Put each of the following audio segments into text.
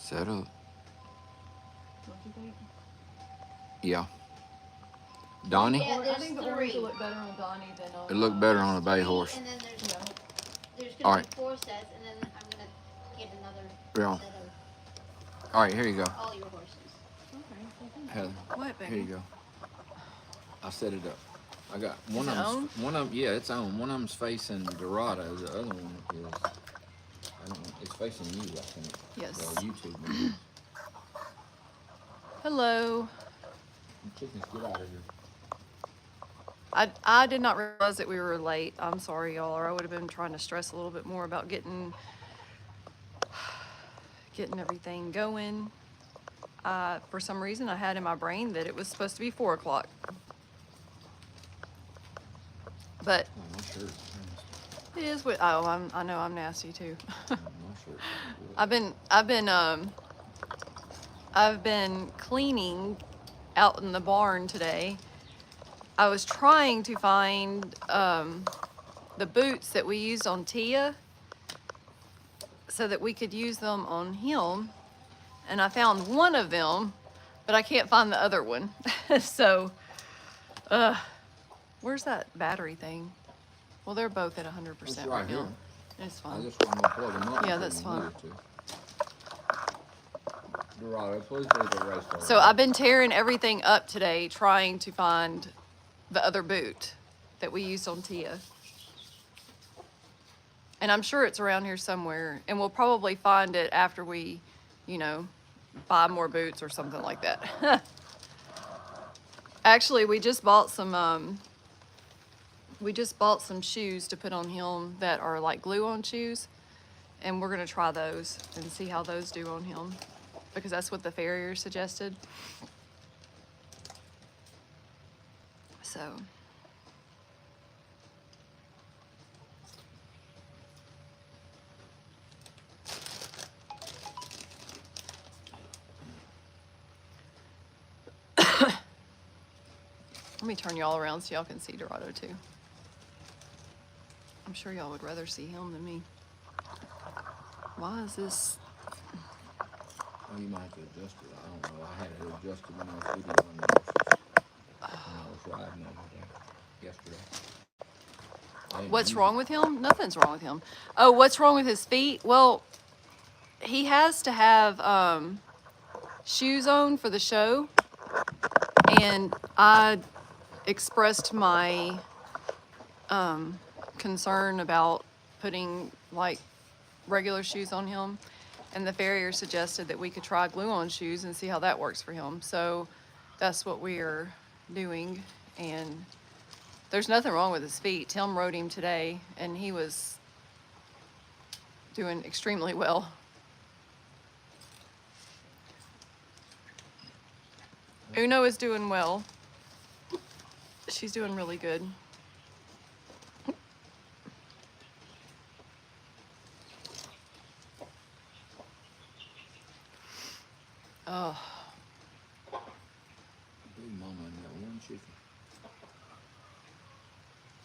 Set up. What you think? Yeah. Donnie? Yeah, I there's think the orange will three. look better on Donnie than on. It looked better on a bay Three, horse. and then Yeah. there's All gonna right. be four sets, and then I'm gonna get another Yeah. set of All right, here you go. all your horses. Okay. Well, thank you. Heather, What, baby? here you go. I set it up. I got Is one it of on? them. One of them, yeah, it's on. One of them's facing Dorado. The other one is, I don't know, it's facing you, I think. Yes. Well, YouTube. Hello. Chickens, get out of here. I did not realize that we were late. I'm sorry, y'all, or I would have been trying to stress a little bit more about getting everything going. For some reason, I had in my brain that it was supposed to be 4 o'clock. But Oh, my shirt. it is what. I know I'm nasty too. My shirt. I've been cleaning out in the barn today. I was trying to find the boots that we used on Tia so that we could use them on him. And I found one of them, but I can't find the other one. So, where's that battery thing? Well, they're both at 100% It's right right now. here. It's I fine. just want to plug them up. Yeah, and that's put 'em in fine. there, too. Dorado, please leave the race car. So I've been tearing everything up today, trying to find the other boot that we used on Tia. And I'm sure it's around here somewhere, and we'll probably find it after we, buy more boots or something like that. Actually, we just bought some shoes to put on him that are like glue-on shoes, and we're gonna try those and see how those do on him, because that's what the farrier suggested. So. Let me turn y'all around so y'all can see Dorado too. I'm sure y'all would rather see him than me. Why is this? Oh, you might have to adjust it. I don't know. I had it adjusted when I was videoing the horses. When I was riding over there yesterday. What's wrong with him? Nothing's wrong with him. Oh, what's wrong with his feet? Well, he has to have shoes on for the show, and I expressed my concern about putting like regular shoes on him, and the farrier suggested that we could try glue-on shoes and see how that works for him. So that's what we are doing, and there's nothing wrong with his feet. Tim rode him today, and he was doing extremely well. Uno is doing well. She's doing really good. Oh, Big mama and that one chicken.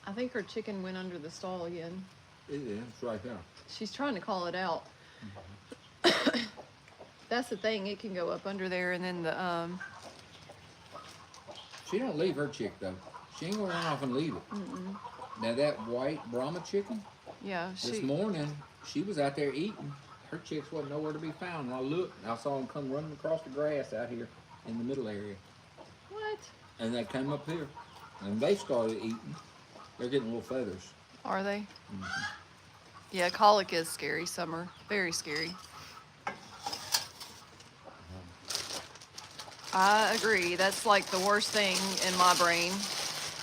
I think her chicken went under the stall again. It is. It's right there. She's trying to call it out. That's the thing, it can go up under there, and then the She don't leave her chick though. She ain't gonna run off and leave it. Now that white Brahma chicken, yeah, this morning she was out there eating. Her chicks wasn't nowhere to be found. And I looked, and I saw them come running across the grass out here in the middle area. What? And they came up here, and they started eating. They're getting little feathers. Are they? Yeah, colic is scary, Summer. Very scary. I agree. That's like the worst thing in my brain.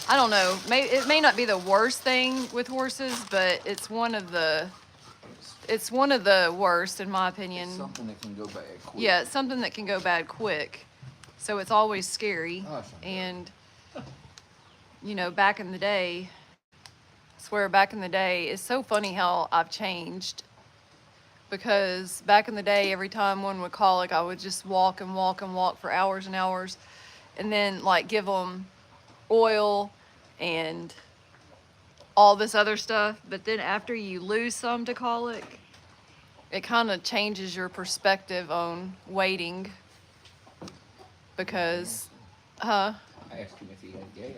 I don't know. It may not be the worst thing with horses, but it's one of the worst in my opinion. It's something that can go bad quick. Yeah, it's something that can go bad quick. So it's always scary. Awesome. And back in the day, I swear back in the day, it's so funny how I've changed. Because back in the day, every time one would colic, I would just walk and walk and walk for hours and hours, and then like give them oil and all this other stuff. But then after you lose some to colic, it kind of changes your perspective on waiting because, I asked him if he had gas.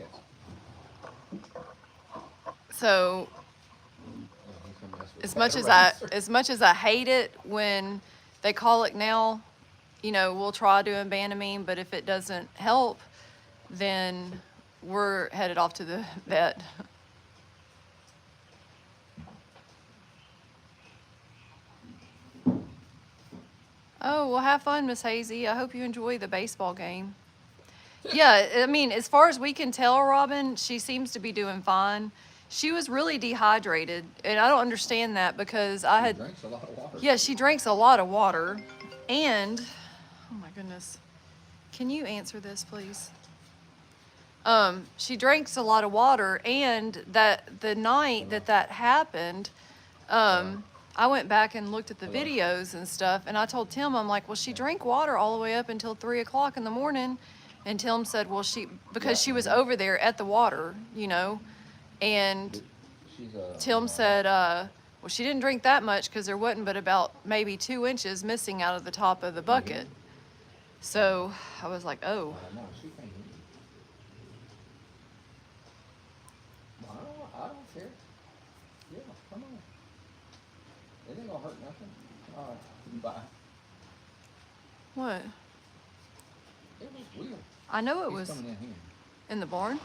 so He come mess with as that much eraser. as much as I hate it when they call it now, you know, we'll try doing Banamine, but if it doesn't help, then we're headed off to the vet. Oh, well, have fun, Miss Hazy. I hope you enjoy the baseball game. Yeah, I mean, as far as we can tell, Robin, she seems to be doing fine. She was really dehydrated, and I don't understand that because I He had, drinks a lot of water. yeah, she drinks a lot of water. And, oh my goodness, can you answer this, please? She drinks a lot of water, and that the night that happened, I went back and looked at the Hello. videos and stuff, and I told Tim, I'm like, well, she drank water all the way up until 3 o'clock in the morning. And Tim said, well, because she was over there at the water, you know, and She's a. Tim said, well, she didn't drink that much because there wasn't but about maybe 2 inches missing out of the top of the bucket. So I was like, oh, I know, she can't hear you. I don't care. Yeah, come on. It ain't gonna hurt nothing. All right, bye. what? It was weird. I know it He's was coming in here. in the barn.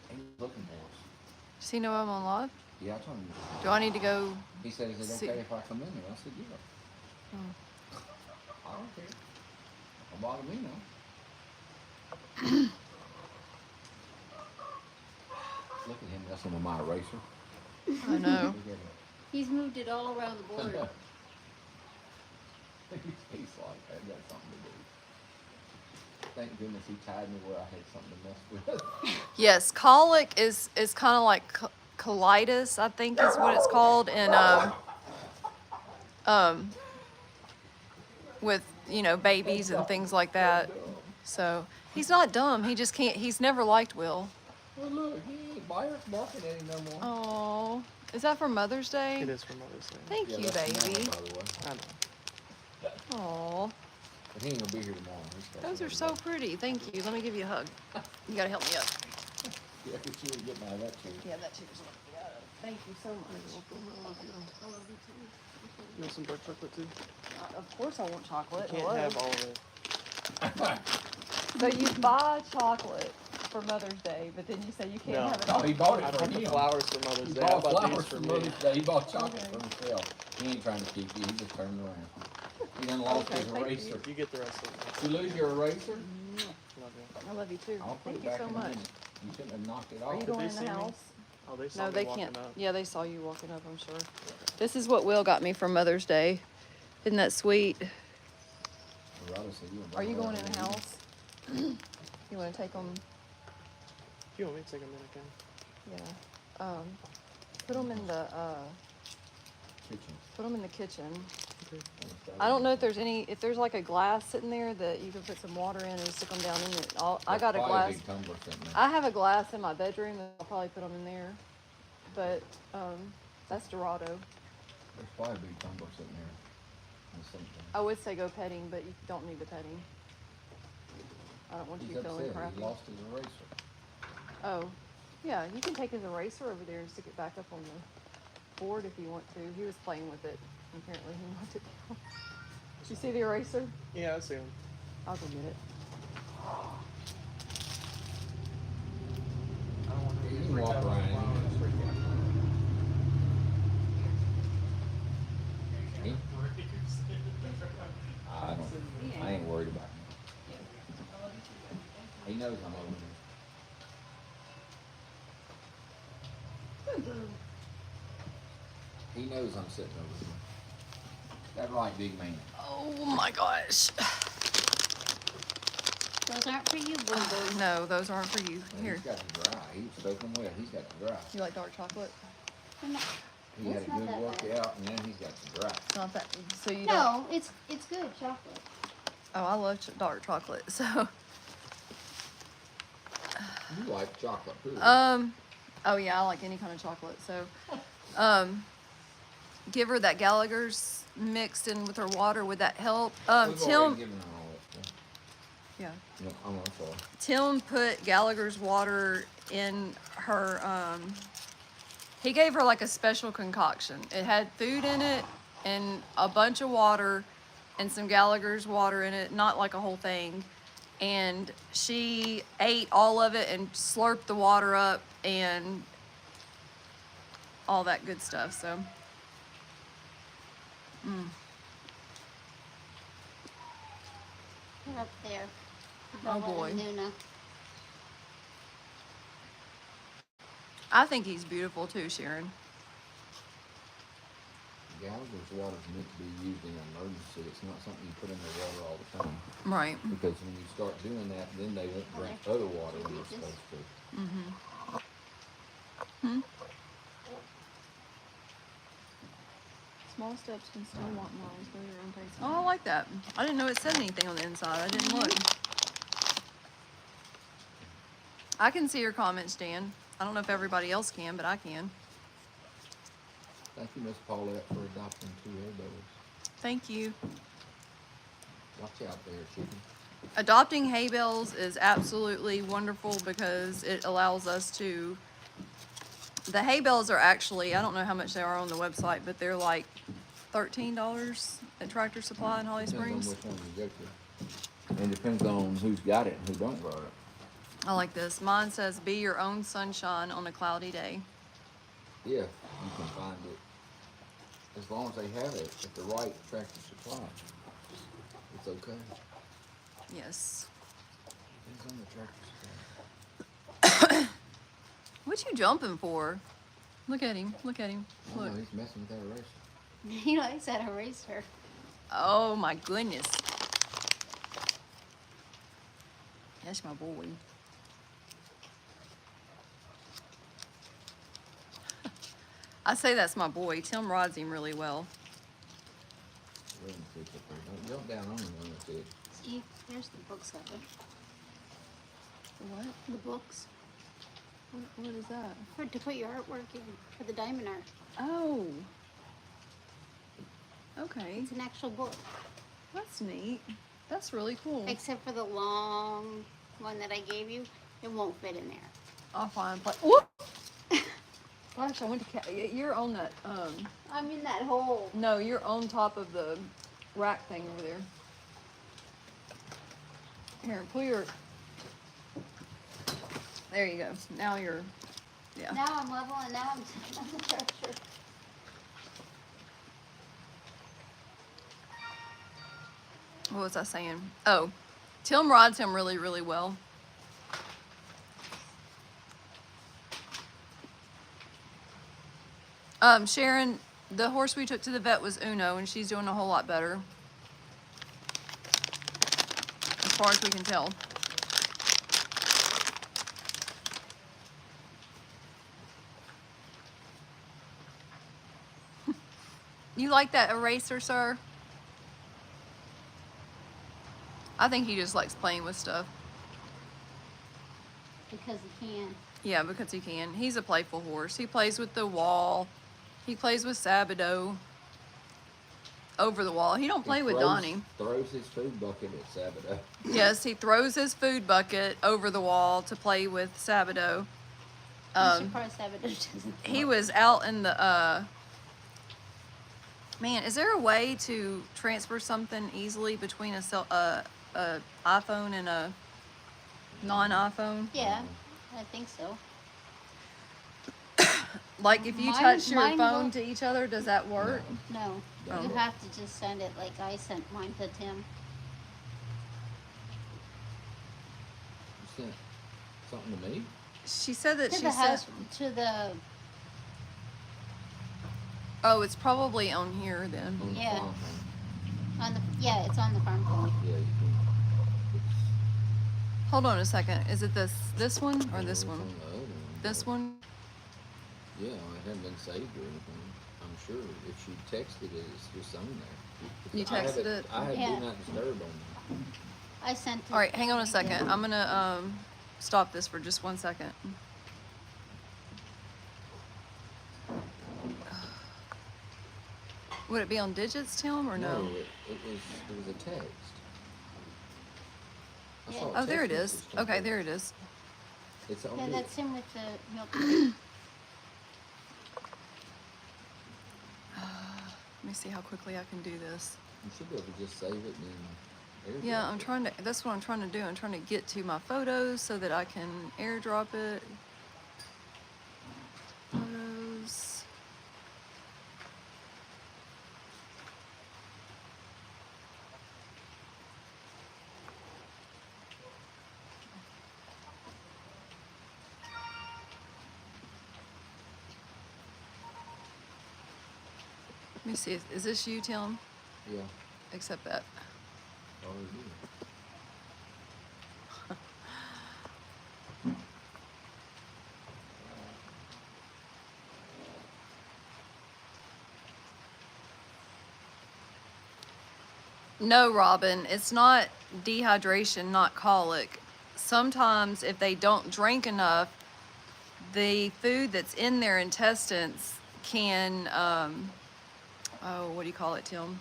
He was looking for us. Does he know I'm on live? Yeah, I told him. Do I need to go? He said, is it See- okay if I come in there? I said, yeah. Hmm. I don't care. Don't bother me now. Look at him messing with my eraser. I know. Look at him. He's moved it all around the board. He's like, I got something to do. Thank goodness he tied me where I had something to mess with. Yes, colic is kind of like colitis, I think is what it's called, and with, you know, babies and things like that. So he's not dumb. He just can't. He's never liked Will. Well, look, he ain't barking at him no more. Oh, is that for Mother's Day? It is for Mother's Day. Thank Yeah, you, that's tomorrow, baby. by the way. I know. Oh, But he ain't gonna be here tomorrow. He's got those are something so pretty. Thank you. Let me give you a hug. You gotta help me up. to do. Yeah, but you ain't getting out of that chair. Yeah, that chair's Thank you so much. I love you. You want some dark chocolate too? Of course I want chocolate. You can't have all of it. So you buy chocolate for Mother's Day, but then you say you can't No. have it Oh, all. he bought I it for bought the him. flowers for Mother's He Day. I bought bought flowers these for for me. Mother's Day. He bought chocolate Okay. for himself. He ain't trying to keep you. He just turned around. He done lost Okay, his thank you. eraser. You get the rest of it. Did you lose your eraser? Love you. I love you too. I'll put Thank it you back so in a much. minute. You shouldn't have knocked it Are off. you Did going they in see the me? house? Oh, they saw No, me they walking can't. up. Yeah, they saw you walking up, I'm sure. This is what Will got me for Mother's Day. Isn't that sweet? Loretta said you were Are you buying going in the her house? You want to take them? If you want me to take a minute, can. Yeah. Put them in the kitchen. kitchen. I don't know if there's like a glass sitting there that you can put some water in and stick them down in it. I got a There's probably glass. big tumbler sitting there. I have a glass in my bedroom and I'll probably put them in there. But that's Dorado. There's probably a big tumbler sitting there. Or something. I would say go petting, but you don't need to pet him. I don't want He's you feeling upset. crappy. He lost his eraser. Oh, yeah, you can take his eraser over there and stick it back up on the board if you want to. He was playing with it. Apparently he knocked it down. Did you see the eraser? Yeah, I see him. I'll go get it. I don't want You to can walk around in here. Me? I ain't worried about him. He knows I'm over here. He knows I'm sitting over here. That right, big man. Oh my gosh. Those aren't for you, Boom Boom. No, those aren't for you. Well, Here. He's got to dry. He's soaking wet. He's got to dry. You like dark chocolate? I'm not- He had a It's not good that bad. workout, and then he's got to dry. It's not that. So you don't. No, it's good chocolate. Oh, I love dark chocolate. So. You like chocolate too. Oh yeah, I like any kind of chocolate. So, give her that Gallagher's mixed in with her water. Would that help? We've already Tim, given her all that stuff. yeah. No, I'm sorry. Tim put Gallagher's water in her, he gave her like a special concoction. It had food in it and a bunch of water and some Gallagher's water in it, not like a whole thing. And she ate all of it and slurped the water up and all that good stuff, so. They're up there. Oh, Bella boy. and Luna. I think he's beautiful too, Sharon. Gallagher's water is meant to be used in an emergency. It's not something you put in the water all the time. Right. Because when you start doing that, then they won't drink Okay. other water when they're Should we supposed to. Small steps can still walk miles, go your own pace. Oh, I like that. I didn't know it said anything on the inside. I didn't look. I can see your comments, Dan. I don't know if everybody else can, but I can. Thank you, Miss Paulette, for adopting 2 hairbells. Thank you. Watch out there, chicken. Adopting hay bales is absolutely wonderful because it allows us to. The hay bales are actually, I don't know how much they are on the website, but they're like $13 at Tractor Supply in Holly Depends on Springs. which one you go to. And depends on who's got it and who don't got it. I like this. Mine says, "Be your own sunshine on a cloudy day." Yeah, you can find it. As long as they have it at the right Tractor Supply, it's okay. Yes. Depends on the Tractor Supply. What you jumping for? Look at him. Look at him. Oh, Look. no, he's messing with that eraser. He likes that eraser. Oh my goodness. That's my boy. I say that's my boy. Tim rods him really well. Let him see up there. Don't jump down on him when it's it. See, there's the books of it. What? The books. What is that? To put your artwork in for the diamond art. Oh. Okay. It's an actual book. That's neat. That's really cool. Except for the long one that I gave you, it won't fit in there. I'll find place. Whoop! Gosh, I went to. You're on that. I'm in that hole. No, you're on top of the rack thing over there. Here, pull your. There you go. Now you're. Yeah. Now I'm level and now I'm on the treasure. What was I saying? Oh, Tim rods him really, really well. Sharon, the horse we took to the vet was Uno, and she's doing a whole lot better. As far as we can tell. You like that eraser, sir? I think he just likes playing with stuff. Because he can. Yeah, because he can. He's a playful horse. He plays with the wall. He plays with Sabado over the wall. He don't play with Donnie. Throws his food bucket at Sabato. Yes, he throws his food bucket over the wall to play with Sabado. I'm surprised Sabato doesn't. He was out in the man, is there a way to transfer something easily between a iPhone and a non-iPhone? Yeah, I think so. Like if you Mine- touch your mine phone will- to each other, does that work? No, Oh. you have to just send it like I sent mine to Tim. You sent something to me? She said that To she the said, house, to the, oh, it's probably on here then. On the Yeah. farm, huh? on the, yeah, it's on the farm phone. Yeah, you can. Hold on a second. Is it this one or No, this it's one? on the other one, This but- one? Yeah, it hasn't been saved or anything. I'm sure if she texted it, it's just on there. You I have texted it? I have Yeah. do not disturb on I sent it. All right, hang on a second. I'm gonna stop this for just 1 second. Would it be on digits, Tim, or no? It was a text. I Yeah. saw a Oh, there it text is. message come Okay, through. there it is. It's on Yeah, here. that's him with the milk. Let me see how quickly I can do this. You should be able to just save it and then Yeah, airdrop I'm it. trying to, that's what I'm trying to do. I'm trying to get to my photos so that I can airdrop it. Photos. Let me see, is this you, Tim? Yeah. Accept that. Oh, yeah. No, Robin, it's not dehydration, not colic. Sometimes if they don't drink enough, the food that's in their intestines can, oh, what do you call it, Tim?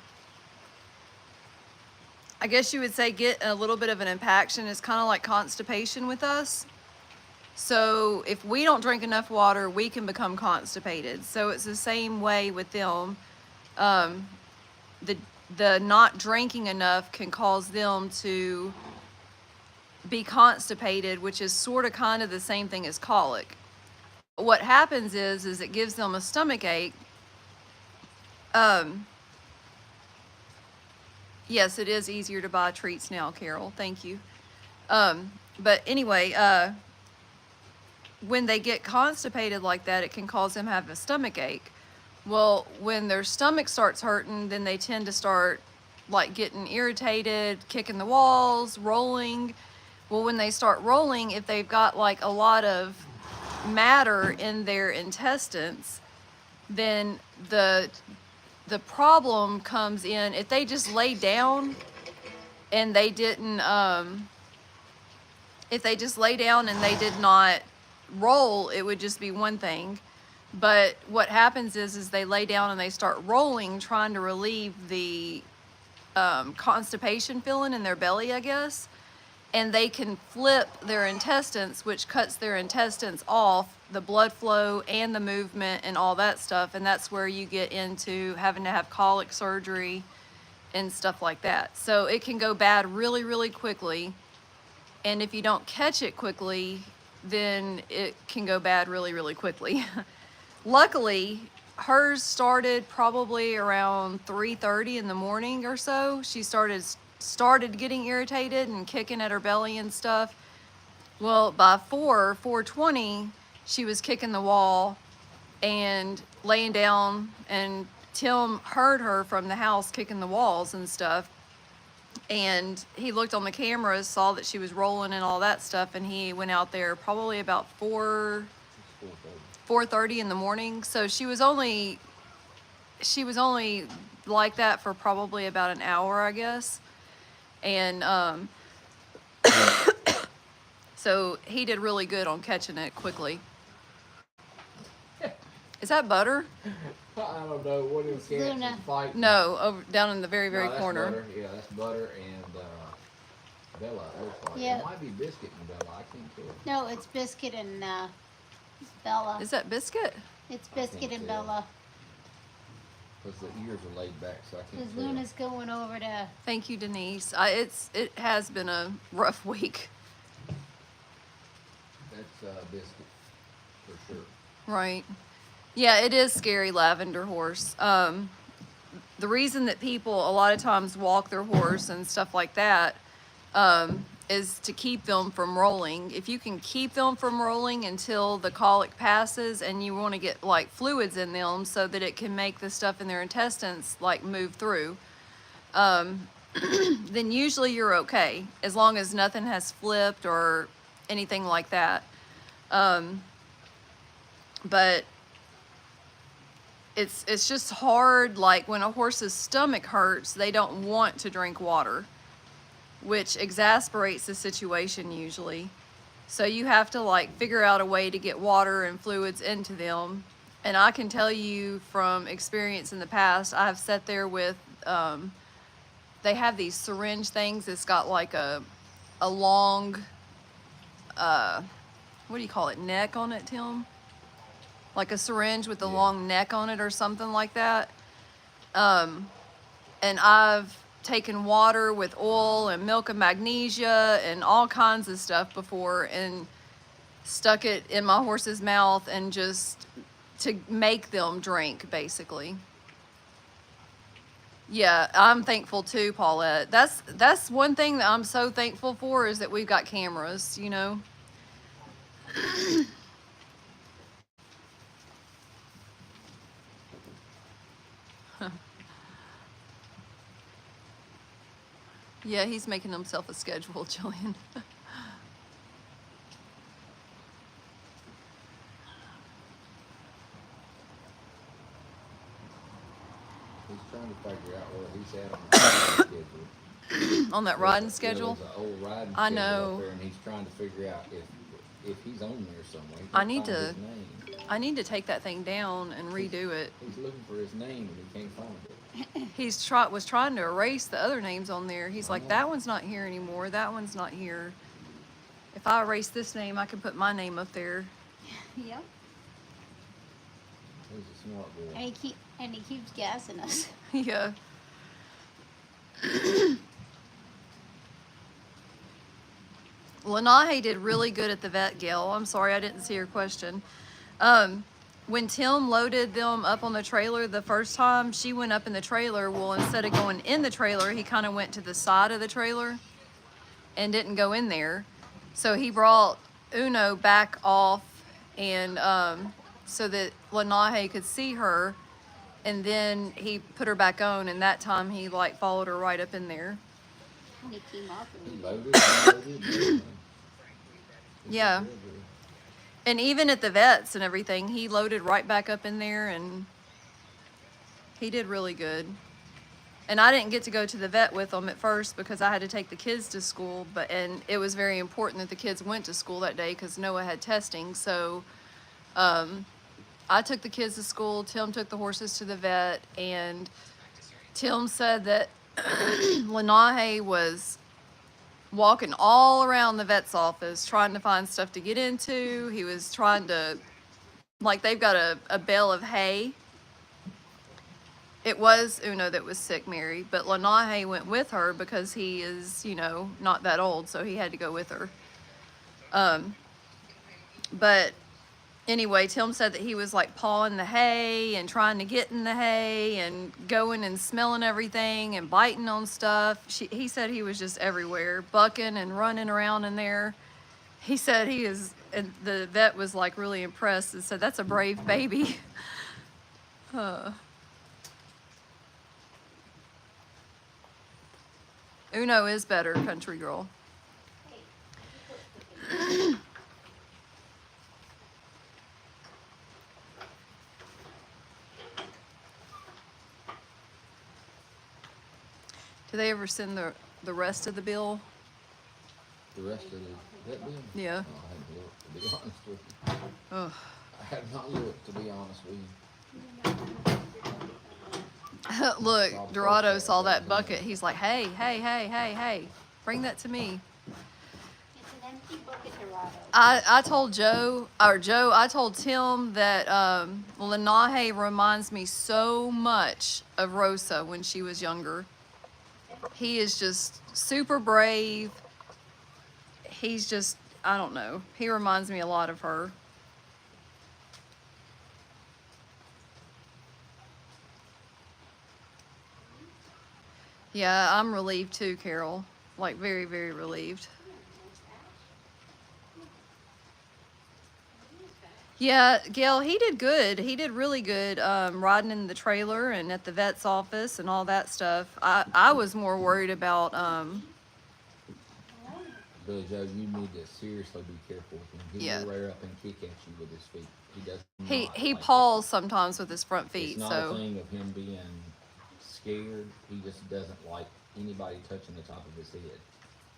I guess you would say get a little bit of an impaction. It's kind of like constipation with us. So if we don't drink enough water, we can become constipated. So it's the same way with them. Um, the not drinking enough can cause them to be constipated, which is sort of kind of the same thing as colic. What happens is it gives them a stomach ache. Yes, it is easier to buy treats now, Carol. Thank you. But anyway, when they get constipated like that, it can cause them to have a stomach ache. Well, when their stomach starts hurting, then they tend to start like getting irritated, kicking the walls, rolling. Well, when they start rolling, if they've got like a lot of matter in their intestines, then the problem comes in if they just lay down and they didn't if they just lay down and they did not roll, it would just be one thing. But what happens is they lay down and they start rolling, trying to relieve the constipation feeling in their belly, I guess. And they can flip their intestines, which cuts their intestines off, the blood flow and the movement and all that stuff. And that's where you get into having to have colic surgery and stuff like that. So it can go bad really, really quickly. And if you don't catch it quickly, then it can go bad really, really quickly. Luckily, hers started probably around 3:30 in the morning or so. She started getting irritated and kicking at her belly and stuff. Well, by 4:20, she was kicking the wall and laying down, and Tim heard her from the house kicking the walls and stuff. And he looked on the cameras, saw that she was rolling and all that stuff, and he went out there probably about 4:30 in the morning. So she was only like that for probably about an hour, I guess. And so he did really good on catching it quickly. Is that butter? I don't know what is Luna. fighting. No, over down in the very, very No, that's corner. Butter. Yeah, that's Butter and Bella. It looks like Yeah. it might be Biscuit and Bella. I can't tell. No, it's Biscuit and Bella. Is that biscuit? It's Biscuit and tell. Bella. Because the ears are laid back, so I can't Because tell. Luna's going over to. Thank you, Denise. It has been a rough week. That's Biscuit for sure. Right. Yeah, it is scary, lavender horse. The reason that people a lot of times walk their horse and stuff like that is to keep them from rolling. If you can keep them from rolling until the colic passes, and you want to get like fluids in them so that it can make the stuff in their intestines like move through, then usually you're okay, as long as nothing has flipped or anything like that. But it's just hard, like when a horse's stomach hurts, they don't want to drink water, which exasperates the situation usually. So you have to like figure out a way to get water and fluids into them. And I can tell you from experience in the past, I've sat there with, they have these syringe things that's got like a long, what do you call it, neck on it, Tim? Like a syringe with a Yeah. long neck on it or something like that. And I've taken water with oil and milk of magnesia and all kinds of stuff before and stuck it in my horse's mouth and just to make them drink, basically. Yeah, I'm thankful too, Paulette. That's one thing that I'm so thankful for is that we've got cameras, you know. Yeah, he's making himself a schedule, Jillian. He's trying to figure out where he's at on the riding schedule. On that riding schedule. There's an old riding I schedule know. up there, and he's trying to figure out if he's on there somewhere. He I can't need find to- his name. I need to take that thing down and redo it. He's looking for his name and he can't find it. He's was trying to erase the other names on there. He's like, that one's not here anymore. That one's not here. If I erase this name, I can put my name up there. Yep. He's a smart boy. And he keeps gassing us. Yeah. Lenahe did really good at the vet, Gail. I'm sorry I didn't see your question. When Tim loaded them up on the trailer the first time, she went up in the trailer. Well, instead of going in the trailer, he kind of went to the side of the trailer and didn't go in there. So he brought Uno back off and so that Lenahe could see her. And then he put her back on, and that time he like followed her right up in there. And he came up He and loaded, everything. Yeah. Real good. And even at the vets and everything, he loaded right back up in there, and he did really good. And I didn't get to go to the vet with him at first because I had to take the kids to school, and it was very important that the kids went to school that day because Noah had testing. So I took the kids to school, Tim took the horses to the vet, and Tim said that Lenahe was walking all around the vet's office trying to find stuff to get into. He was trying to, like, they've got a bale of hay. It was Uno that was sick, Mary, but Lenahe went with her because he is, you know, not that old, so he had to go with her. But anyway, Tim said that he was like pawing the hay and trying to get in the hay and going and smelling everything and biting on stuff. He said he was just everywhere, bucking and running around in there. He said and the vet was like really impressed and said, that's a brave baby. Uno is better, country girl. Do they ever send the rest of the bill? The rest of that bill? Yeah. Oh, I hadn't looked, to be honest with you. Ugh. I have not looked, to be honest with you. Look, Dorado saw that bucket. He's like, hey, hey, hey, hey, hey, bring that to me. it's an empty bucket, Dorado. I told I told Tim that Lenahe reminds me so much of Rosa when she was younger. He is just super brave. He's just, I don't know. He reminds me a lot of her. Yeah, I'm relieved too, Carol. Like very, very relieved. Yeah, Gail, he did good. He did really good riding in the trailer and at the vet's office and all that stuff. I was more worried about, Billy Joe, you need to seriously be careful with him. He Yeah. will rear up and kick at you with his feet. He does not he like it. paws sometimes with his front feet, It's not so. a thing of him being scared. He just doesn't like anybody touching the top of his head.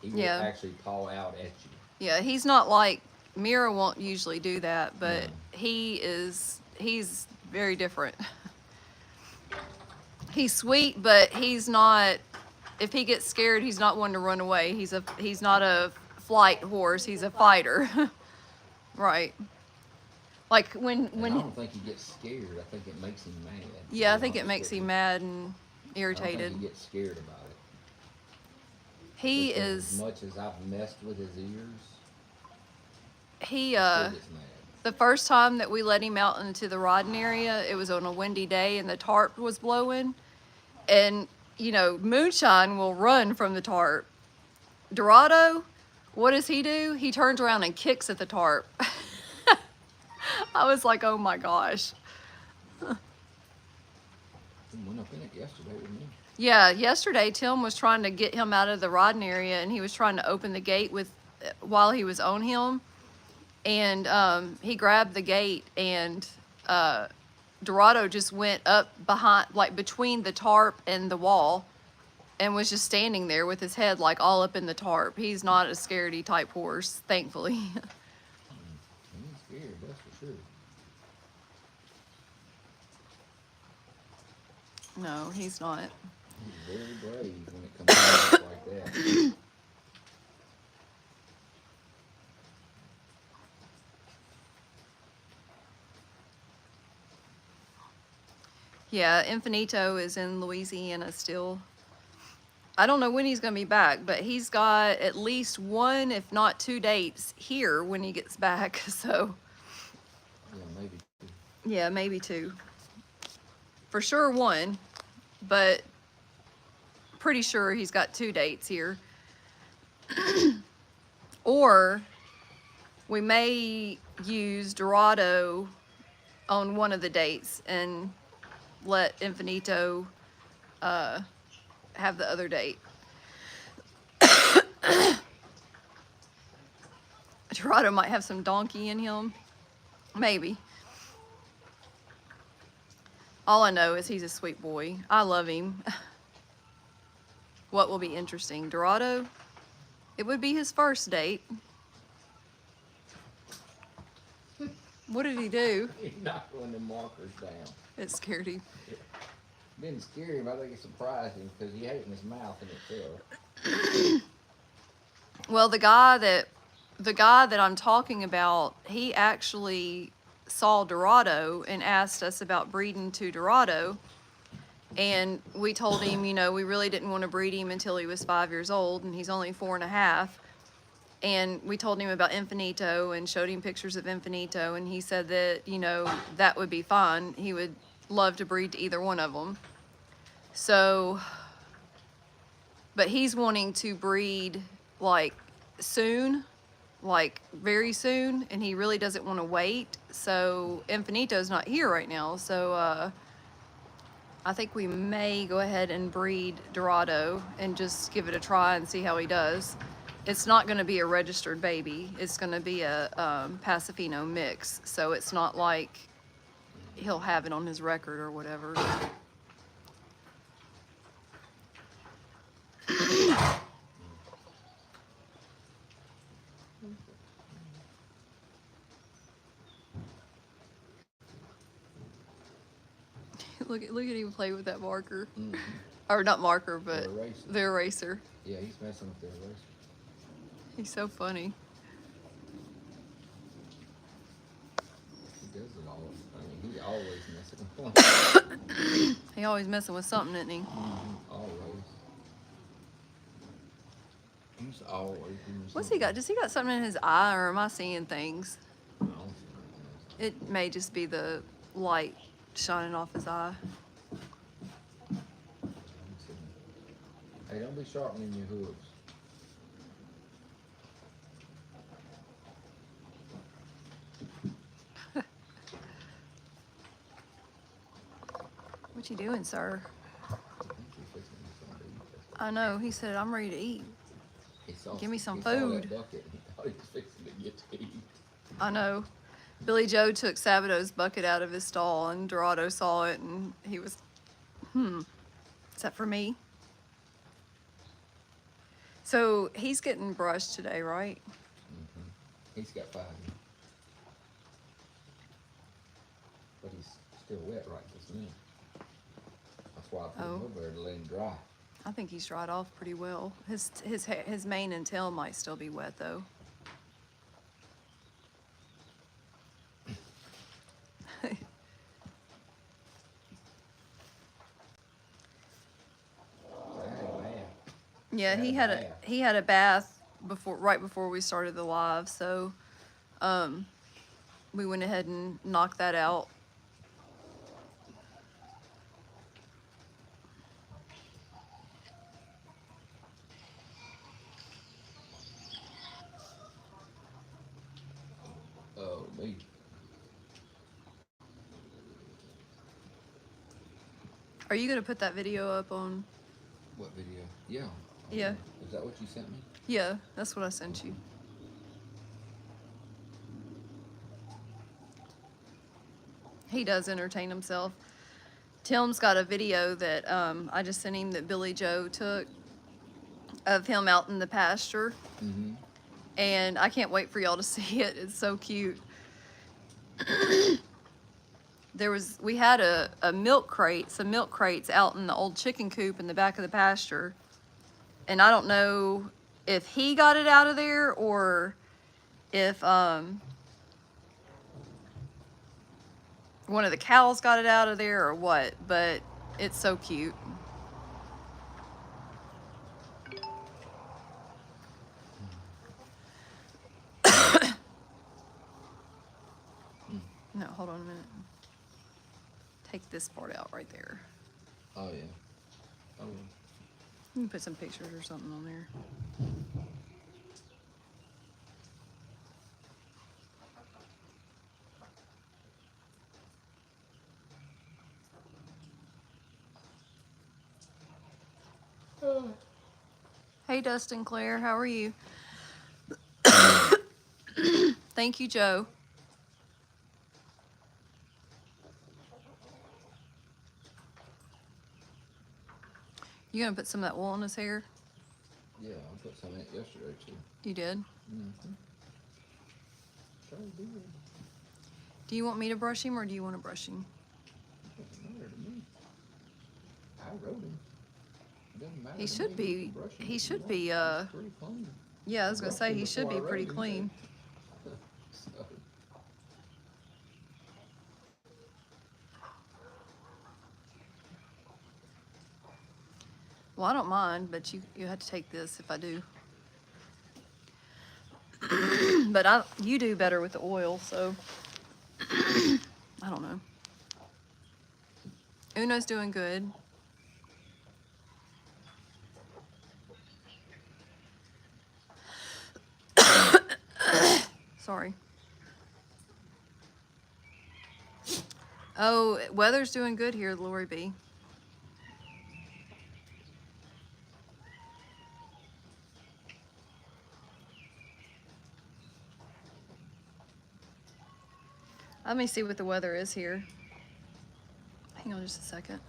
He will Yeah. actually paw out at you. Yeah, he's not like Mira won't usually do that, but No. he's very different. He's sweet, but he's not. If he gets scared, he's not one to run away. He's not a flight horse. He's a fighter. Right. Like And I don't think he gets scared. I think it makes him mad. to yeah, I be think it honest makes with him you. mad and I irritated. don't think he gets scared about it. He Because is As much as I've messed with his ears, he he still gets mad. the first time that we let him out into the rodding area, it was on a windy day and the tarp was blowing. And, you know, Moonshine will run from the tarp. Dorado, what does he do? He turns around and kicks at the tarp. I was like, oh my gosh. He went up in it yesterday, didn't he? Yeah, yesterday Tim was trying to get him out of the rodding area and he was trying to open the gate while he was on him. And he grabbed the gate and Dorado just went up behind, like between the tarp and the wall, and was just standing there with his head like all up in the tarp. He's not a scaredy type horse, thankfully. He ain't scared, that's for sure. No, he's not. He's very brave when it comes to stuff like that. Yeah, Infinito is in Louisiana still. I don't know when he's gonna be back, but he's got at least one, if not two dates here when he gets back. So Yeah, maybe. yeah, maybe two. For sure one, but pretty sure he's got two dates here. Or we may use Dorado on one of the dates and let Infinito have the other date. Dorado might have some donkey in him. Maybe. All I know is he's a sweet boy. I love him. What will be interesting? Dorado? It would be his first date. What did he do? He knocked one of the markers down. It scared him. Didn't scare him, I think it surprised him because he had it in his mouth and it fell. Well, the guy that I'm talking about, he actually saw Dorado and asked us about breeding to Dorado. And we told him, you know, we really didn't want to breed him until he was 5 years old, and he's only 4.5. And we told him about Infinito and showed him pictures of Infinito, and he said that, you know, that would be fine. He would love to breed to either one of them. So, but he's wanting to breed like soon, like very soon, and he really doesn't want to wait. So Infinito's not here right now, so I think we may go ahead and breed Dorado and just give it a try and see how he does. It's not going to be a registered baby. It's going to be a Pasifino mix, so it's not like he'll have it on his record or whatever. Look at him play with that marker. Mhm. Or not marker, but The eraser. the eraser. Yeah, he's messing with the eraser. He's so funny. He does it all. I mean, he always messing with one. He always messing with something, isn't he? Always. He's always doing What's he got? Does he got something in his eye, or am I seeing things? something. I don't see anything else. It may just be the light shining off his eye. I don't see anything. Hey, don't be sharpening your hooves. What you doing, sir? I think he's fixing to do something to eat. I know. He said, "I'm ready to eat." He saw Give me some he saw that food. bucket and he thought he was fixing to get to eat. I know. Billy Joe took Sabado's bucket out of his stall, and Dorado saw it, and he was, is that for me? So he's getting brushed today, right? He's got 5 years. But he's still wet right this minute. That's why I put Oh. him over there to let him dry. I think he's dried off pretty well. His mane and tail might still be wet though. That ain't bad. Yeah, he Had had a a bath. he had a bath right before we started the live, so we went ahead and knocked that out. Oh, me. Are you gonna put that video up on? What video? Yeah. Yeah. Is that what you sent me? Yeah, that's what I sent you. He does entertain himself. Tim's got a video that I just sent him that Billy Joe took of him out in the pasture. Mm-hmm. And I can't wait for y'all to see it. It's so cute. We had a milk crate, some milk crates out in the old chicken coop in the back of the pasture. And I don't know if he got it out of there or if one of the cows got it out of there or what, but it's so cute. No, hold on a minute. Take this part out right there. Oh, yeah. Oh, You can put some pictures or something on there. Hey, Dustin Claire, how are you? Thank you, Joe. You gonna put some of that wool in his hair? yeah, I put some in it yesterday, too. You did? Mm-hmm. Sure did. Do you want me to brush him or do you want to brush him? Doesn't matter to me. I wrote him. Doesn't matter He to should me. You be, can brush him he if you should want. be, He's pretty clean. yeah, I was gonna Brushed say, him he should before be I pretty wrote him, clean. so. Well, I don't mind, but you have to take this if I do. But you do better with the oil, so I don't know. Uno's doing good. Sorry. Oh, weather's doing good here, Lori B. Let me see what the weather is here. Hang on just a second.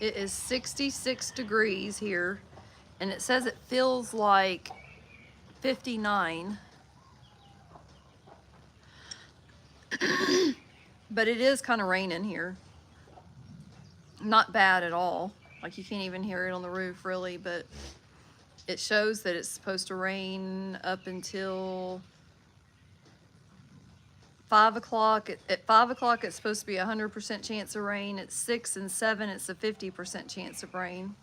It is 66 degrees here, and it says it feels like 59. But it is kind of raining here. Not bad at all. Like you can't even hear it on the roof really, but it shows that it's supposed to rain up until 5 o'clock. At 5 o'clock, it's supposed to be 100% chance of rain. At 6 and 7, it's a 50% chance of rain.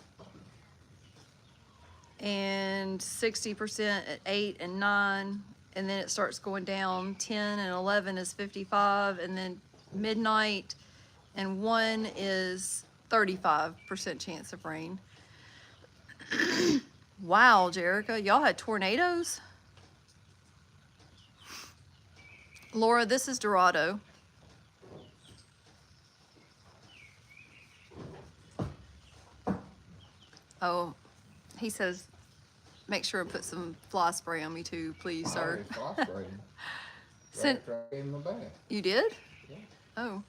And 60% at 8 and 9. And then it starts going down. 10 and 11 is 55. And then midnight and 1 is 35% chance of rain. Wow, Jerica, y'all had tornadoes? Laura, this is Dorado. Oh, he says, make sure to put some fly spray on me too, please, I sir. already frost sprayed him. Right Sent- after I gave him a bath. You did? Yeah. Oh.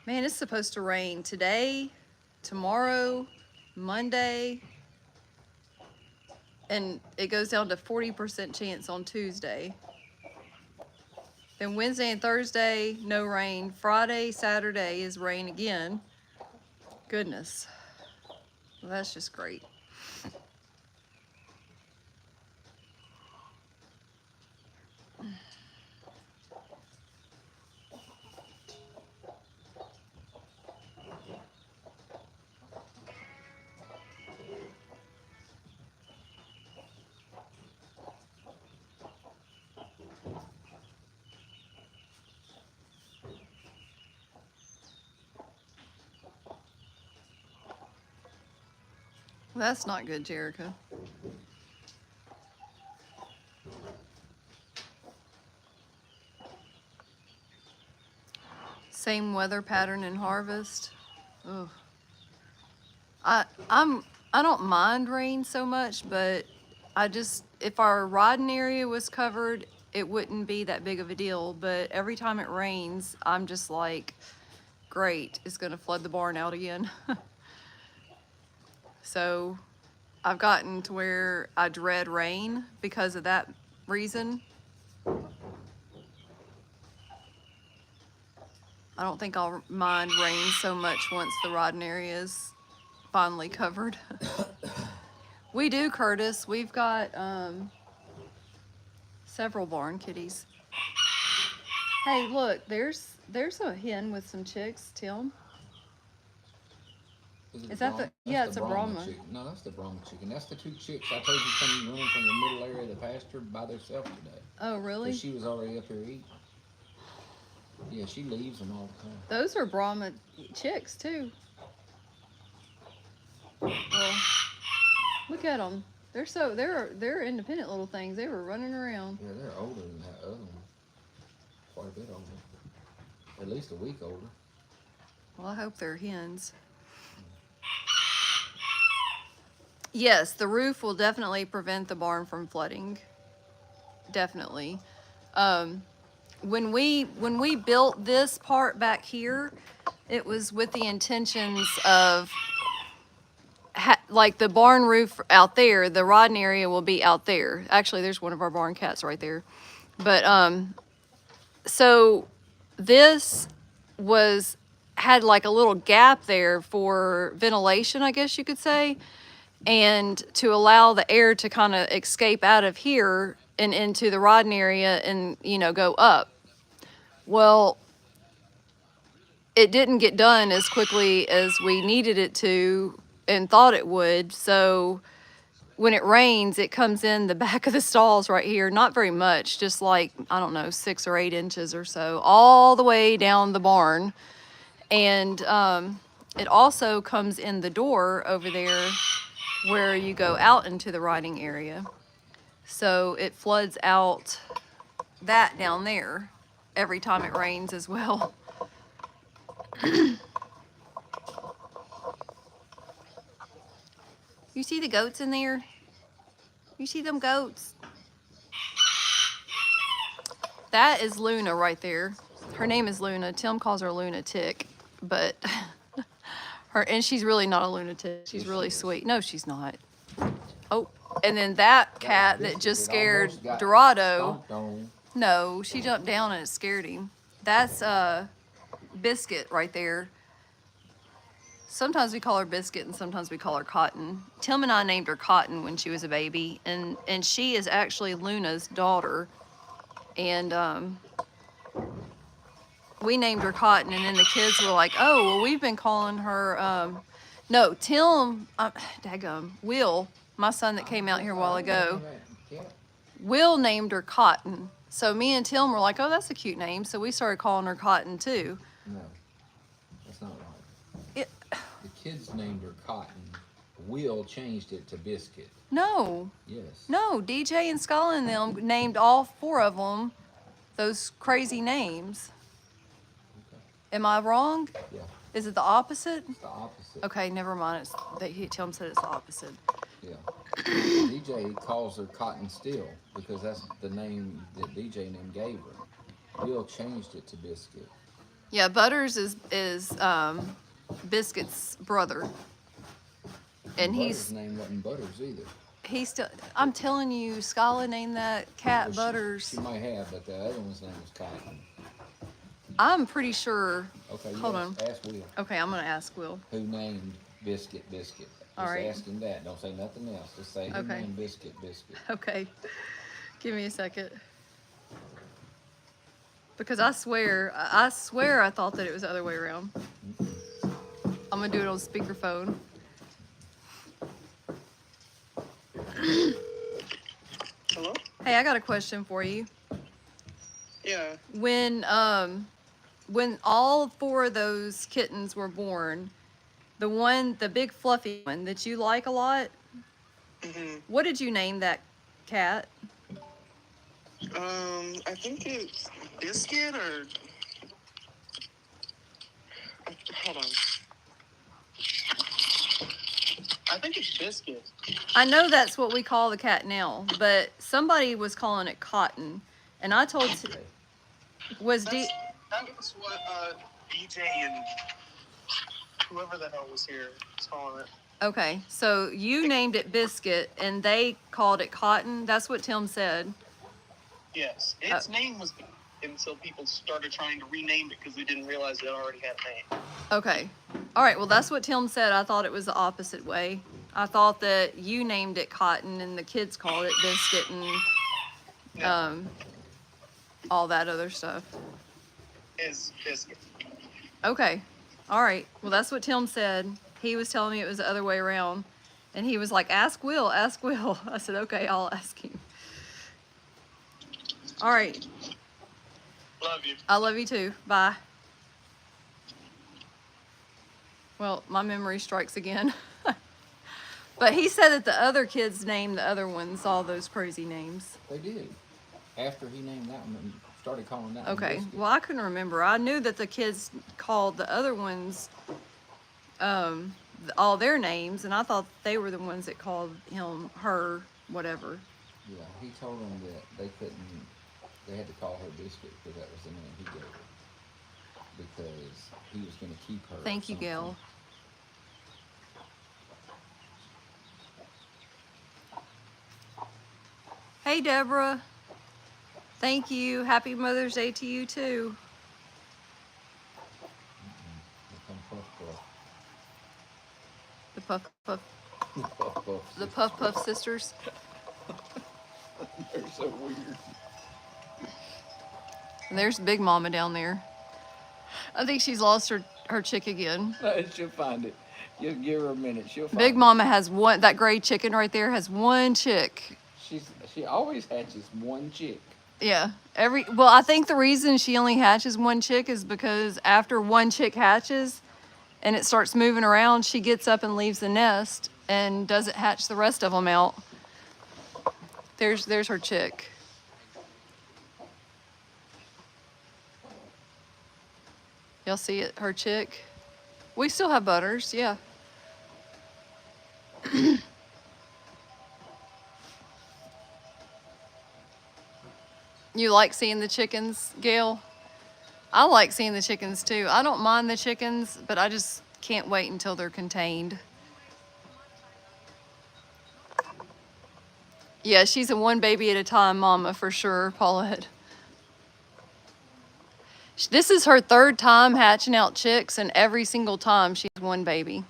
Man, it's supposed to rain today, tomorrow, Monday, and it goes down to 40% chance on Tuesday. Then Wednesday and Thursday, no rain. Friday, Saturday is rain again. Goodness. Well, that's just great. Well, that's not good, Jericho. Same weather pattern in harvest. Ugh. I don't mind rain so much, but if our riding area was covered, it wouldn't be that big of a deal. But every time it rains, I'm just like, great, it's gonna flood the barn out again. So I've gotten to where I dread rain because of that reason. I don't think I'll mind rain so much once the riding area is finally covered. We do, Curtis. We've got several barn kitties. Hey, look, there's a hen with some chicks, Tim. Is that the? Yeah, it's a Brahma. Chicken. No, that's the Brahma chicken. That's the two chicks I told you come running from the middle area of the pasture by themselves today. Oh, really? 'Cause she was already up here eating. Yeah, she leaves them all the time. Those are Brahma chicks too. Well, look at them. They're independent little things. They were running around. Yeah, they're older than that other one. Quite a bit older. At least a week older. Well, I hope they're hens. Yes, the roof will definitely prevent the barn from flooding. Definitely. When we built this part back here, it was with the intentions of like the barn roof out there, the riding area will be out there. Actually, there's one of our barn cats right there. But so this had like a little gap there for ventilation, I guess you could say, and to allow the air to kind of escape out of here and into the riding area and, go up. Well, it didn't get done as quickly as we needed it to and thought it would. So when it rains, it comes in the back of the stalls right here. Not very much, just like, I don't know, 6 or 8 inches or so, all the way down the barn. And it also comes in the door over there where you go out into the riding area. So it floods out that down there every time it rains as well. You see the goats in there? You see them goats? That is Luna right there. Her name is Luna. Tim calls her Lunatic, but and she's really not a lunatic. She's really sweet. No, she's not. Oh, and then that cat that just scared Dorado. No, she jumped down and it scared him. That's Biscuit right there. Sometimes we call her Biscuit and sometimes we call her Cotton. Tim and I named her Cotton when she was a baby, and she is actually Luna's daughter. And we named her Cotton, and then the kids were like, oh, well, we've been calling her, no, Tim, daggum, Will, my son that came out here a while ago, Will named her Cotton. So me and Tim were like, oh, that's a cute name. So we started calling her Cotton too. No, that's not right. The kids named her Cotton. Will changed it to Biscuit. No. Yes. No, DJ and Skull and them named all 4 of them those crazy names. Okay. Am I wrong? Yeah. Is it the opposite? It's the opposite. Okay, never mind. Tim said it's the opposite. Yeah. DJ calls her Cotton still because that's the name that DJ name gave her. Will changed it to Biscuit. Yeah, Butters is Biscuit's brother. And Butters' name wasn't Butters either. he's still, I'm telling you, Skyla named that cat Well, Butters. She might have, but the other one's name was Cotton. I'm pretty sure. Okay, Hold yes, on. ask Will. Okay, I'm gonna ask Will. Who named Biscuit Biscuit? All Just right. ask him that. Don't say nothing else. Just say who Okay. named Biscuit Biscuit. Okay, give me a second. Because I swear I thought that it was the other way around. I'm gonna do it on speakerphone. Hello? Hey, I got a question for you. Yeah. When all 4 of those kittens were born, the big fluffy one that you like a lot, what did you name that cat? I think it's Biscuit or... Hold on. I think it's Biscuit. I know that's what we call the cat now, but somebody was calling it Cotton, and I told was D. That was what DJ and whoever the hell was here was calling it. Okay, so you named it Biscuit, and they called it Cotton. That's what Tim said. Yes. Its name was until people started trying to rename it because they didn't realize it already had a name. Okay, all right. Well, that's what Tim said. I thought it was the opposite way. I thought that you named it Cotton, and the kids called it Biscuit, and all that other stuff. It's Biscuit. Okay. All right. Well, that's what Tim said. He was telling me it was the other way around. And he was like, ask Will, ask Will. I said, okay, I'll ask him. All right. Love you. I love you too. Bye. Well, my memory strikes again. But he said that the other kids named the other ones all those crazy names. They did. After he named that one and started calling that one Okay. Biscuit. Well, I couldn't remember. I knew that the kids called the other ones all their names, and I thought they were the ones that called him, her, whatever. Yeah, he told them that they had to call her Biscuit because that was the name he gave her. Because he was going to keep her. or Thank you, something. Gail. Hey, Deborah. Thank you. Happy Mother's Day to you, too. Become Puff The Puff Puff, Puff. Puff Puff. the Puff Puff sisters. They're so weird. And there's Big Mama down there. I think she's lost her chick again. She'll find it. You give her a minute. She'll find Big it. Mama has one, that gray chicken right there has one chick. She always hatches one chick. Yeah. Well, I think the reason she only hatches one chick is because after one chick hatches and it starts moving around, she gets up and leaves the nest and doesn't hatch the rest of them out. There's her chick. Y'all see it? Her chick. We still have Butters, yeah. You like seeing the chickens, Gail? I like seeing the chickens too. I don't mind the chickens, but I just can't wait until they're contained. Yeah, she's a one baby at a time mama for sure, Paulette. This is her 3rd time hatching out chicks, and every single time she has one baby.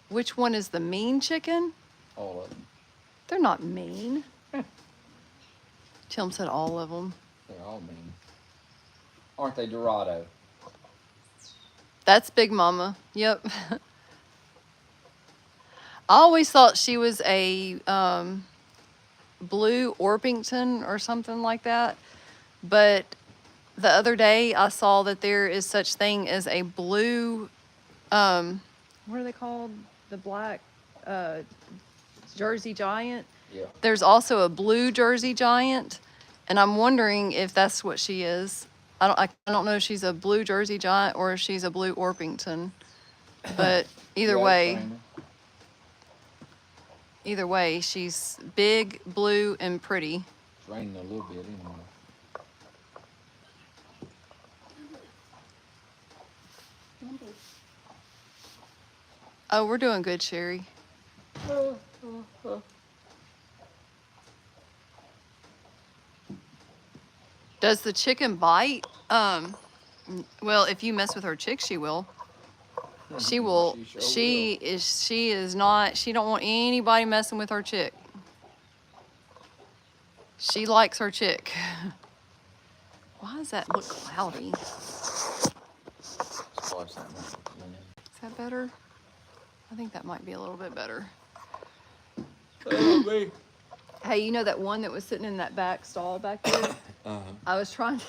Which one is the mean chicken? All of them. They're not mean. Tim said all of them. They're all mean. Aren't they, Dorado? That's Big Mama. Yep. I always thought she was a blue Orpington or something like that. But the other day I saw that there is such thing as a blue, what are they called? The black Jersey Giant. Yeah. There's also a blue Jersey Giant, and I'm wondering if that's what she is. I don't know if she's a blue Jersey Giant or if she's a blue Orpington, but either way, she's big, blue, and pretty. It's raining a little bit anyway. Oh, we're doing good, Sherry. Does the chicken bite? Well, if you mess with her chick, she will. She will. She sure She is not. She don't want anybody messing with her chick. She likes her chick. Why does that look cloudy? Splice that one. Is that better? I think that might be a little bit better. Oh, me. Hey, you know that one that was sitting in that back stall back there? I was trying to,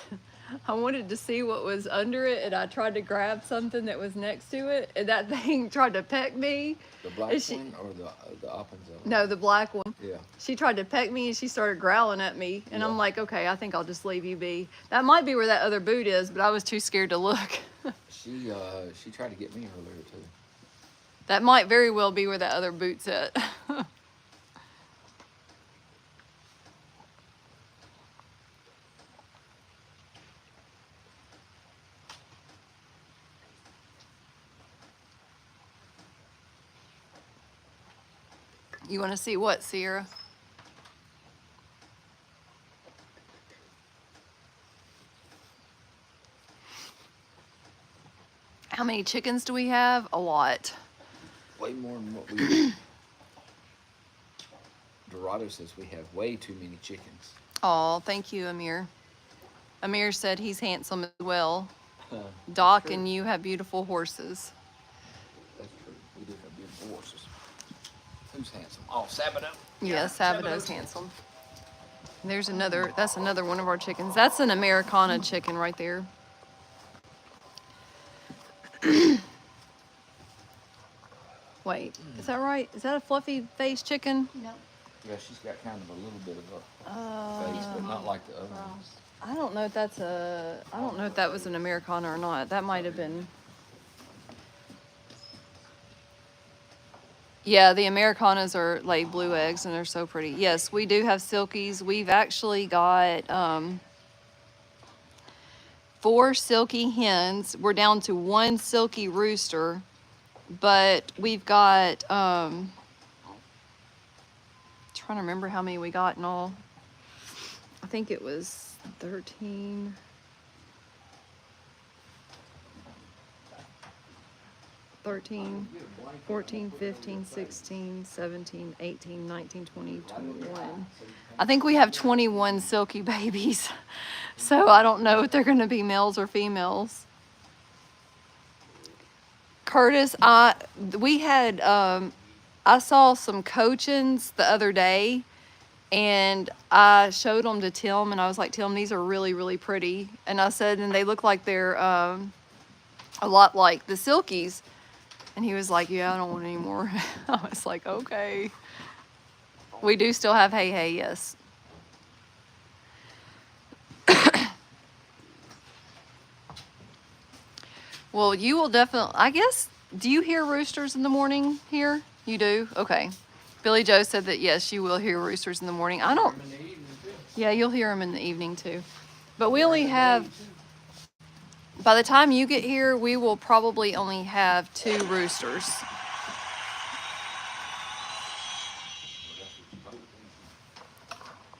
I wanted to see what was under it, and I tried to grab something that was next to it, and that thing tried to peck me. The black And she- one or the opens of it? No, the black one. Yeah. She tried to peck me, and she started growling at me, and Yeah. I'm like, okay, I think I'll just leave you be. That might be where that other boot is, but I was too scared to look. She tried to get me earlier too. That might very well be where that other boot's at. You want to see what, Sierra? How many chickens do we have? A lot. Way more than what we. Dorado says we have way too many chickens. Oh, thank you, Amir. Amir said he's handsome as well. That's Doc true. and you have beautiful horses. That's true. We do have beautiful horses. Who's handsome? Oh, Sabado. Yes, Sabado's handsome. There's another, that's another one of our chickens. That's an Americana chicken right there. Wait, is that right? Is that a fluffy face chicken? No. Yeah, she's got kind of a little bit of a face, but not like the other ones. I don't know if that's a, I don't know if that was an Americana or not. That might have been. Yeah, the Americanas are lay blue eggs and they're so pretty. Yes, we do have silkies. We've actually got 4 silky hens. We're down to 1 silky rooster, but we've got trying to remember how many we got in all. I think it was 13. 13, 14, 15, 16, 17, 18, 19, 20, 21. I think we have 21 silky babies. So I don't know if they're going to be males or females. Curtis, we had, I saw some cochins the other day, and I showed them to Tim, and I was like, Tim, these are really, really pretty. And I said, and they look like they're a lot like the silkies. And he was like, yeah, I don't want any more. I was like, okay. We do still have hey, yes. Well, you will definitely, I guess, do you hear roosters in the morning here? You do? Okay. Billy Joe said that, yes, you will hear roosters in the morning. I don't, yeah, you'll hear them in the evening too. But we only have, by the time you get here, we will probably only have 2 roosters.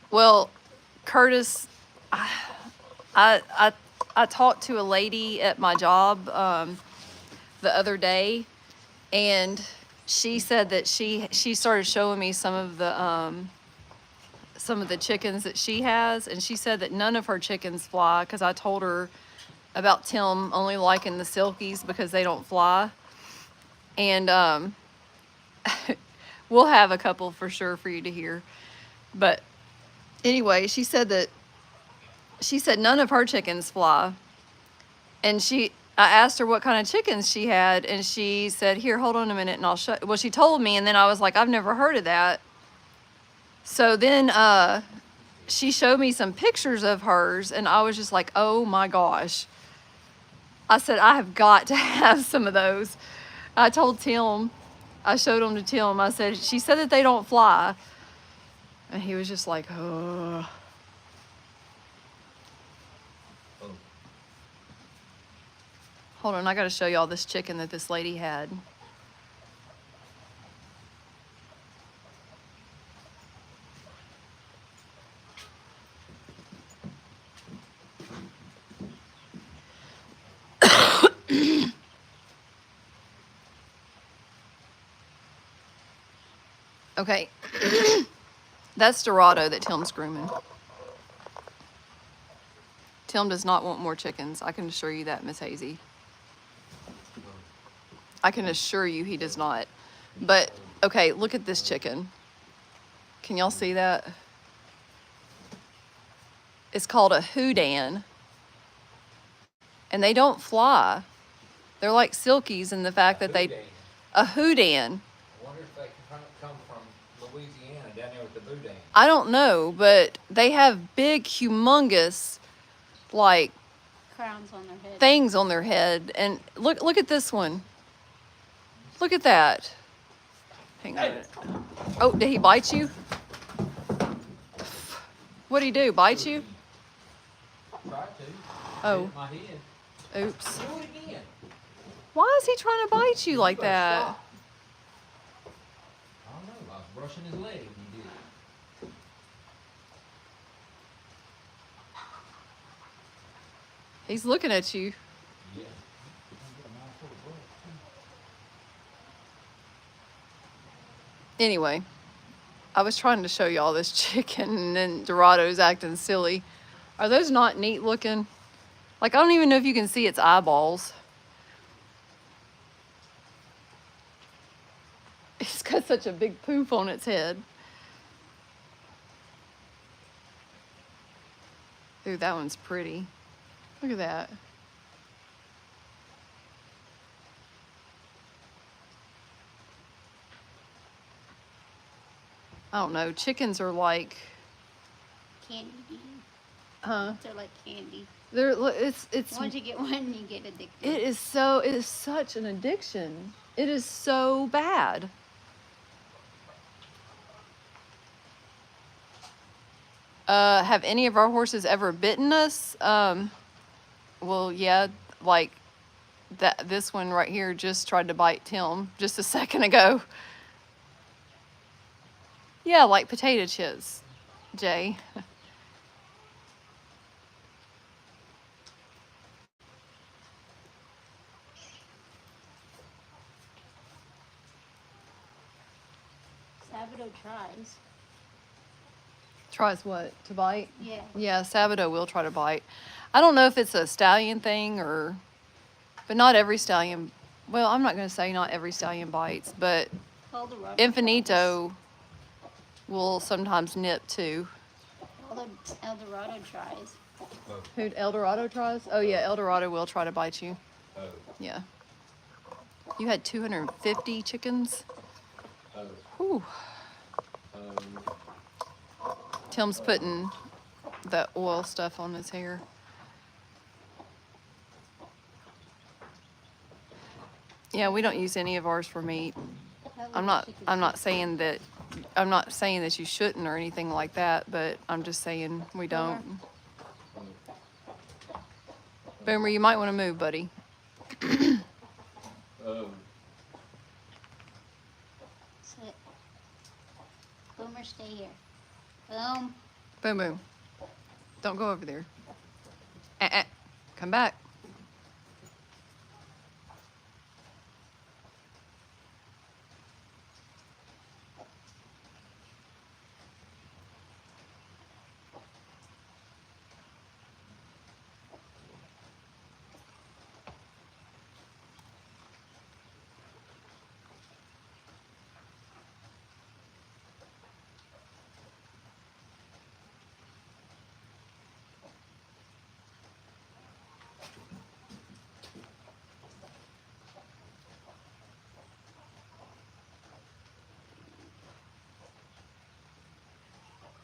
Well, Curtis, I talked to a lady at my job the other day, and she said that she started showing me some of the chickens that she has, and she said that none of her chickens fly, because I told her about Tim only liking the silkies because they don't fly. And we'll have a couple for sure for you to hear. But anyway, she said none of her chickens fly. And I asked her what kind of chickens she had, and she said, here, hold on a minute and I'll show. Well, she told me, and then I was like, I've never heard of that. So then she showed me some pictures of hers, and I was just like, oh my gosh. I said, I have got to have some of those. I told Tim, I showed them to Tim. I said, she said that they don't fly. And he was just like, oh. Hold on, I got to show y'all this chicken that this lady had. Okay. That's Dorado that Tim's grooming. Tim does not want more chickens. I can assure you that, Miss Hazy. I can assure you he does not. But, okay, look at this chicken. Can y'all see that? It's called a Houdan. And they don't fly. They're like silkies in the fact that they... A Houdan. I wonder if they come from Louisiana down there with the Boudin. I don't know, but they have big, humongous, like, Crowns on their head. things on their head. And look at this one. Look at that. Hang on a minute. Oh, did he bite you? What'd he do? Bite you? Tried to. Oh, Hit my head. oops. Do it again. Why is he trying to bite you like You better that? stop. I don't know. I was brushing his leg and he did it. He's looking at you. Yeah. Anyway, I was trying to show y'all this chicken and then Dorado's acting silly. Are those not neat looking? Like, I don't even know if you can see its eyeballs. It's got such a big poof on its head. Ooh, that one's pretty. Look at that. I don't know. Chickens are like, Candy. huh? They're like candy. It's Once you get one, you get addicted. it is such an addiction. It is so bad. Have any of our horses ever bitten us? Well, yeah, like this one right here just tried to bite Tim just a second ago. Yeah, like potato chips, Jay. Sabado tries. Tries what? To bite? Yeah. Yeah, Sabado will try to bite. I don't know if it's a stallion thing but not every stallion. Well, I'm not going to say not every stallion bites, but Eldorado Infinito will sometimes nip too. tries. Eldorado tries. Who Eldorado tries? Oh yeah, Eldorado will try to bite you. Oh. Yeah. You had 250 chickens? Oh. Whew. Tim's putting the oil stuff on his hair. Yeah, we don't use any of ours for meat. I'm not saying that you shouldn't or anything like that, but I'm just saying we don't. Boomer, you might want to move, buddy. Oh. Sit. Boomer, stay here. Boom. Boom, boom. Don't go over there. Come back.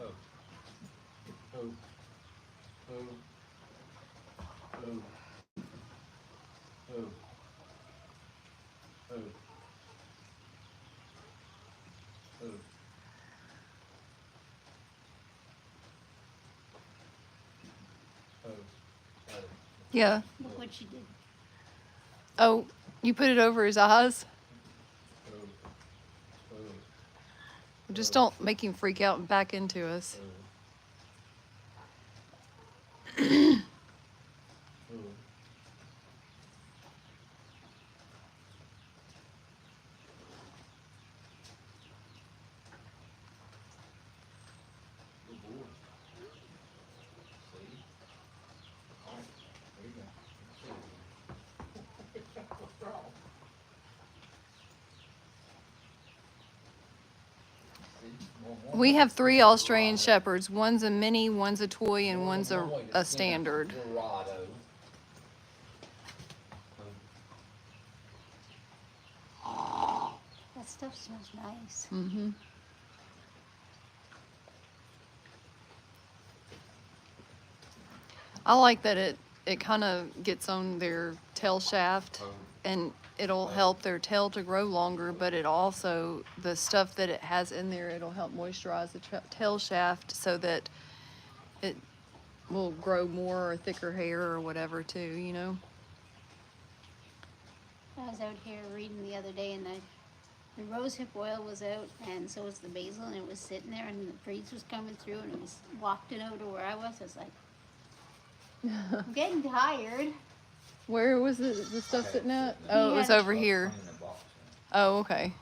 Oh. Oh. Oh. Oh. Oh. Oh. Oh. Oh. Yeah. Look what you did. Oh, you put it over his eyes? Oh. Oh. Just don't make him freak out and back into us. Oh. We have 3 Australian Shepherds. One's a mini, one's a toy, and one's a standard. Dorado. That stuff smells nice. Mm-hmm. I like that it kind of gets on their tail shaft, and it'll help their tail to grow longer, but it also, the stuff that it has in there, it'll help moisturize the tail shaft so that it will grow more or thicker hair or whatever too, you know? I was out here reading the other day, and the rosehip oil was out, and so was the basil, and it was sitting there, and the breeze was coming through, and it was wafting over to where I was. I was like, I'm getting tired. Where was the stuff sitting at? Oh, it was had- over here. Oh, okay.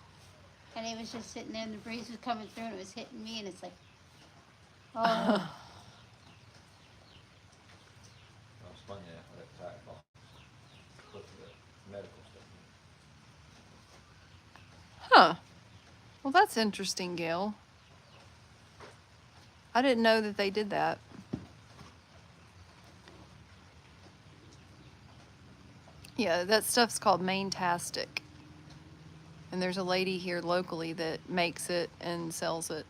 And it was just sitting there, and the breeze was coming through, and it was hitting me, and it's like, oh. I was funny that tack box. Put the medical stuff in. Huh. Well, that's interesting, Gail. I didn't know that they did that. Yeah, that stuff's called Maintastic. And there's a lady here locally that makes it and sells it.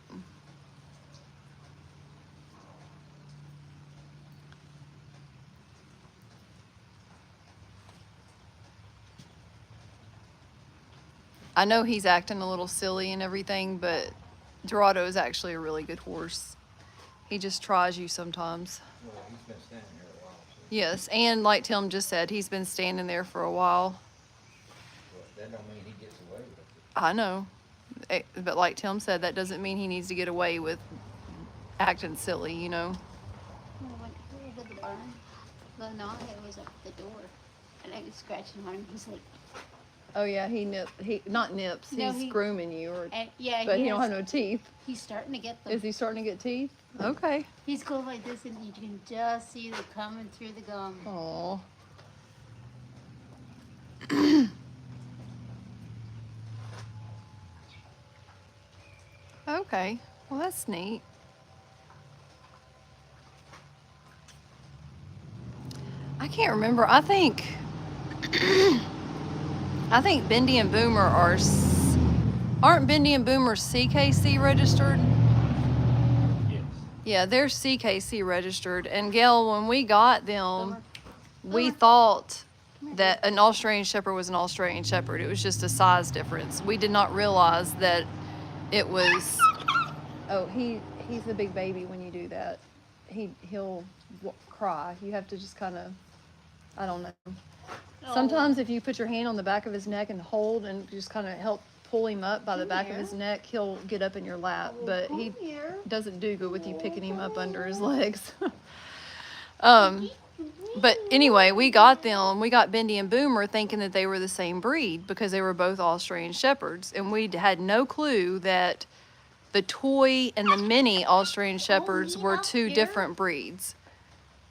I know he's acting a little silly and everything, but Dorado is actually a really good horse. He just tries you sometimes. Well, he's been standing here a while, so Yes, and like Tim just said, he's been standing there for a while. that don't mean he gets away with it. I know. But like Tim said, that doesn't mean he needs to get away with acting silly, you know? I went over the barn. Well, no, it was up the door. And I was scratching on him. He's like, Oh yeah, not nips, No, he's he- grooming you, and yeah, but he has, don't have no teeth. he's starting to get them. Is he starting to get teeth? Okay. He's going like this, and you can just see them coming through the gum. Aw. Okay, well that's neat. I can't remember. I think Bendy and Boomer aren't Bendy and Boomer CKC registered? Yes. Yeah, they're CKC registered. And Gail, when we got them, Boomer. we Boomer. thought that an Australian Shepherd was an Australian Shepherd. It was just a size difference. We did not realize that it was. Oh, he's a big baby when you do that. He'll cry. You have to just kind of, I don't know. Oh. Sometimes if you put your hand on the back of his neck and hold and just kind of help pull him up by the back of his neck, he'll get up in your lap. But he doesn't do good with you picking him up under his legs. But anyway, we got Bendy and Boomer thinking that they were the same breed because they were both Australian Shepherds. And we had no clue that the toy and the mini Australian Shepherds were two different breeds.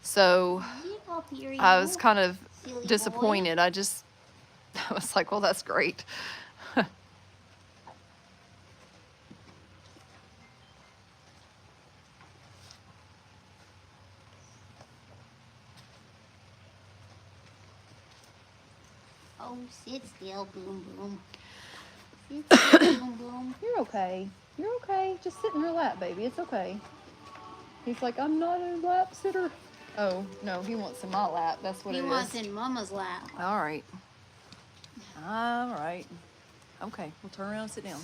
So Leave up here, I you was kind of silly boy. disappointed. I was like, well, that's great. Oh, sit still, Boom Boom. Sit still, Boom Boom. You're okay. You're okay. Just sit in her lap, baby. It's okay. He's like, I'm not a lap sitter. Oh, no, he wants in my lap. That's what He it wants is. in Mama's lap. All right. All right. Okay, we'll turn around and sit down.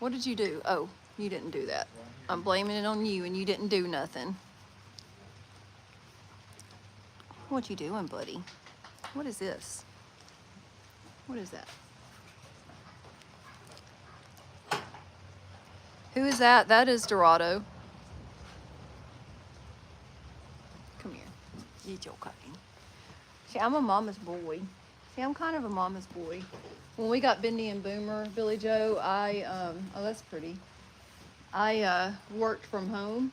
What did you do? Oh, you didn't do that. I'm blaming it on you and you didn't do nothing. What you doing, buddy? What is this? What is that? Who is that? That is Dorado. Come here. It's okay. See, I'm a mama's boy. See, I'm kind of a mama's boy. When we got Bendy and Boomer, Billy Joe, oh, that's pretty. I worked from home,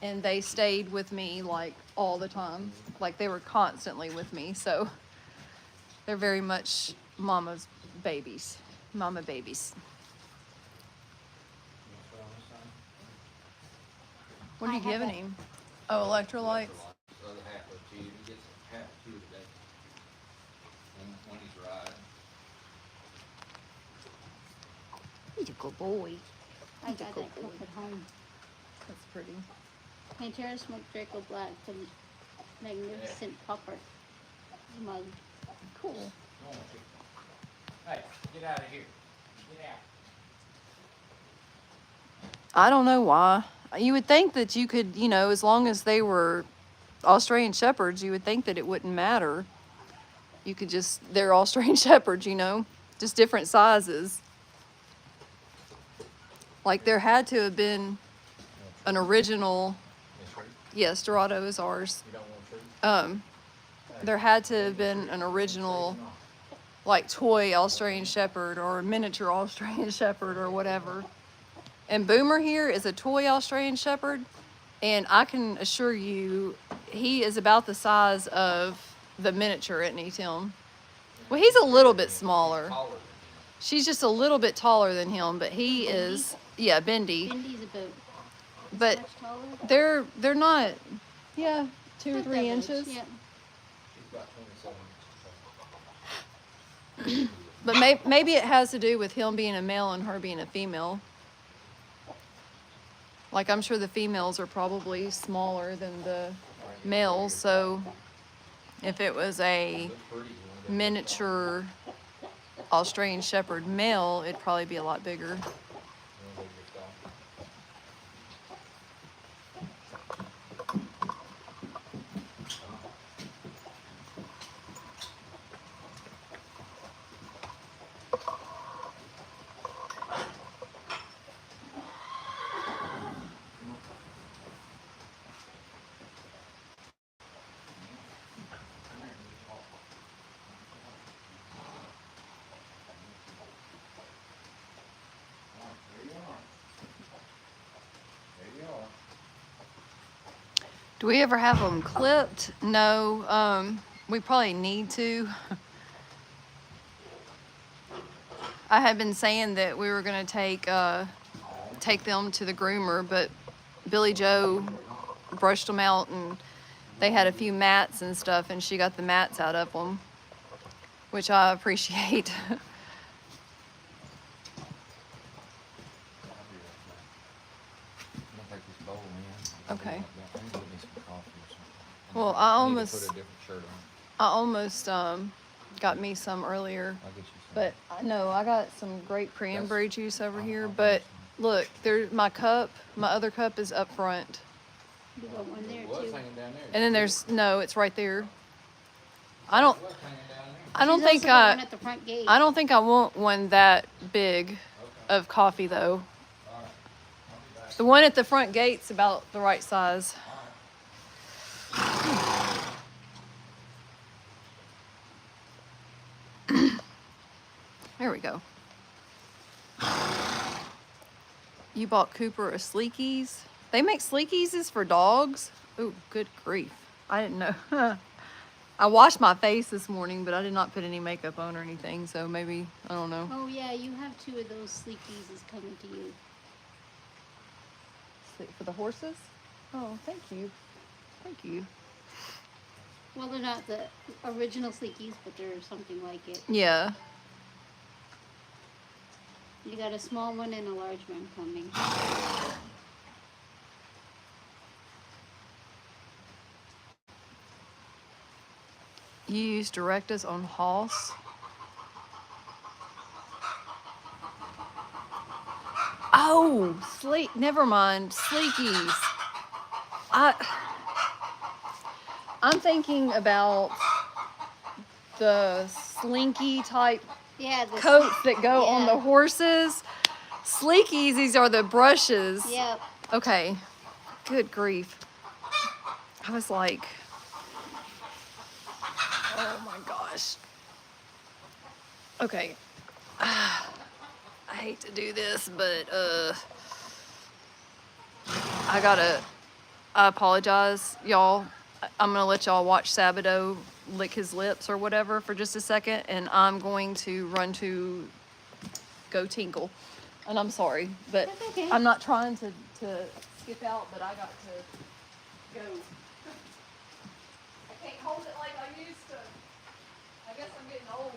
and they stayed with me like all the time. Like they were constantly with me. So they're very much mama's babies. Mama babies. What are I you have giving that. him? Oh, electrolytes. The other half of two, he gets half of two today. When he's riding. He's a good boy. I got that cup at home. That's pretty. Pantera smoked Draco Black, the magnificent popper mug. Cool. Come on, chicken. Hey, get out of here. Get out. I don't know why. You would think that you could, you know, as long as they were Australian Shepherds, you would think that it wouldn't matter. You could just, they're Australian Shepherds, you know, just different sizes. Like there had to have been an original, Miss Ruth, yes, Dorado is ours. you don't want fruit? There had to have been an original, like toy Australian Shepherd or a miniature Australian Shepherd or whatever. And Boomer here is a toy Australian Shepherd, and I can assure you, he is about the size of the miniature, isn't he, Tim? Well, he's a little bit smaller. Taller than She's just a little bit taller than him, but he is, yeah, Bendy. Bendy's about But much taller. they're not, yeah, 2 or Not 3 that much, inches. Yeah. she's got 27 inches. But maybe it has to do with him being a male and her being a female. Like I'm sure the females are probably smaller than the males, so if it was a Looks pretty, you know, miniature Australian Shepherd male, it'd probably be a lot bigger. you know, they get off. There you are. There you are. Do we ever have them clipped? No, we probably need to. I had been saying that we were gonna take them to the groomer, but Billy Joe brushed them out, and they had a few mats and stuff, and she got the mats out of them, which I appreciate. I'm gonna take this bowl in. Okay. I'm gonna get me some coffee or something. Well, I need to put a different shirt on. I almost got me some earlier, I'll get you some. but no, I got some great cranberry juice over I'll- here. I'll But get look, my other cup is up front, You got one there It was too. hanging down there. and then it's right there. I don't, It was hanging down there. I don't She's think also got one at the front gate. I don't think I want one that big of coffee though. All right. I'll be back. The one at the front gate's about the right size. There we go. You bought Cooper a Sleekies? They make Sleekies for dogs? Oh, good grief. I didn't know. I washed my face this morning, but I did not put any makeup on or anything, so maybe, I don't know. Oh yeah, you have 2 of those Sleekies is coming to you. For the horses? Oh, thank you. Thank you. Well, they're not the original Sleekies, but they're something like it. Yeah. You got a small one and a large one coming. You use Directus on Hoss? Oh, never mind. Sleekies. I'm thinking about the slinky type Yeah, the coats that go on the yeah. horses. Sleekies, these are the brushes. Yep. Okay. Good grief. I was like, oh my gosh. Okay. I hate to do this, but I apologize, y'all. I'm gonna let y'all watch Sabato lick his lips or whatever for just a second, and I'm going to run to go tinkle. And I'm sorry, but That's okay. I'm not trying to skip out, but I got to go. I can't hold it like I used to. I guess I'm getting old.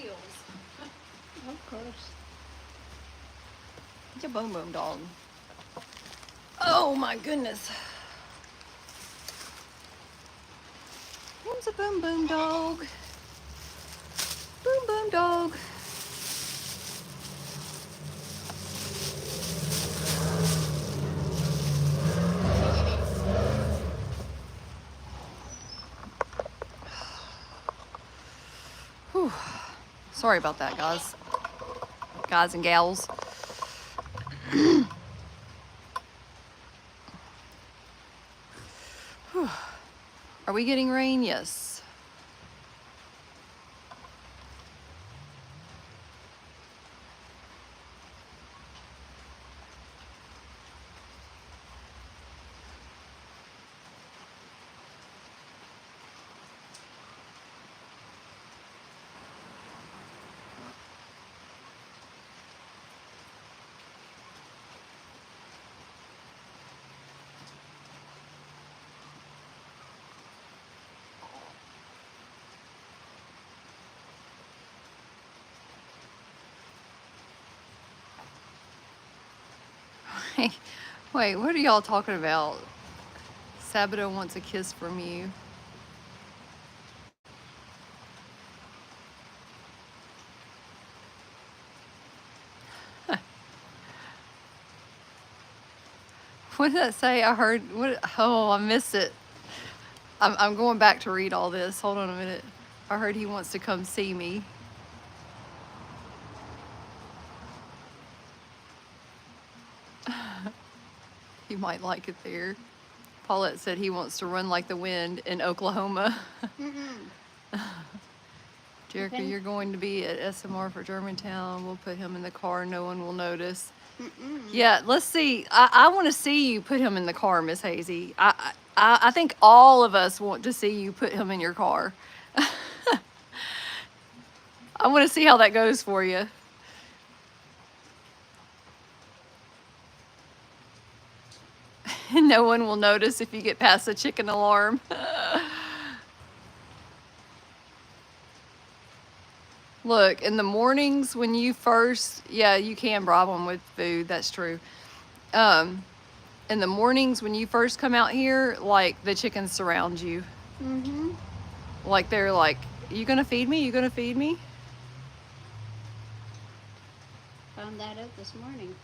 heels. Of course. It's a boom boom dog. Oh my goodness. One's a boom boom dog. Boom boom dog. Whew. Sorry about that, guys. Guys and gals. Whew. Are we getting rain? Yes. Wait, what are y'all talking about? Sabato wants a kiss from you. What did that say? I heard, what? Oh, I missed it. I'm going back to read all this. Hold on a minute. I heard he wants to come see me. He might like it there. Paulette said he wants to run like the wind in Oklahoma. Jericho, Okay. you're going to be at SMR for Germantown. We'll put him in the car. No one will notice. Yeah, let's see. I want to see you put him in the car, Miss Hazy. I think all of us want to see you put him in your car. I want to see how that goes for you. No one will notice if you get past the chicken alarm. Look, in the mornings when you first, yeah, you can bribe them with food. That's true. In the mornings when you first come out here, like the chickens surround you. Mm-hmm. Like they're like, you gonna feed me? You gonna feed me? Found that out this morning.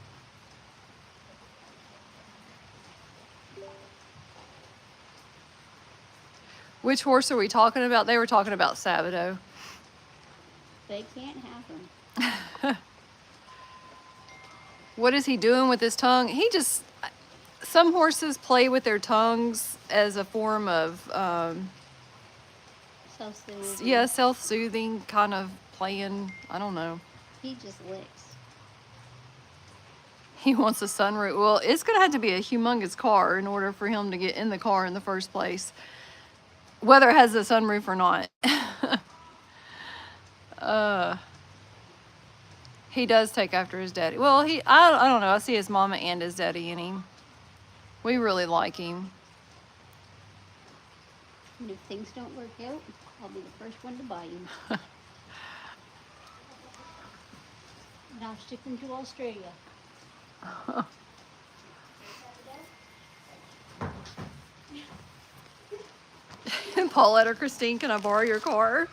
Which horse are we talking about? They were talking about Sabato. They can't have them. What is he doing with his tongue? He just, some horses play with their tongues as a form of, Self-soothing. yeah, self-soothing kind of playing. I don't know. He just licks. He wants a sunroof. Well, it's gonna have to be a humongous car in order for him to get in the car in the first place, whether it has a sunroof or not. He does take after his daddy. Well, I don't know. I see his mama and his daddy in him. We really like him. And if things don't work out, I'll be the first one to buy him. And I'll ship him to Australia. Paulette or Christine, can I borrow your car?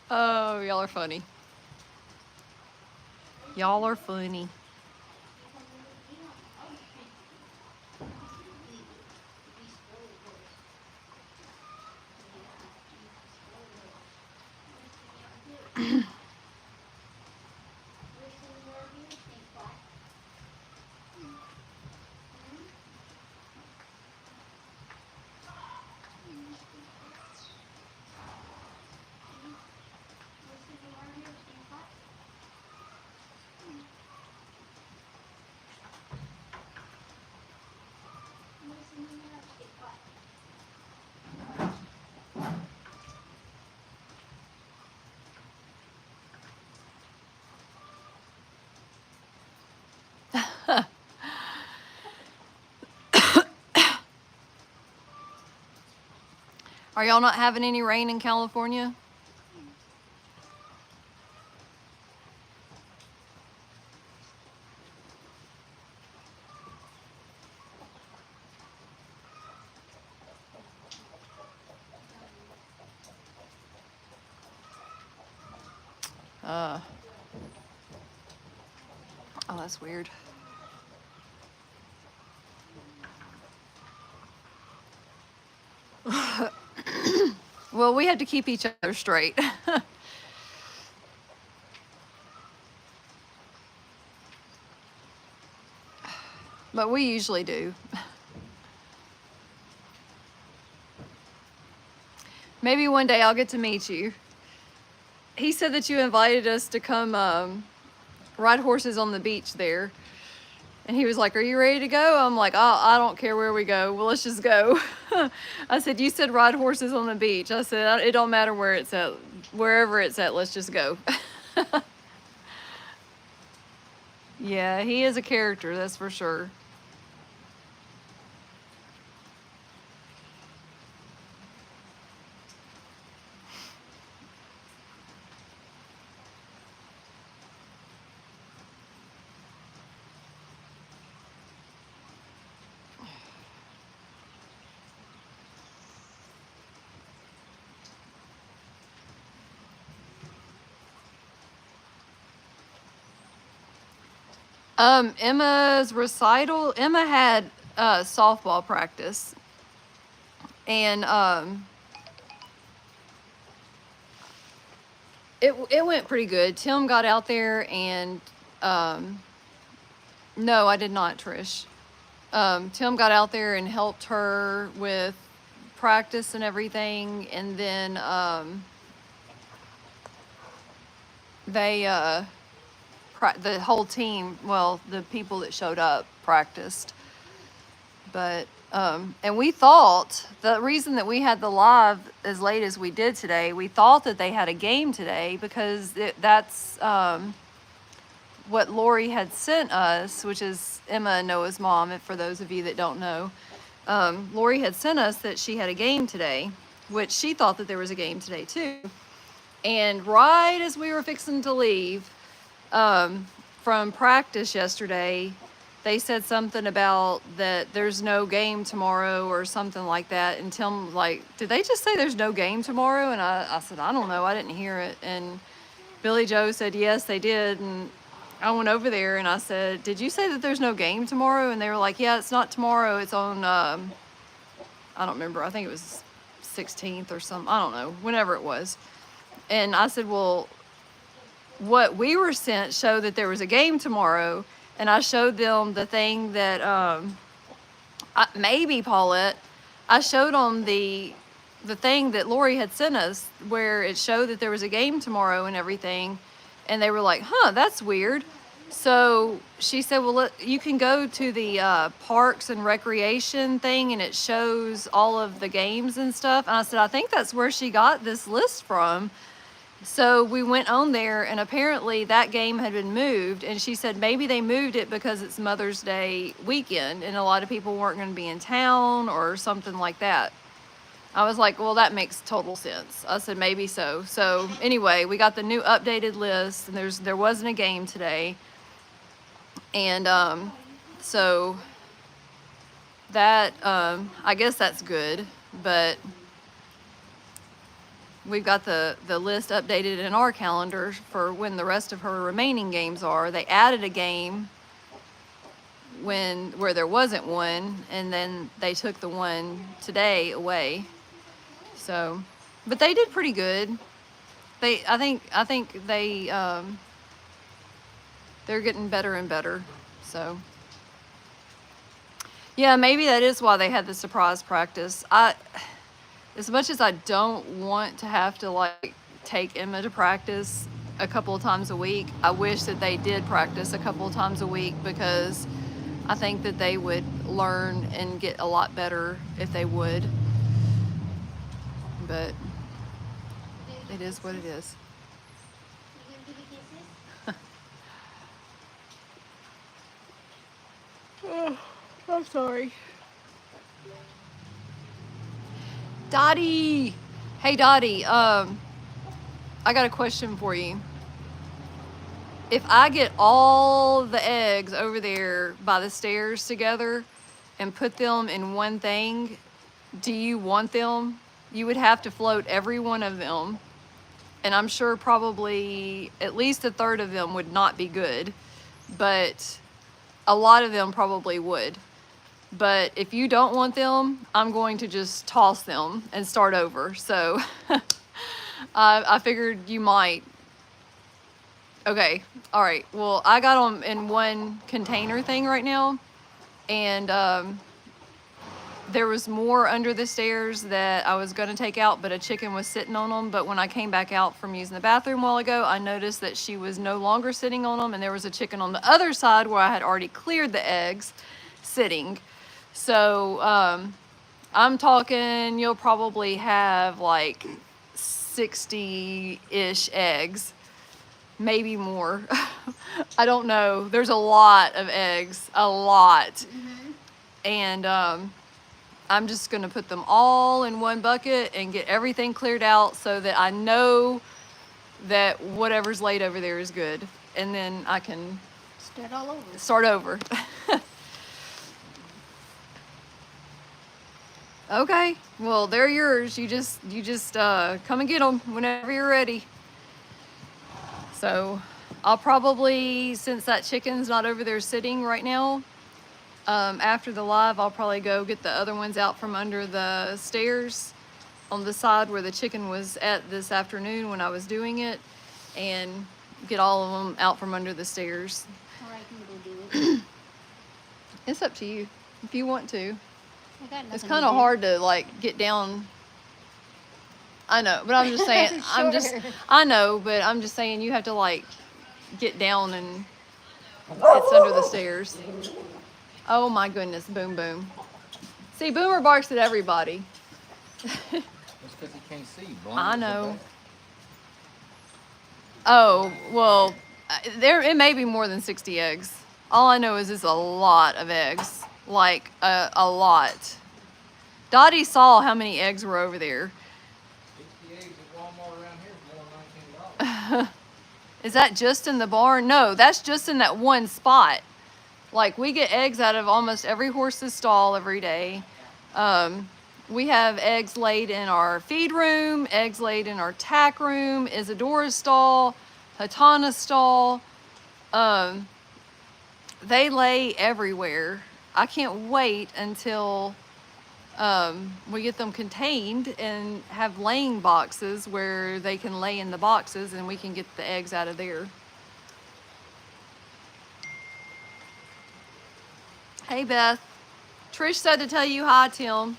Oh, y'all are funny. Y'all are funny. Are y'all not having any rain in California? Oh, that's weird. Well, we have to keep each other straight. But we usually do. Maybe one day I'll get to meet you. He said that you invited us to come ride horses on the beach there. And he was like, "Are you ready to go?" I'm like, I don't care where we go. Well, let's just go." I said, "You said ride horses on the beach." I said, "It don't matter where it's at. Wherever it's at, let's just go." Yeah, he is a character, that's for sure. Emma's recital, Emma had softball practice, and it went pretty good. Tim got out there and no, I did not, Trish. Tim got out there and helped her with practice and everything, and then they the whole team, well, the people that showed up practiced. But and we thought the reason that we had the live as late as we did today, we thought that they had a game today because that's what Lori had sent us, which is Emma and Noah's mom, and for those of you that don't know. Lori had sent us that she had a game today, which she thought that there was a game today too. And right as we were fixing to leave from practice yesterday, they said something about that there's no game tomorrow or something like that. And Tim was like, "Did they just say there's no game tomorrow?" And I said, "I don't know. I didn't hear it." And Billy Joe said, "Yes, they did." And I went over there and I said, "Did you say that there's no game tomorrow?" And they were like, "Yeah, it's not tomorrow. It's on, I don't remember. I think it was 16th or something. I don't know. Whenever it was." And I said, "Well, what we were sent showed that there was a game tomorrow." And I showed them the thing that, maybe Paulette, I showed them the thing that Lori had sent us where it showed that there was a game tomorrow and everything. And they were like, "Huh, that's weird." So she said, "Well, you can go to the parks and recreation thing and it shows all of the games and stuff." And I said, "I think that's where she got this list from." So we went on there and apparently that game had been moved, and she said maybe they moved it because it's Mother's Day weekend and a lot of people weren't going to be in town or something like that. I was like, "Well, that makes total sense." I said, "Maybe so." So anyway, we got the new updated list, and there wasn't a game today. And so that I guess that's good, but we've got the list updated in our calendar for when the rest of her remaining games are. They added a game where there wasn't one, and then they took the one today away. So, but they did pretty good. I think they're getting better and better. So, yeah, maybe that is why they had the surprise practice. As much as I don't want to have to like take Emma to practice a couple of times a week, I wish that they did practice a couple of times a week because I think that they would learn and get a lot better if they would. But it is what it is. Oh, I'm sorry. Dottie! Hey Dottie, I got a question for you. If I get all the eggs over there by the stairs together and put them in one thing, do you want them? You would have to float every one of them and I'm sure probably at least a third of them would not be good, but a lot of them probably would. But if you don't want them, I'm going to just toss them and start over. So I figured you might. Okay, all right. Well, I got them in one container thing right now, and there was more under the stairs that I was gonna take out, but a chicken was sitting on them. But when I came back out from using the bathroom a while ago, I noticed that she was no longer sitting on them, and there was a chicken on the other side where I had already cleared the eggs sitting. So I'm talking, you'll probably have like 60-ish eggs, maybe more. I don't know. There's a lot of eggs, a lot. And I'm just gonna put them all in one bucket and get everything cleared out so that I know that whatever's laid over there is good. And then I can Start all over. start over. Okay, well, they're yours. You just come and get them whenever you're ready. So I'll probably, since that chicken's not over there sitting right now, after the live, I'll probably go get the other ones out from under the stairs on the side where the chicken was at this afternoon when I was doing it, and get all of them out from under the stairs. Or I can go do it. It's up to you if you want to. I got nothing It's to kind of do. hard to like get down. I know, but I'm just saying. Sure. I know, but I'm just saying you have to like get down, and it's under the stairs. Oh my goodness, Boom Boom. See, Boomer barks at everybody. That's because he can't see. Blind I as a know. bat. Oh well, it may be more than 60 eggs. All I know is it's a lot of eggs, like a lot. Dottie saw how many eggs were over there. 60 eggs at Walmart around here is more than $19. Is that just in the barn? No, that's just in that one spot. Like, we get eggs out of almost every horse's stall every day. We have eggs laid in our feed room, eggs laid in our tack room, Isadora's stall, Hatana's stall. They lay everywhere. I can't wait until we get them contained and have laying boxes where they can lay in the boxes and we can get the eggs out of there. Hey Beth. Trish said to tell you hi, Tim.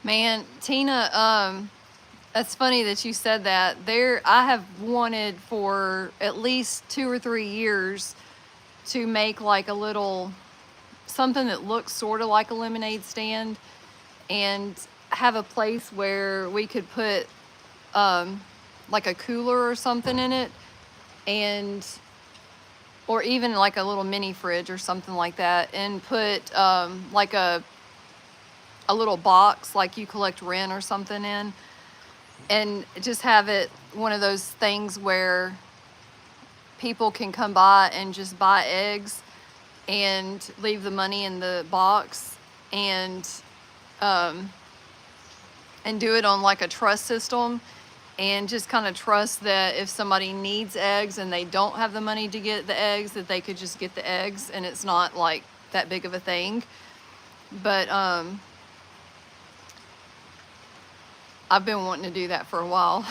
Man, Tina, that's funny that you said that. I have wanted for at least 2 or 3 years to make like a little something that looks sort of like a lemonade stand, and have a place where we could put like a cooler or something in it, and or even like a little mini fridge or something like that, and put like a little box like you collect rent or something in, and just have it one of those things where people can come by and just buy eggs and leave the money in the box, and do it on like a trust system, and just kind of trust that if somebody needs eggs and they don't have the money to get the eggs, that they could just get the eggs and it's not like that big of a thing. But I've been wanting to do that for a while.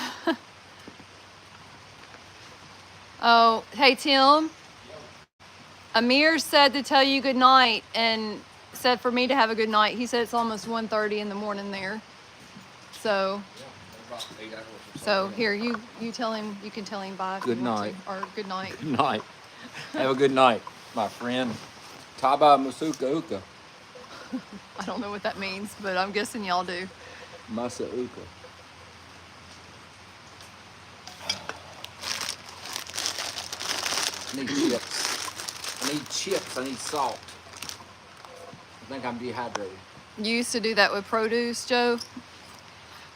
Oh, hey Tim. Amir said to tell you good night and said for me to have a good night. He said it's almost 1:30 in the morning there. So About 8 hours or so here you tell him, you can tell him bye if Good you want night. to, or good night. Good night. Have a good night, my friend. Taba Masuka Uka. I don't know what that means, but I'm guessing y'all do. Masa Uka. I need chips. I need chips. I need salt. I think I'm dehydrated. You used to do that with produce, Joe?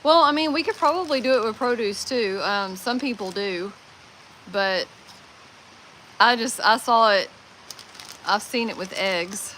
Well, I mean, we could probably do it with produce too. Some people do, but I saw it, I've seen it with eggs.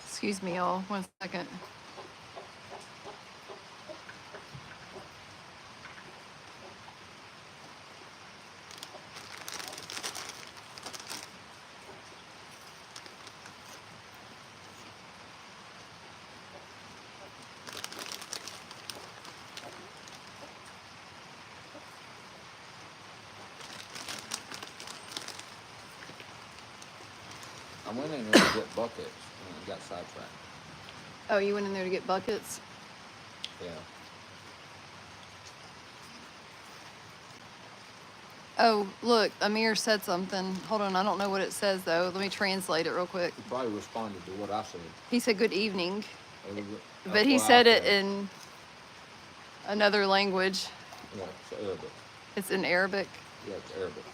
Excuse me, y'all. 1 second. I went in there to get buckets and I got sidetracked. Oh, you went in there to get buckets? Yeah. Oh, look, Amir said something. Hold on, I don't know what it says though. Let me translate it real quick. He probably responded to what I said. He said good evening, That's but he what I said it in another language. Yeah, it's Arabic. It's in Arabic. Yeah, it's Arabic.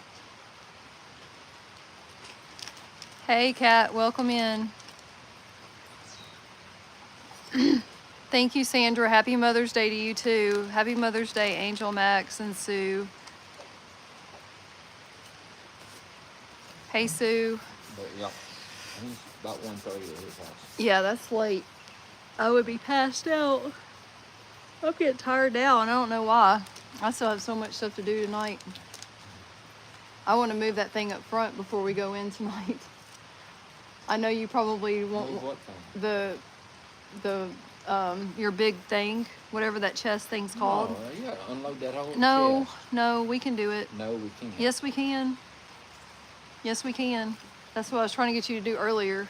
Hey, Kat, welcome in. Thank you, Sandra. Happy Mother's Day to you too. Happy Mother's Day, Angel, Max, and Sue. Hey, Sue. But yeah, I think it's about 1:30 at his house. Yeah, that's late. I would be passed out. I'm getting tired now, and I don't know why. I still have so much stuff to do tonight. I want to move that thing up front before we go in tonight. I know you probably won't. Move what thing? Your big thing, whatever that chest thing's called. Oh, yeah, unload that whole No, chest. no, we can do it. No, we can't. Yes, we can. Yes, we can. That's what I was trying to get you to do earlier.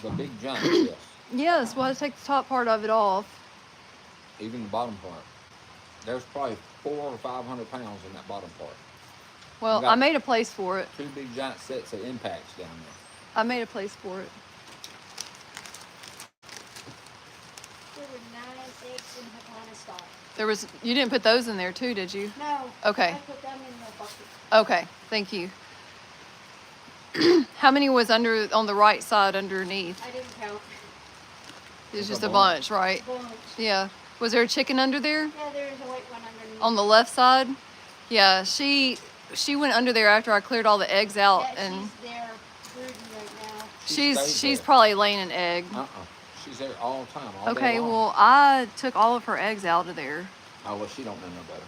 The big giant chest. Yes, we'll have to take the top part of it off. Even the bottom part. There's probably 400 or 500 pounds in that bottom part. Well, got- I made a place for it. 2 big giant sets of impacts down there. I made a place for it. There were 9 eggs in Havana stock. There was, you didn't put those in there too, did you? No. Okay. I put them in the bucket. Okay, thank you. How many was on the right side underneath? I didn't count. It was There's just a a bunch, right? Bunch. Yeah. Was there a chicken under there? Yeah, there's a white one underneath. On the left side? Yeah, she went under there after I cleared all the eggs out, Yeah, and she's there brooding right now. She stays she's there. probably laying an egg. She's there all the time, all Okay, day long. well, I took all of her eggs out of there. Oh, well, she don't know no better.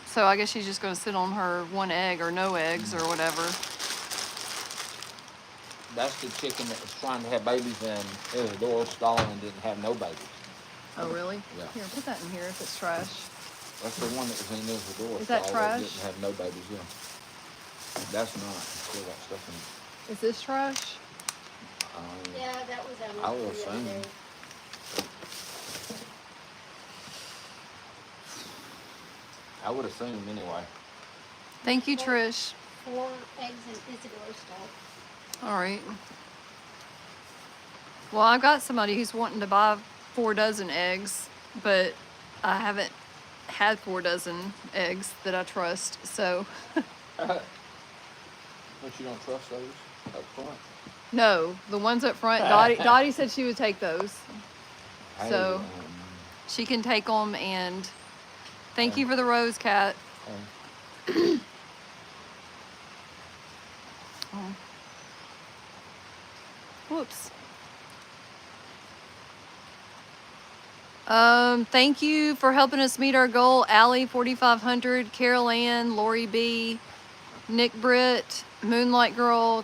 So I guess she's just going to sit on her 1 egg or no eggs or whatever. that's the chicken that was trying to have babies and Isadora stalling and didn't have no babies. Oh, really? Yeah. Here, put that in here if it's trash. That's the one that was in Isadora Is that stall trash? that didn't have no babies. Yeah. That's not. Still got stuff in it. Is this trash? Yeah, that was I will assume. I would assume anyway. Thank you, Trish. 4 eggs in Isadora's stall. All right. Well, I've got somebody who's wanting to buy 4 dozen eggs, but I haven't had 4 dozen eggs that I trust. So, But you don't trust those up front? no, the ones up front, Dottie said she would take those. Hey, So- She can take them, and thank you for the rose, Cat. Oh. Whoops. Thank you for helping us meet our goal. Allie 4500, Carol Ann, Lori B, Nick Britt, Moonlight Girl,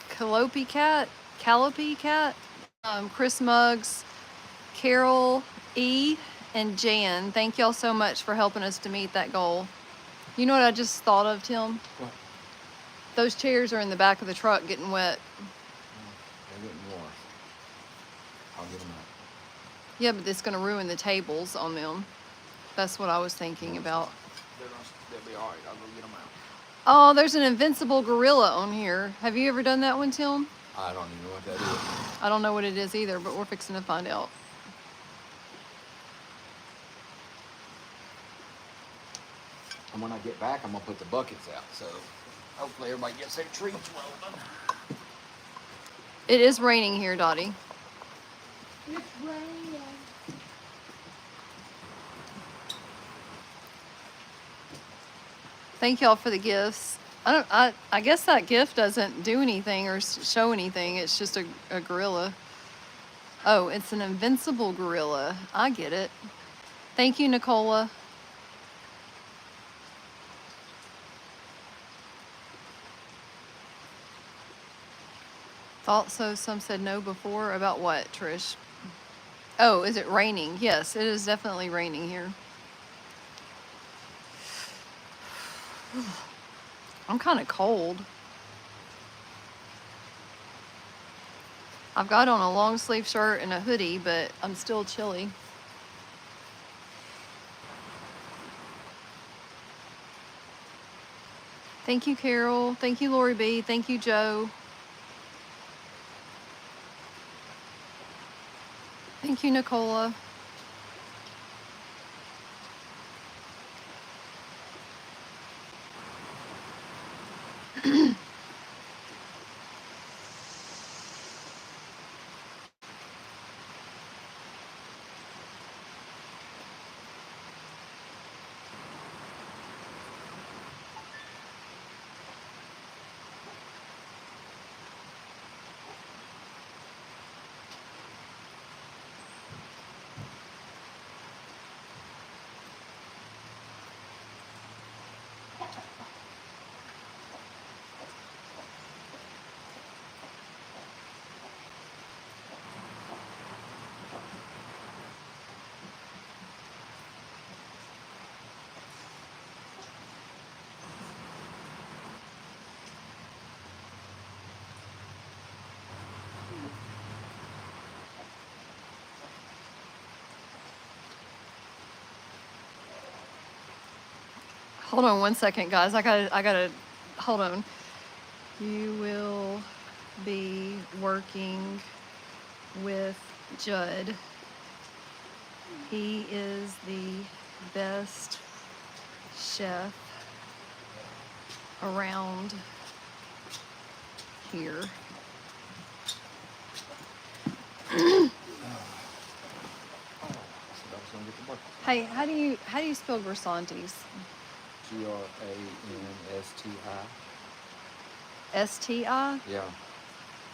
Calliope Cat, Chris Muggs, Carol E, and Jan. Thank y'all so much for helping us to meet that goal. You know what I just thought of, Tim? What? Those chairs are in the back of the truck getting wet. They're getting washed. I'll get them out. Yeah, but it's gonna ruin the tables on them. That's what I was thinking about. They'll be all right. I'll go get them out. Oh, there's an invincible gorilla on here. Have you ever done that one, Tim? I don't even know what that is. I don't know what it is either, but we're fixing to find out. And when I get back, I'm gonna put the buckets out. So hopefully everybody gets their treats rolling. It is raining here, Dottie. It's raining. Thank y'all for the gifts. I guess that gift doesn't do anything or show anything. It's just a gorilla. Oh, it's an invincible gorilla. I get it. Thank you, Nicola. Thought so. Some said no before. About what, Trish? Oh, is it raining? Yes, it is definitely raining here. I'm kind of cold. I've got on a long sleeve shirt and a hoodie, but I'm still chilly. Thank you, Carol. Thank you, Lori B. Thank you, Joe. Thank you, Nicola. Hold on 1 second, guys. I gotta, hold on. You will be working with Judd. He is the best chef around here. Hey, how do you spell Grisantes? Gransti. STI? Yeah.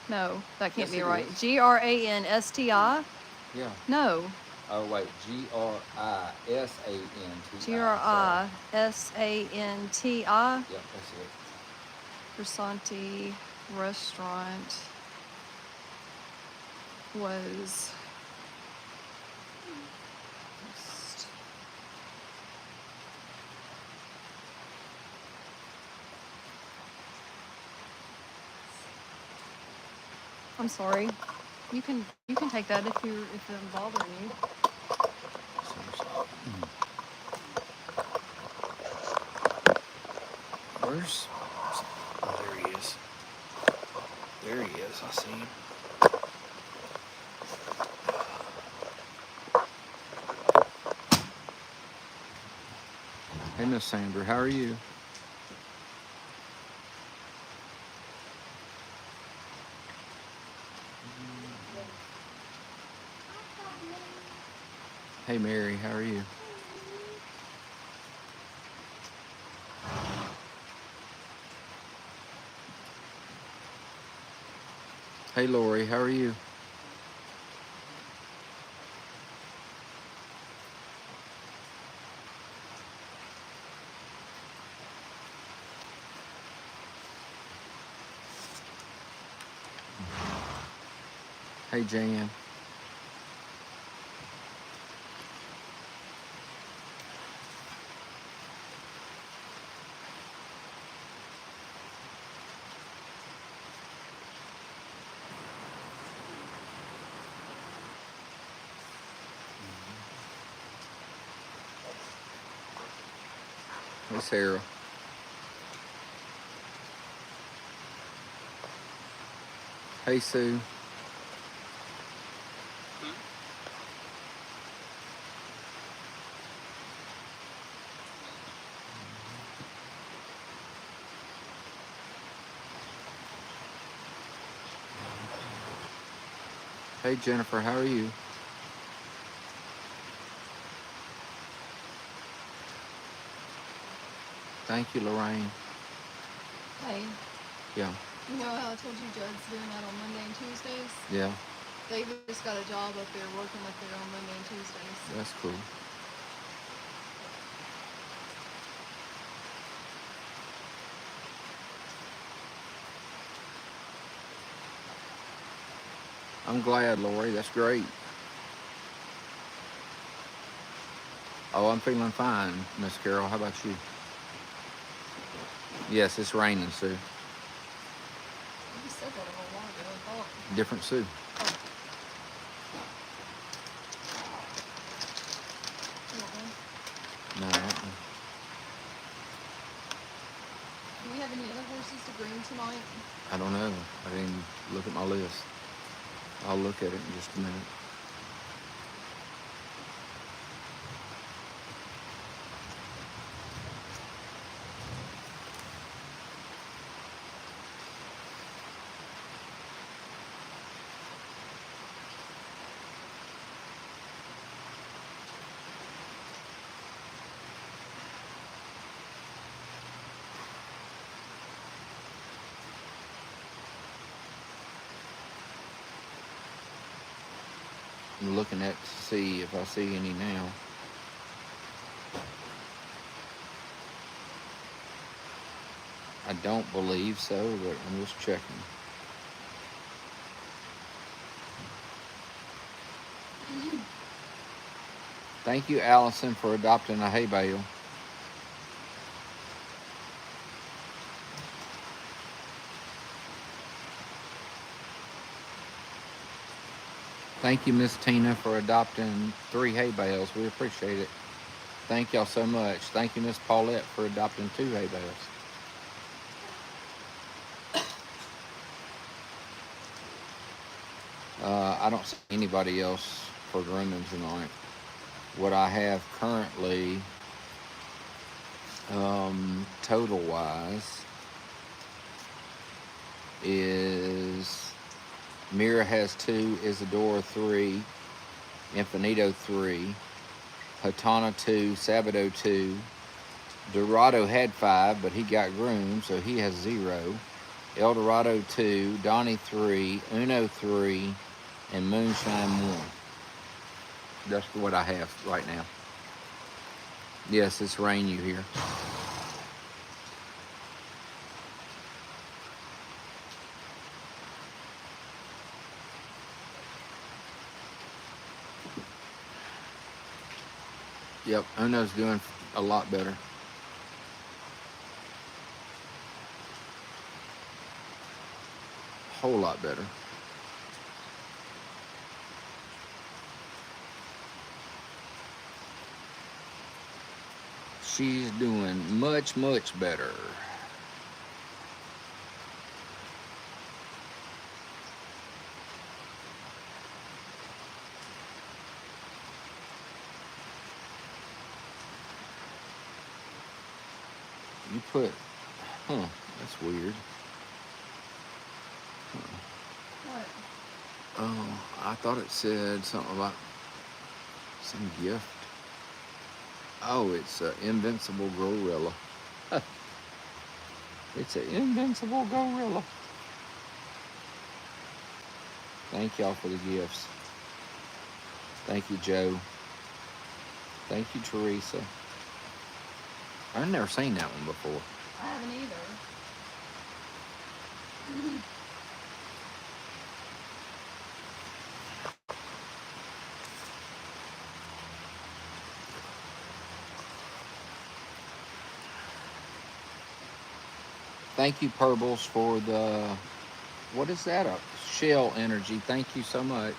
No, that can't Yes, be it right. is. GRANSTI? Yeah. No. Oh wait, GRISANT. GRISANTI. Yep, that's it. Grisanti restaurant was I'm sorry. You can take that if it's bothering you. Where's? Oh, there he is. There he is. I see him. Hey, Miss Sandra, how are you? Hey, Mary, how are you? Hey, Lori, how are you? Hey, Jan. Hey, Sarah. Hey, Sue. Hey, Jennifer, how are you? Thank you, Lorraine. Hey, Yeah, you know how I told you Judd's doing that on Monday and Tuesdays? yeah, They just got a job up there working up there on Monday and Tuesdays. that's cool. I'm glad, Lori. That's great. Oh, I'm feeling fine, Miss Carol. How about you? Yes, it's raining, Sue. You said that a little while ago, I thought. Different Sue. No, Do we have any other horses to groom tonight? I don't know. I didn't look at my list. I'll look at it in just a minute. I'm looking at to see if I see any now. I don't believe so, but I'm just checking. Thank you, Allison, for adopting a hay bale. Thank you, Miss Tina, for adopting 3 hay bales. We appreciate it. Thank y'all so much. Thank you, Miss Paulette, for adopting 2 hay bales. I don't see anybody else for grooming tonight. What I have currently, total-wise, is Mira has 2, Isadora 3, Infinito 3, Hatana 2, Sabado 2. Dorado had 5, but he got groomed, so he has 0. Eldorado 2, Donnie 3, Uno 3, and Moonshine 1. That's what I have right now. Yes, it's rain you here. Yep, Uno's doing a lot better. Whole lot better. She's doing much, much better. You put, that's weird. What? Oh, I thought it said something about some gift. Oh, it's an invincible gorilla. It's an invincible gorilla. Thank y'all for the gifts. Thank you, Joe. Thank you, Teresa. I've never seen that one before. I haven't either. Thank you, Purbles, for the, what is that? A shell energy. Thank you so much.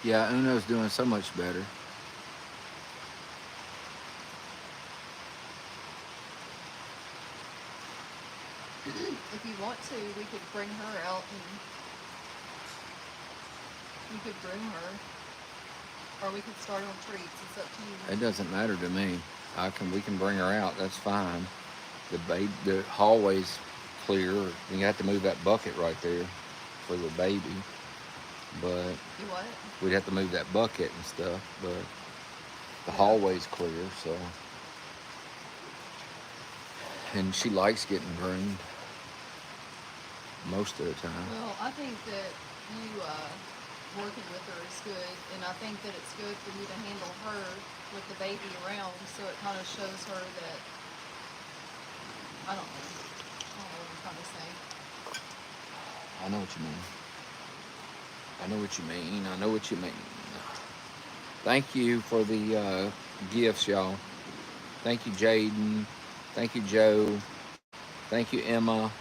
Yeah, Uno's doing so much better. If you want to, we could bring her out and you could groom her. Or we could start on treats. It's up to you. It doesn't matter to me. We can bring her out. That's fine. The hallway's clear. You have to move that bucket right there for the baby. But You what? we'd have to move that bucket and stuff. But the hallway's clear, so. And she likes getting groomed most of the time. Well, I think that you working with her is good, and I think that it's good for you to handle her with the baby around, so it kind of shows her that, I don't know what I'm trying to say. I know what you mean. I know what you mean. I know what you mean. Thank you for the gifts, y'all. Thank you, Jaden. Thank you, Joe. Thank you, Emma.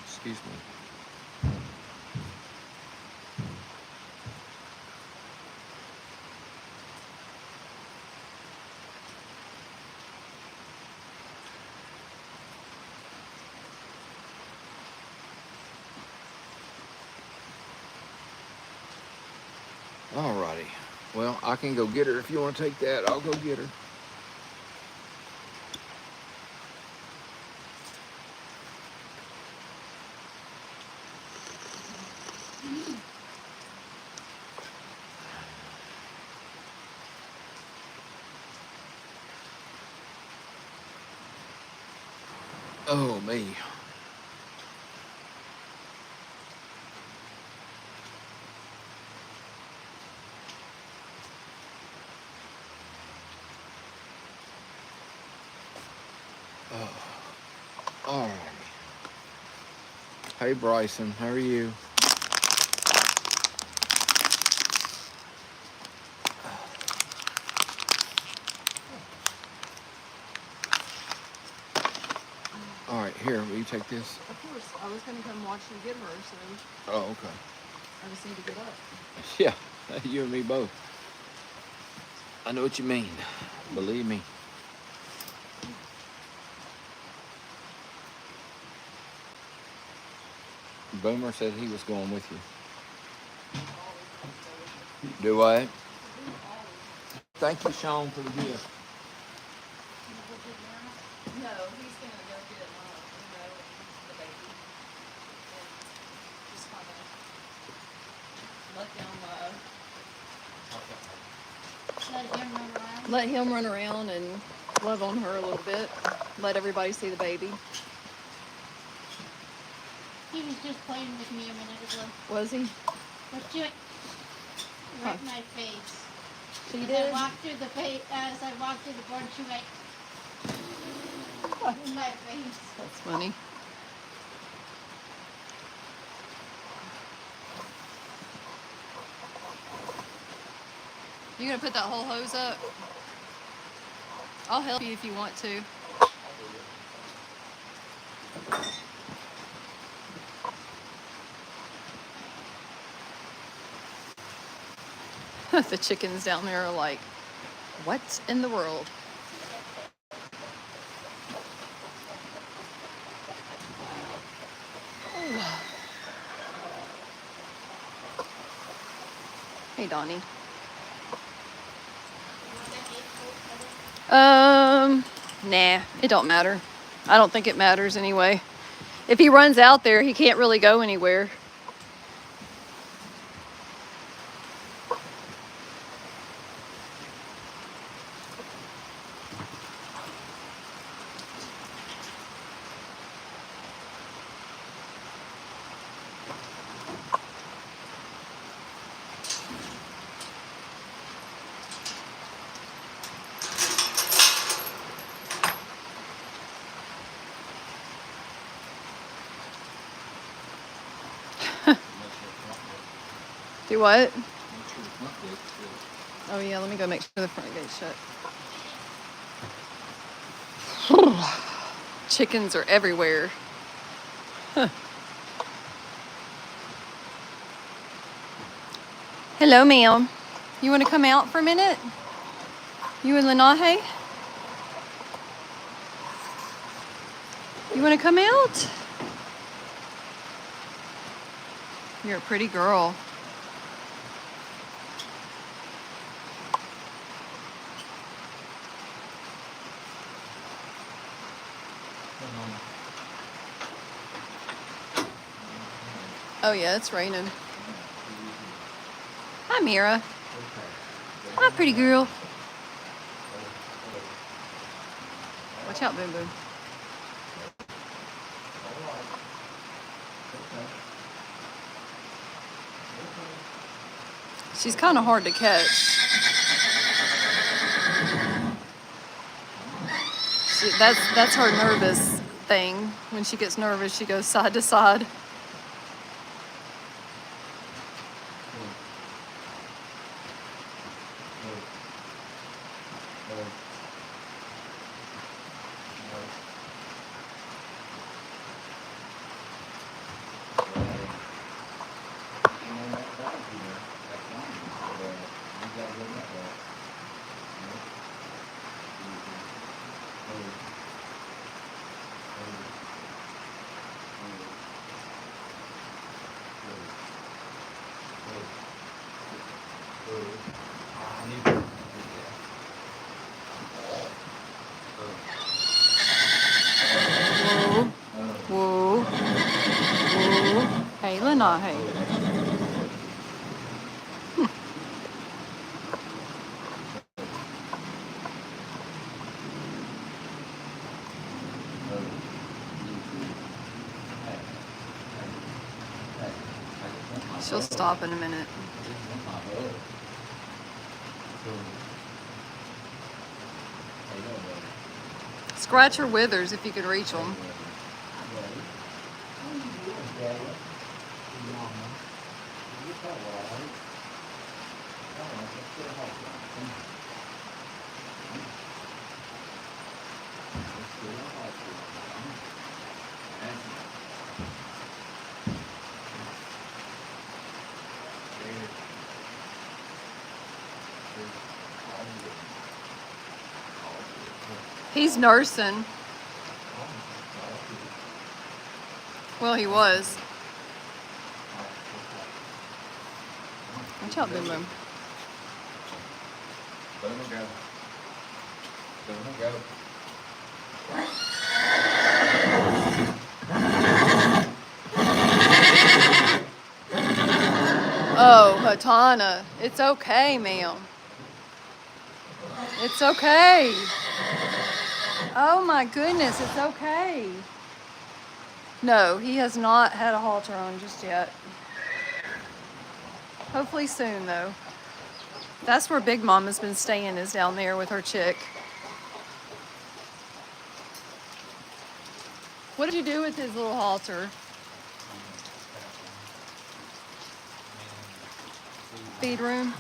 Excuse me. Alrighty. Well, I can go get her if you want to take that. I'll go get her. Oh, me. Oh. Alrighty. Hey, Bryson. How are you? All right, here, will you take this? Of course, I was going to come watch you get her, so Oh, okay. I just need to get up. Yeah, you and me both. I know what you mean. Believe me. Boomer said he was going with you. Do I? Thank you, Sean, for the gift. No, he's gonna go get the baby. And just kind of let him run around and love on her a little bit. Let everybody see the baby. He was just playing with me a minute ago. Was he? But you right in my face. She As did? I walked through the board, she went in my face. That's funny. You gonna put that whole hose up? I'll help you if you want to. The chickens down there are like, what in the world? Oh. Hey, Donnie. Nah, it don't matter. I don't think it matters anyway. If he runs out there, he can't really go anywhere. Do what? Oh yeah, let me go make sure the front gate's shut. Chickens are everywhere. Huh. Hello, ma'am. You want to come out for a minute? You and Lenahe? You want to come out? You're a pretty girl. Oh yeah, it's raining. Hi, Mira. Hi, pretty girl. Watch out, Boom Boom. She's kind of hard to catch. That's her nervous thing. When she gets nervous, she goes side to side. Whoa. Whoa. Whoa. Hey, Lenahe. She'll stop in a minute. Scratch her withers if you can reach them. He's nursing. Well, he was. Watch out, Boom Boom. Boom will go. Boom will go. Oh, Hatana, it's okay, ma'am. It's okay. Oh my goodness, it's okay. No, he has not had a halter on just yet. Hopefully soon, though. That's where Big Mama's been staying, is down there with her chick. What did you do with his little halter? Feed room.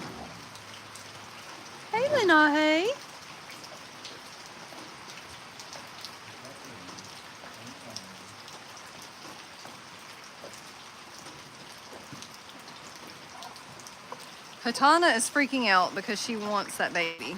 Hey, Lenahe. Hatana is freaking out because she wants that baby.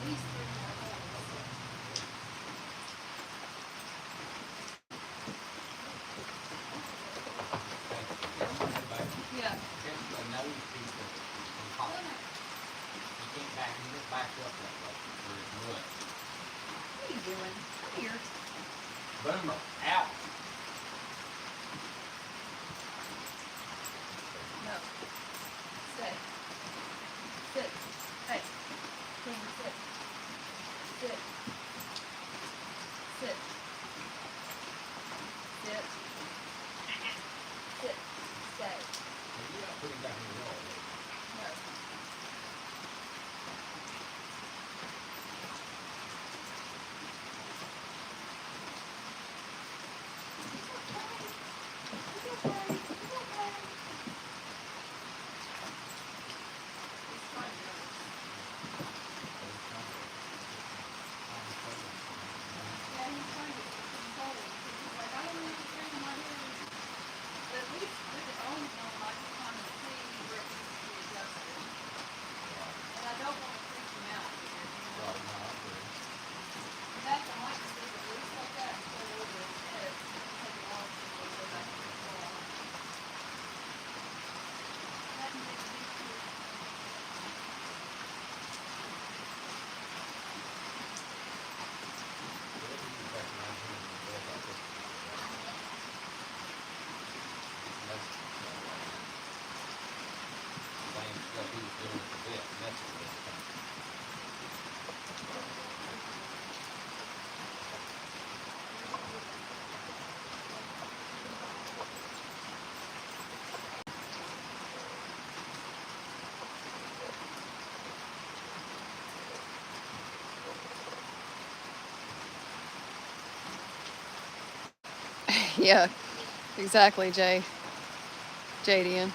least 3 more holes. Yeah. A nose piece of hot. You can't back, you just back up that way, where it's mud. What are you doing? Come here. Boomer, out. No. Stay. Sit. Hey. King, sit. Sit. Sit. Sit. Sit. Stay. You're not putting back in the wall. No. Yeah, exactly, Jadian.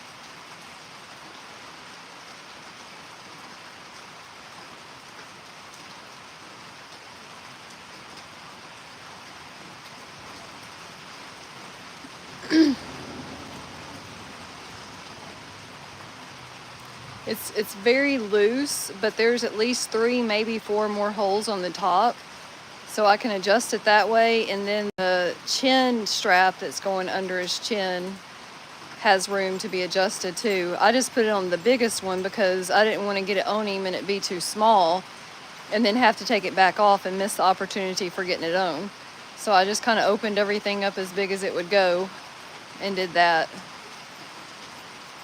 It's very loose, but there's at least 3, maybe 4 more holes on the top. So I can adjust it that way, and then the chin strap that's going under his chin has room to be adjusted too. I just put it on the biggest one because I didn't want to get it on him and it be too small and then have to take it back off and miss the opportunity for getting it on. So I just kind of opened everything up as big as it would go and did that.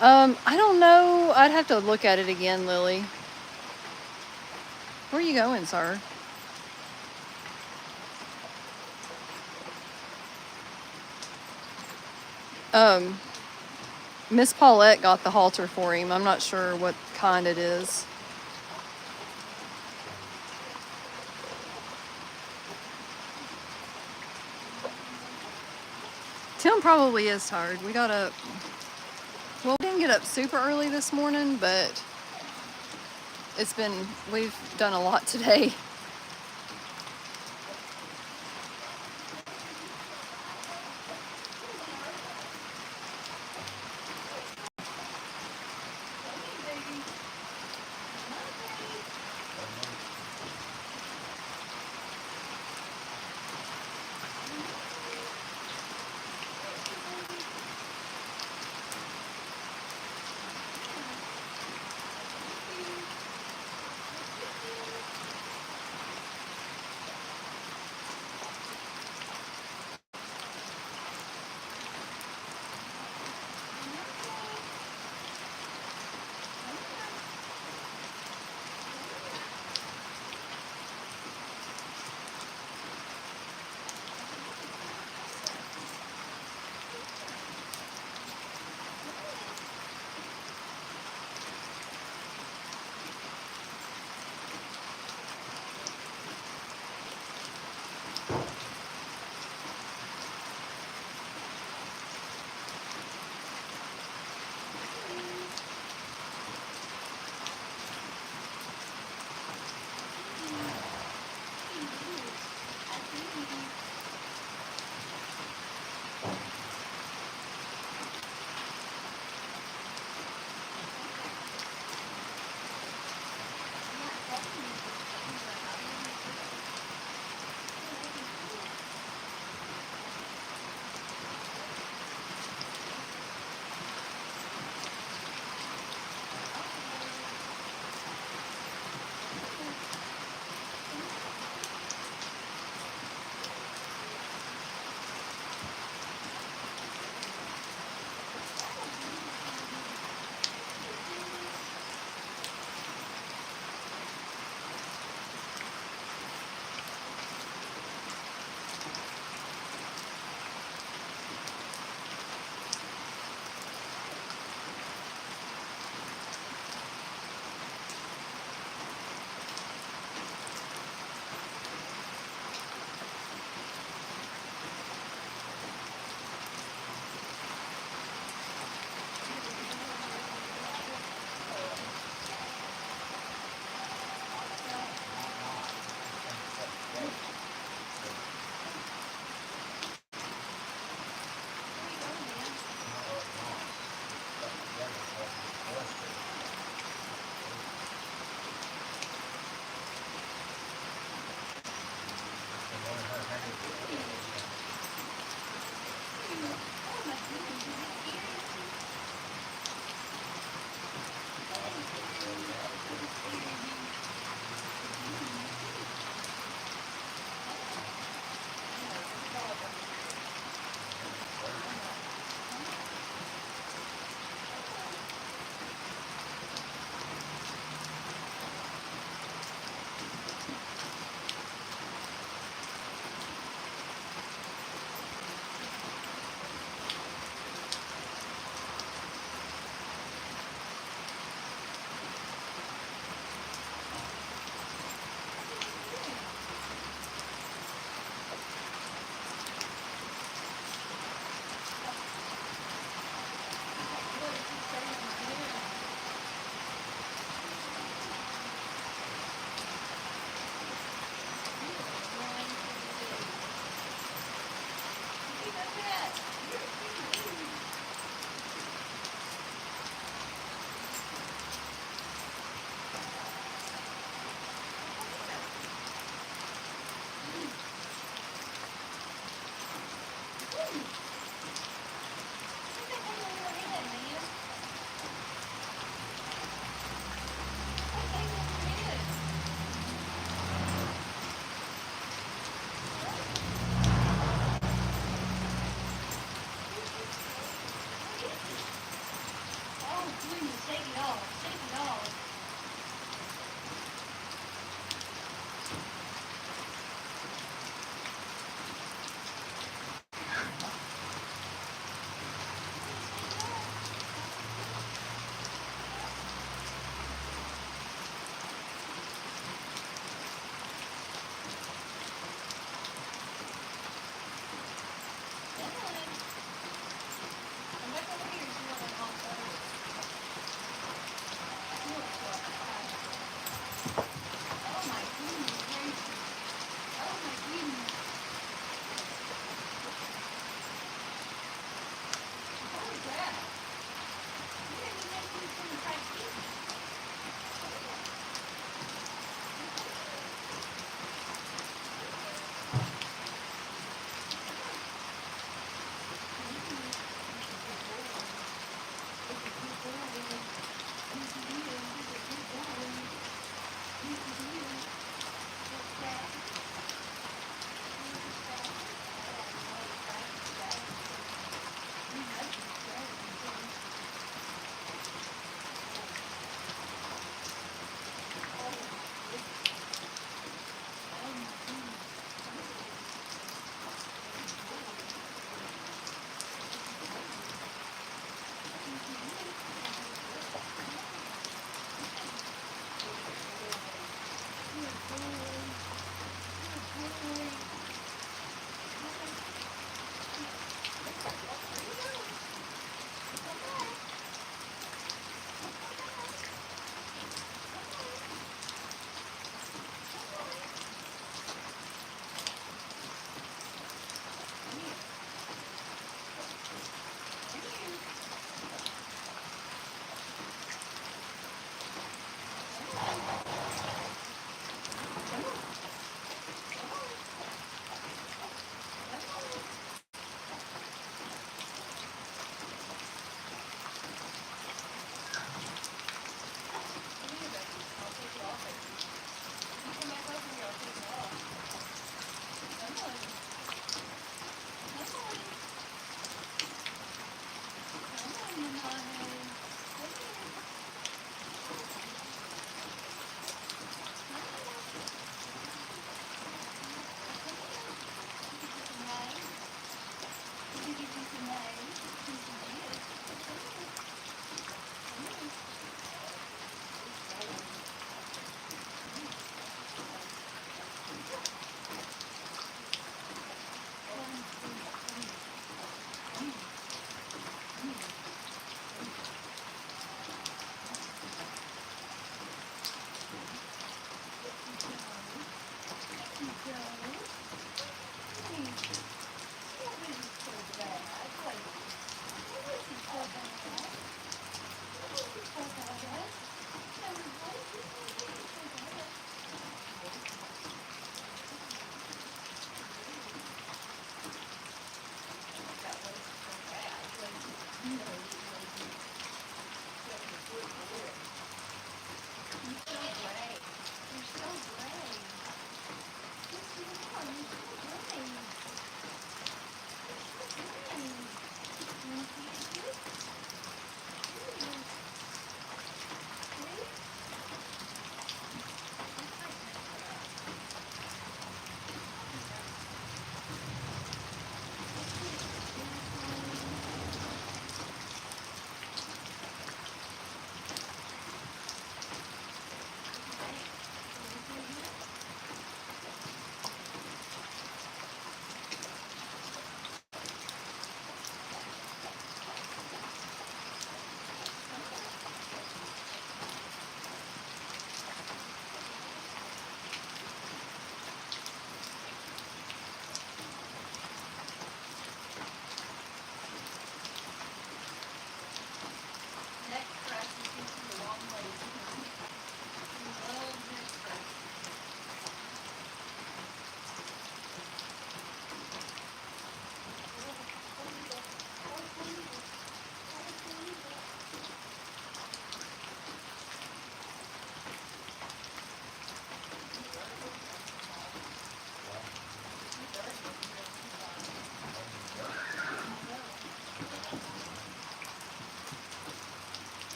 I don't know. I'd have to look at it again, Lily. Where are you going, sir? Miss Paulette got the halter for him. I'm not sure what kind it is. Tim probably is tired. We got up. Well, we didn't get up super early this morning, but we've done a lot today.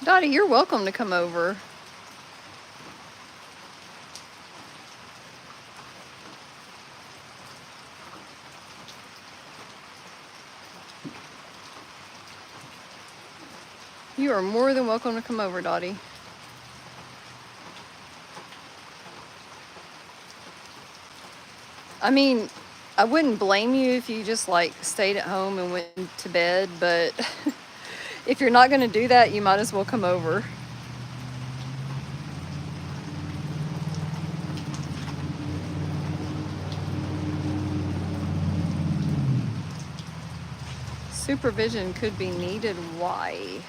Dottie, you're welcome to come over. You are more than welcome to come over, Dottie. I mean, I wouldn't blame you if you just like stayed at home and went to bed, but if you're not going to do that, you might as well come over. Supervision could be needed. Why?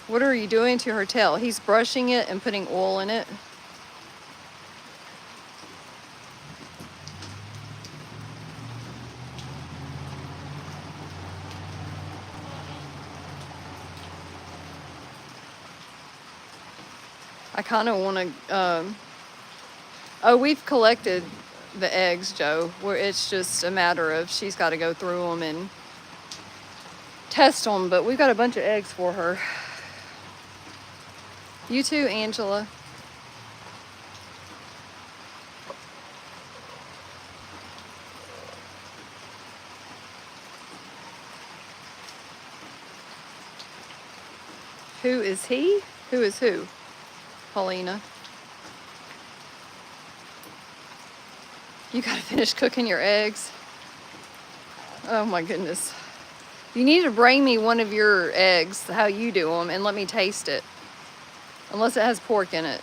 What are you doing to her tail? He's brushing it and putting oil in it. I kind of want to, oh, we've collected the eggs, Joe, where it's just a matter of she's got to go through them and test them, but we've got a bunch of eggs for her. You too, Angela. Who is he? Who is who? Paulina. You gotta finish cooking your eggs. Oh my goodness. You need to bring me one of your eggs, how you do them, and let me taste it. Unless it has pork in it.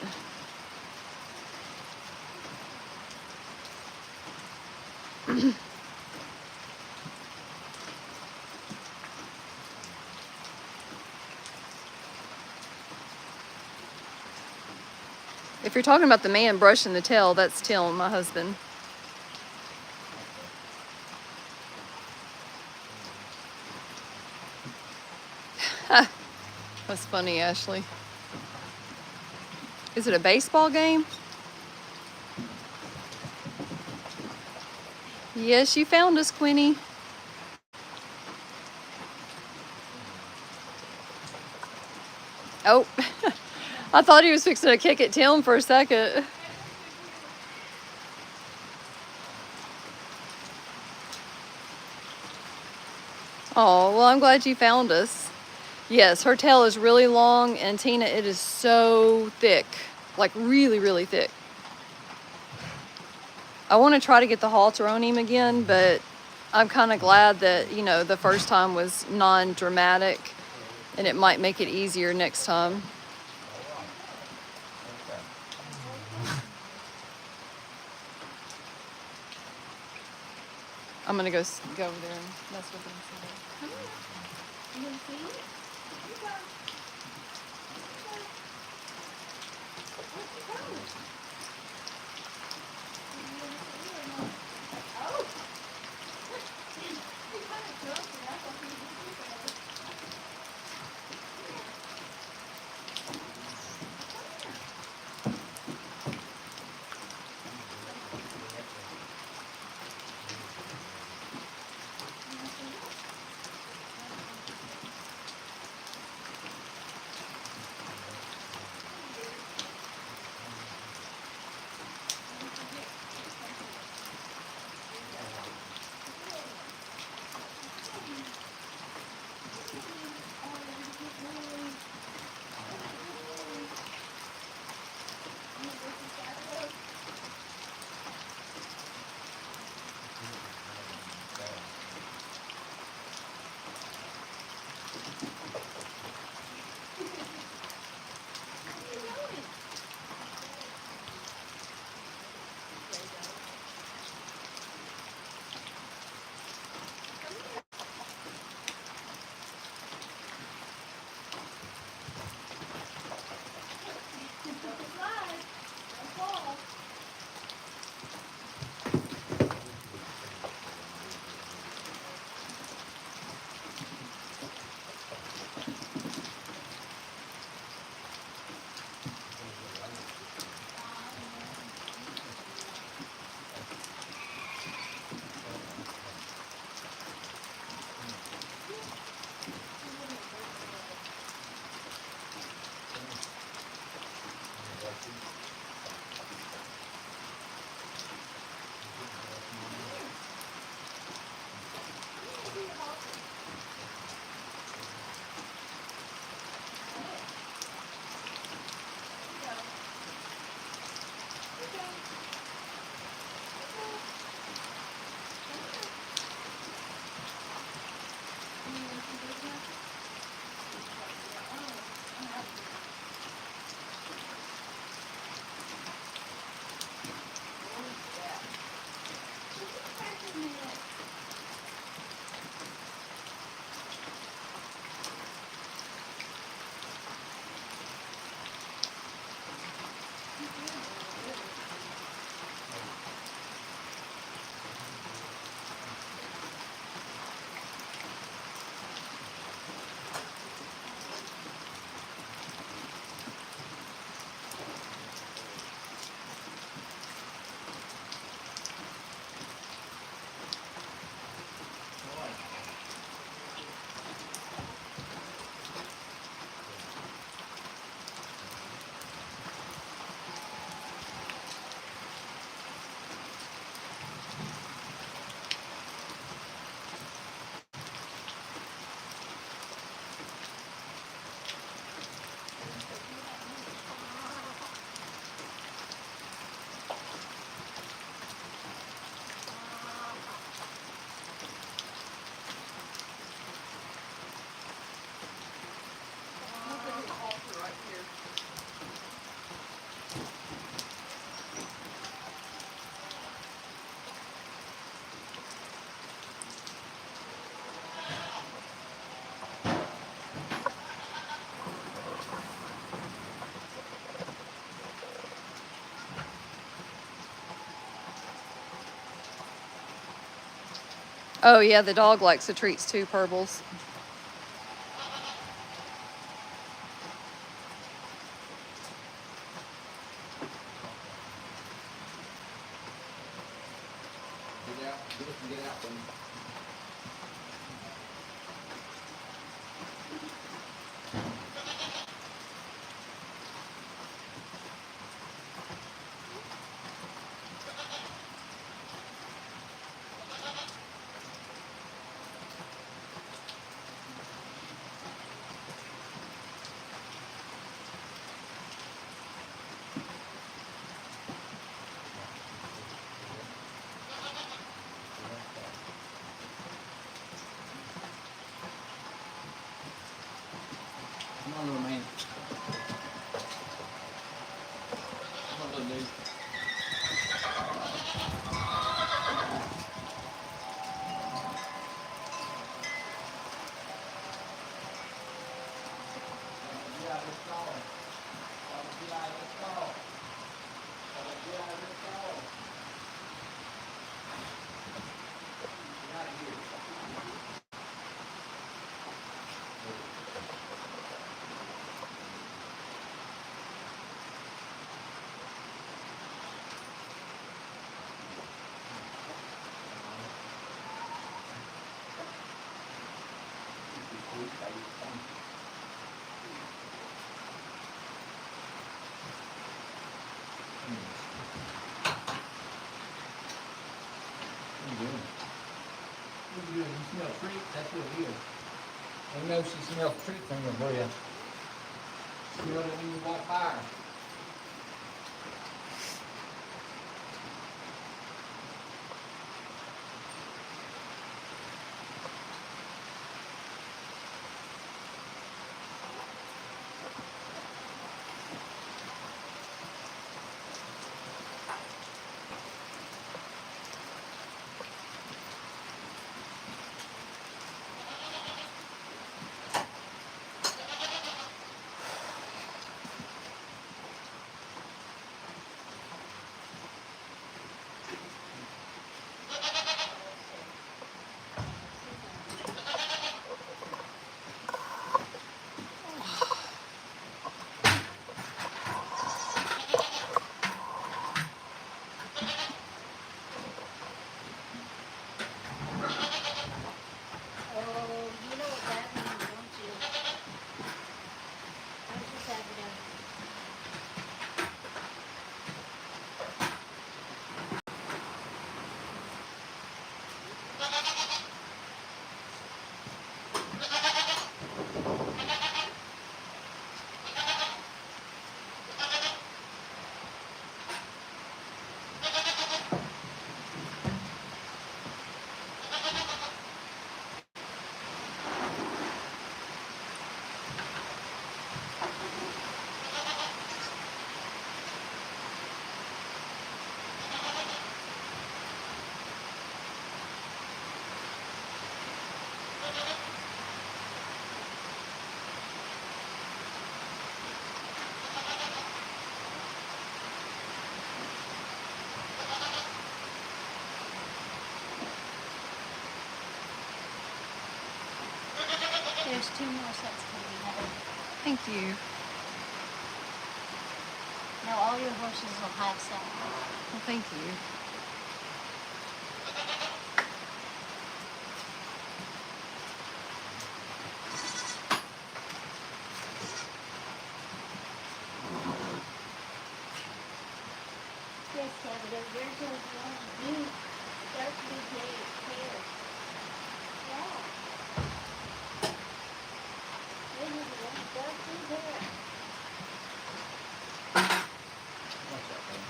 If you're talking about the man brushing the tail, that's Tim, my husband. That's funny, Ashley. Is it a baseball game? Yes, you found us, Quinny. Oh, I thought he was fixing to kick at Tim for a second. Oh, well, I'm glad you found us. Yes, her tail is really long, and Tina, it is so thick. Like, really, really thick. I want to try to get the halter on him again, but I'm kind of glad that, you know, the first time was non-dramatic, and it might make it easier next time. I'm gonna go over there and mess with him. You gonna see it? Oh yeah, the dog likes the treats too, Purbles. Get out, get out them. Come on, little man. Come on, little dude. Get out of this stall. Get out of this stall. Get out of this stall. Get out of here. What are you doing? What are you doing? You smell treats? That's what it is. I know she smells treats on your breath. Smell it when you walk by her. Oh, you know what that means, don't you? I just have it out. There's 2 more sets coming, Heather. Thank you. Now all your horses will have some. Well, thank you. Yes, Heather, there's those long blue, dark blue hairs. Yeah. Those are the ones, dark blue hair. Watch out, man.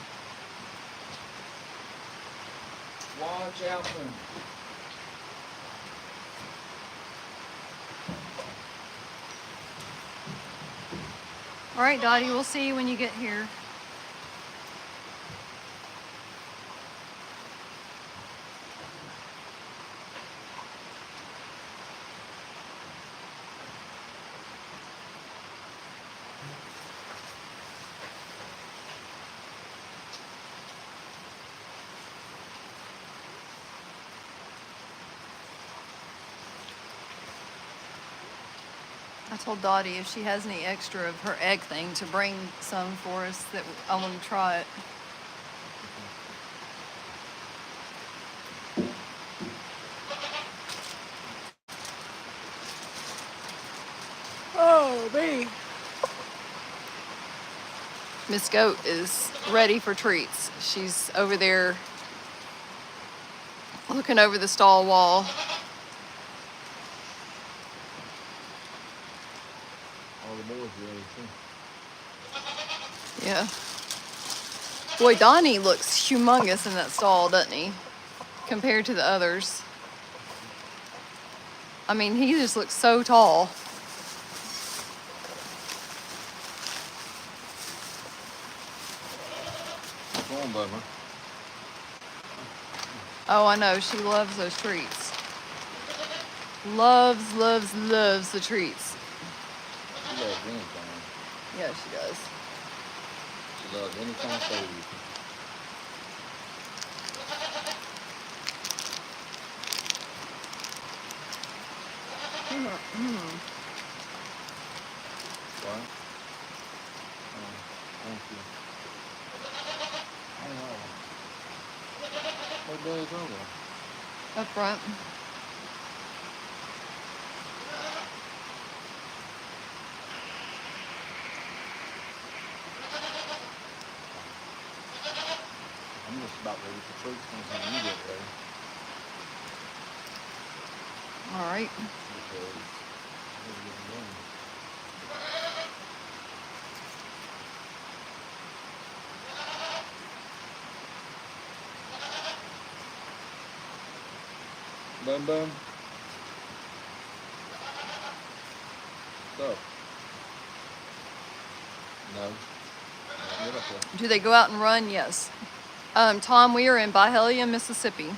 Watch out, man. All right, Dottie, we'll see you when you get here. I told Dottie if she has any extra of her egg thing to bring some for us that I want to try it. Oh, me. Miss Goat is ready for treats. She's over there looking over the stall wall. All the boys ready too. Yeah. Boy, Donnie looks humongous in that stall, doesn't he? Compared to the others. I mean, he just looks so tall. Come on, Bummer. Oh, I know. She loves those treats. Loves, loves, loves the treats. She loves anything. Yeah, she does. She loves any kind of food. What? Oh, thank you. Oh, what day is over? Up front. I'm just about ready for treats when you get ready. All right. Because we're getting done. Bum bum. What's up? No. Get up there. Do they go out and run? Yes. Tom, we are in Byhalia, Mississippi.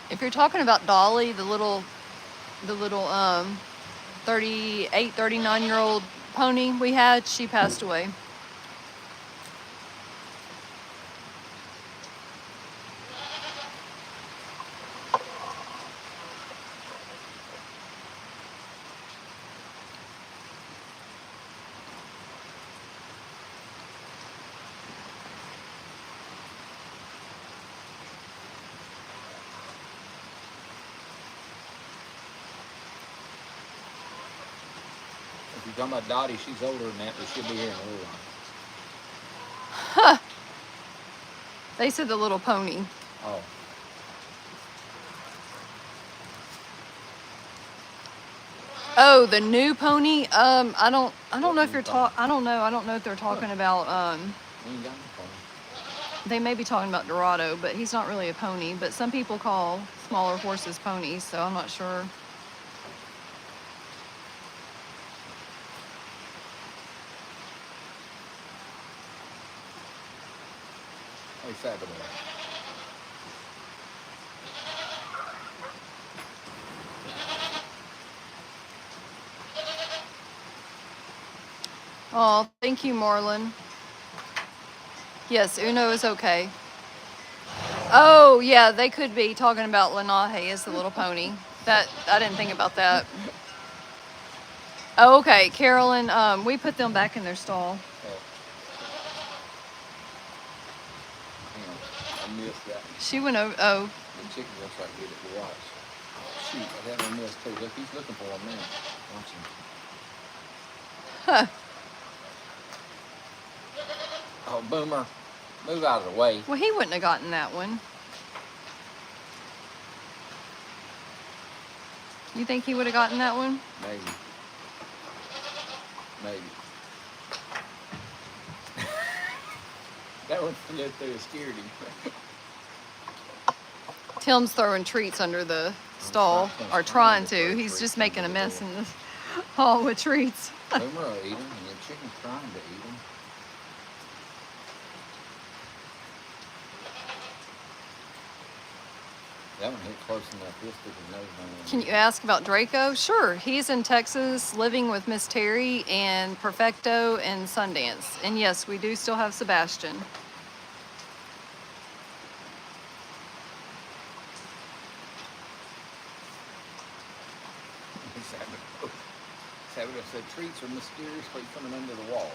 If you're talking about Dolly, the little 38, 39-year-old pony we had, she passed away. If you're talking about Dottie, she's older than that, but she'll be here in a little while. They said the little pony. Oh. Oh, the new pony. I don't know What if you're new pony? I don't know if they're talking about. We ain't got no phone. They may be talking about Dorado, but he's not really a pony. But some people call smaller horses ponies, so I'm not sure. Hey, Saturday. Oh, thank you, Marlon. Yes, Uno is okay. Oh, yeah, they could be talking about Lenahe as the little pony. That I didn't think about that. Oh, okay, Carolyn. We put them back in their stall. Oh. Hang on. I missed that. She went over. Oh, The chicken looks like good to watch. Shoot, I had one missed too. Look, he's looking for him now. Watch him. huh. Oh, Boomer. Move out of the way. Well, he wouldn't have gotten that one. You think he would have gotten that one? Maybe. Maybe. That one flew through and scared him. Tim's throwing treats under the stall, Tim's or trying trying to throw to. He's treats just making a under the mess door. in the hall with treats. Boomer will eat them, and the chicken's trying to eat them. That one hit close enough. He'll stick his nose on it. Can you ask about Draco? Sure. He's in Texas living with Miss Terry and Perfecto and Sundance. And yes, we do still have Sebastian. Sabato said treats are mysteriously coming under the wall.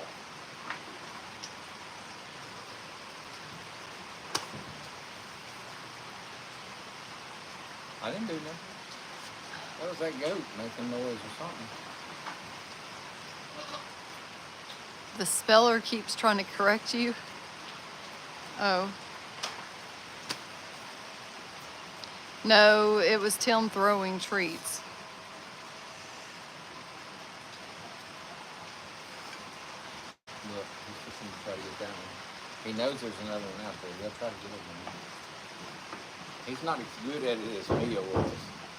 I didn't do nothing. That was that goat making noise or something. The speller keeps trying to correct you. Oh. No, it was Tim throwing treats. Look, he's fixing to try to get that one. He knows there's another one out there. He'll try to get it one. He's not as good at it as Mia was.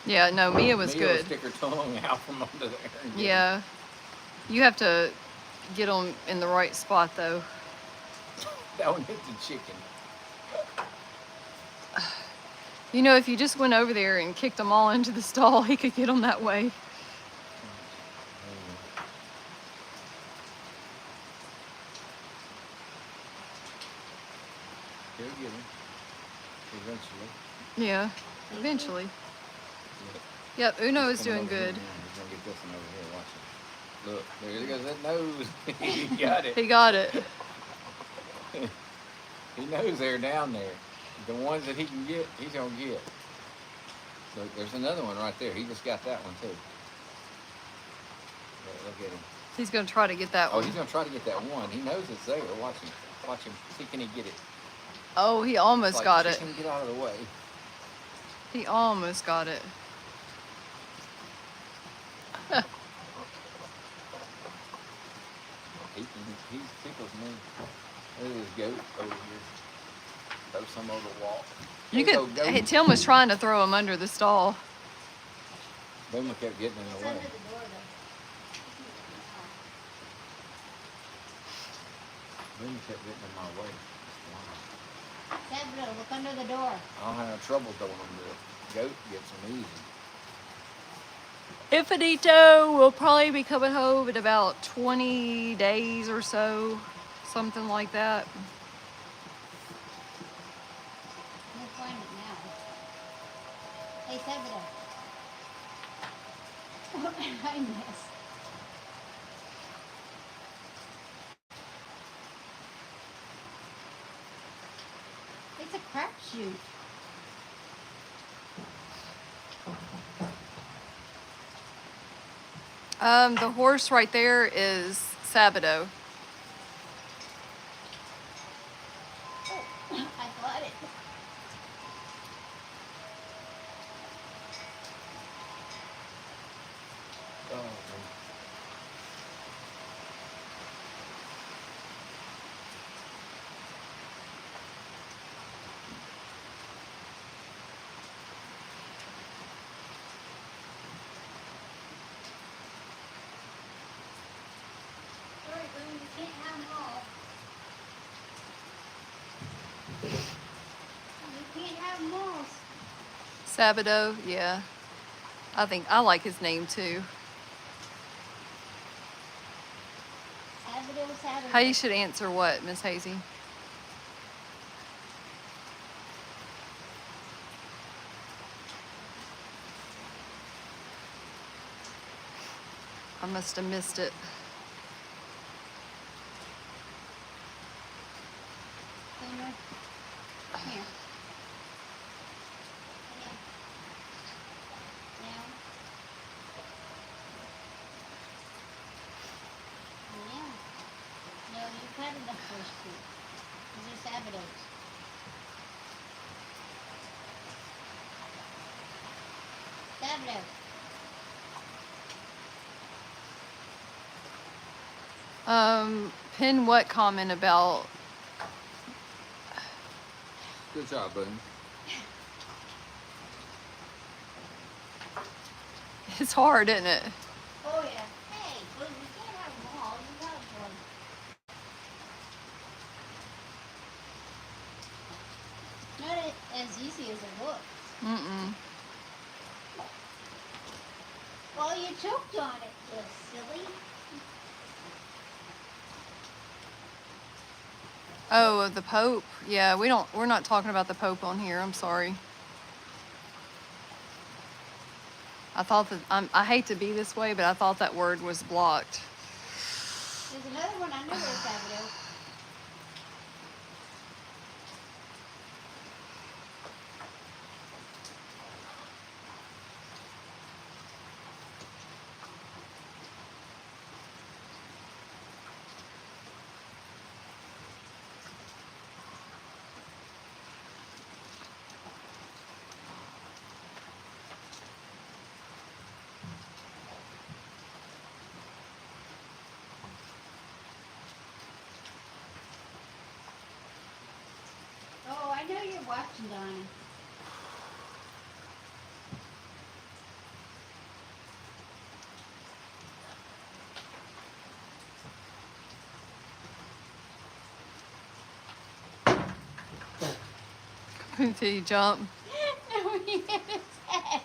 Yeah, no, Mia was Mia good. would stick her tongue out from under there. And get Yeah. You have to get them in the right spot, though. it. That one hit the chicken. You know, if you just went over there and kicked them all into the stall, he could get them that way. He'll get him. Eventually. Yeah, eventually. Yeah. Yep, Uno is He's coming doing over here good. now. He's gonna get this one over here. Watch it. Look, there goes that nose. He got it. He got it. He knows they're down there. The ones that he can get, he's gonna get. Look, there's another one right there. He just got that one too. Look at him. He's going to try to get that Oh, one. he's gonna try to get that one. He knows it's there. Watch him. Watch him. See, can he get it? Oh, he almost Like, got it. chicken, get out of the way. He almost got it. He tickles me. Look at this goat over here. Throw some over the wall. You There could. go, goat. Hey, Tim was trying to throw him under the stall. Boomer kept getting in It's the way. under the door though. Boomer kept getting in my way. Wow. Sabato, look under the door. I don't have trouble throwing them. The goat gets them easy. Infinito will probably be coming home in about 20 days or so. Something like that. We'll find it now. Hey, Sabato. I miss. It's a crapshoot. The horse right there is Sabato. I got it. Oh, Sorry, Boone, you can't have them all. You can't have them all. Sabato, yeah. I like his name too. Sabato, Sabato. How you should answer what, Miss Hazy? I must have missed it. Boomer, come here. Now. Now. No, you cut the first two. These are Sabatos. Sabato. Pin what comment about Good job, Boone. It's hard, isn't it? Oh yeah. Hey, but we can't have them all. You have one. Not as easy as it looks. Mm-mm. Well, you choked on it, you silly. Oh, the Pope. Yeah, we're not talking about the Pope on here. I'm sorry. I thought that, I hate to be this way, but I thought that word was blocked. There's another one under there, Sabato. Oh, I know you're watching, Donnie. Did he jump? No, he hit his head.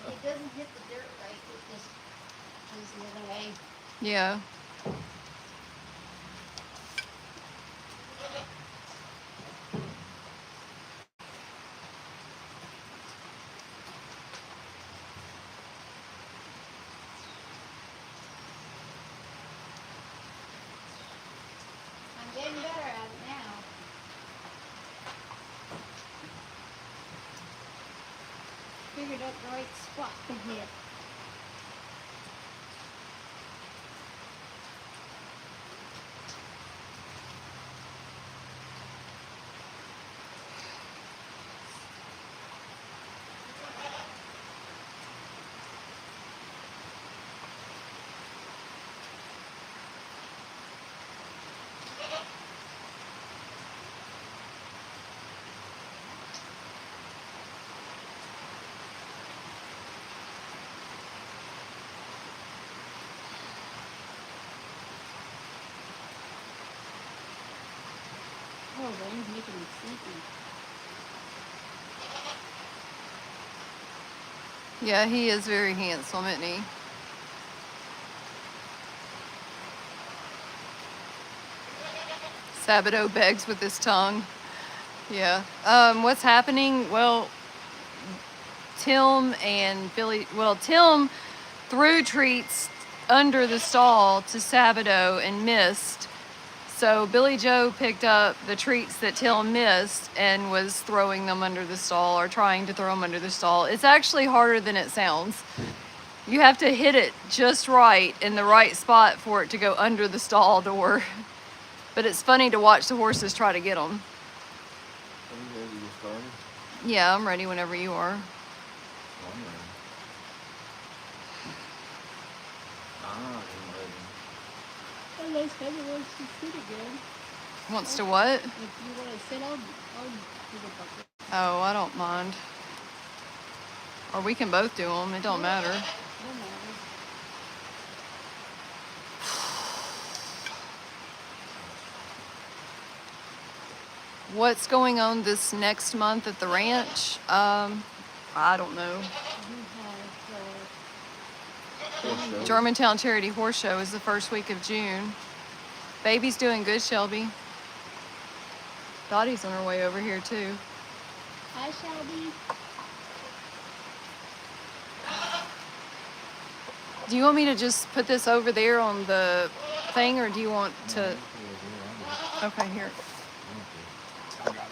It doesn't hit the dirt right. It just goes the other way. Yeah. I'm getting better at it now. Figured out the right spot to hit. Oh, rain's making me sleepy. Yeah, he is very handsome, isn't he? Sabato begs with his tongue. Yeah. What's happening? Well, Tim and Billy, Tim threw treats under the stall to Sabato and missed. So Billy Joe picked up the treats that Tim missed and was throwing them under the stall, or trying to throw them under the stall. It's actually harder than it sounds. You have to hit it just right in the right spot for it to go under the stall door. But it's funny to watch the horses try to get them. Are you ready to get started? Yeah, I'm ready whenever you are. I'm ready. I'm ready. Unless Heather wants to sit again. Wants to what? If you want to sit, I'll do the bucket. Oh, I don't mind. Or we can both do them. It don't matter. No matter. What's going on this next month at the ranch? I don't know. We have, Horse show. Germantown Charity Horse Show is the first week of June. Baby's doing good, Shelby. Dottie's on her way over here too. hi, Shelby. Do you want me to just put this over there on the thing, or do you want to? Okay, here. I got it.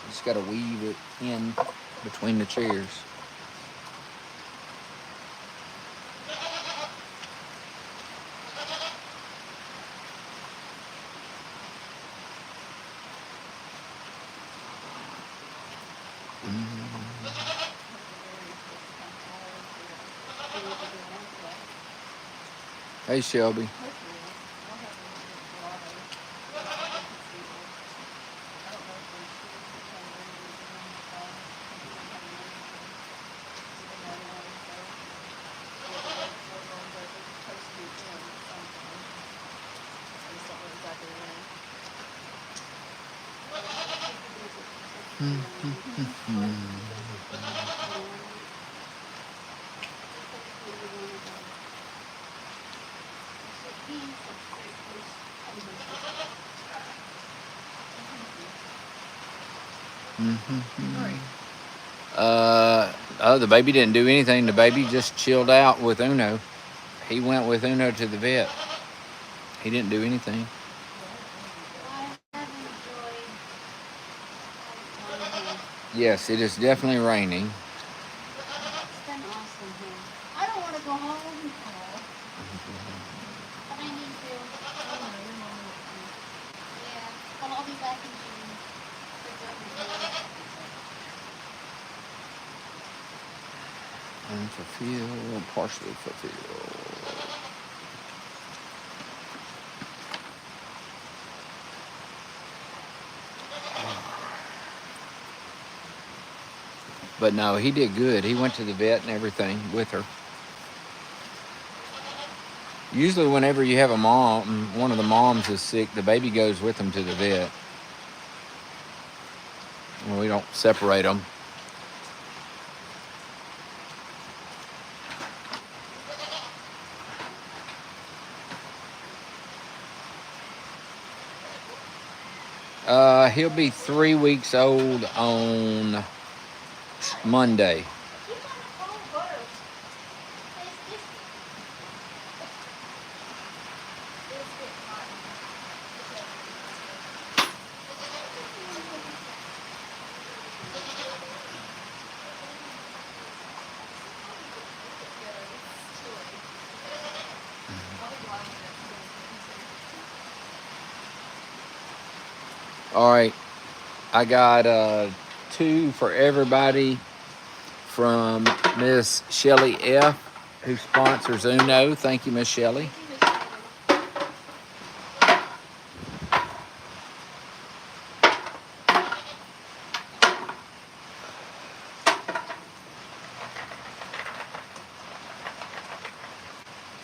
Just got to weave it in between the chairs. Hey, Shelby. The baby didn't do anything. The baby just chilled out with Uno. He went with Uno to the vet. He didn't do anything. I have enjoyed Yes, it is definitely raining. It's been awesome here. I don't want to go home. But I need to. Yeah, but I'll be back in June. Unfulfilled, partially fulfilled. But no, he did good. He went to the vet and everything with her. Usually whenever you have a mom, one of the moms is sick, the baby goes with them to the vet. And we don't separate them. He'll be 3 weeks old on Monday. All right, I got 2 for everybody from Miss Shelly F., who sponsors Uno. Thank you, Miss Shelly.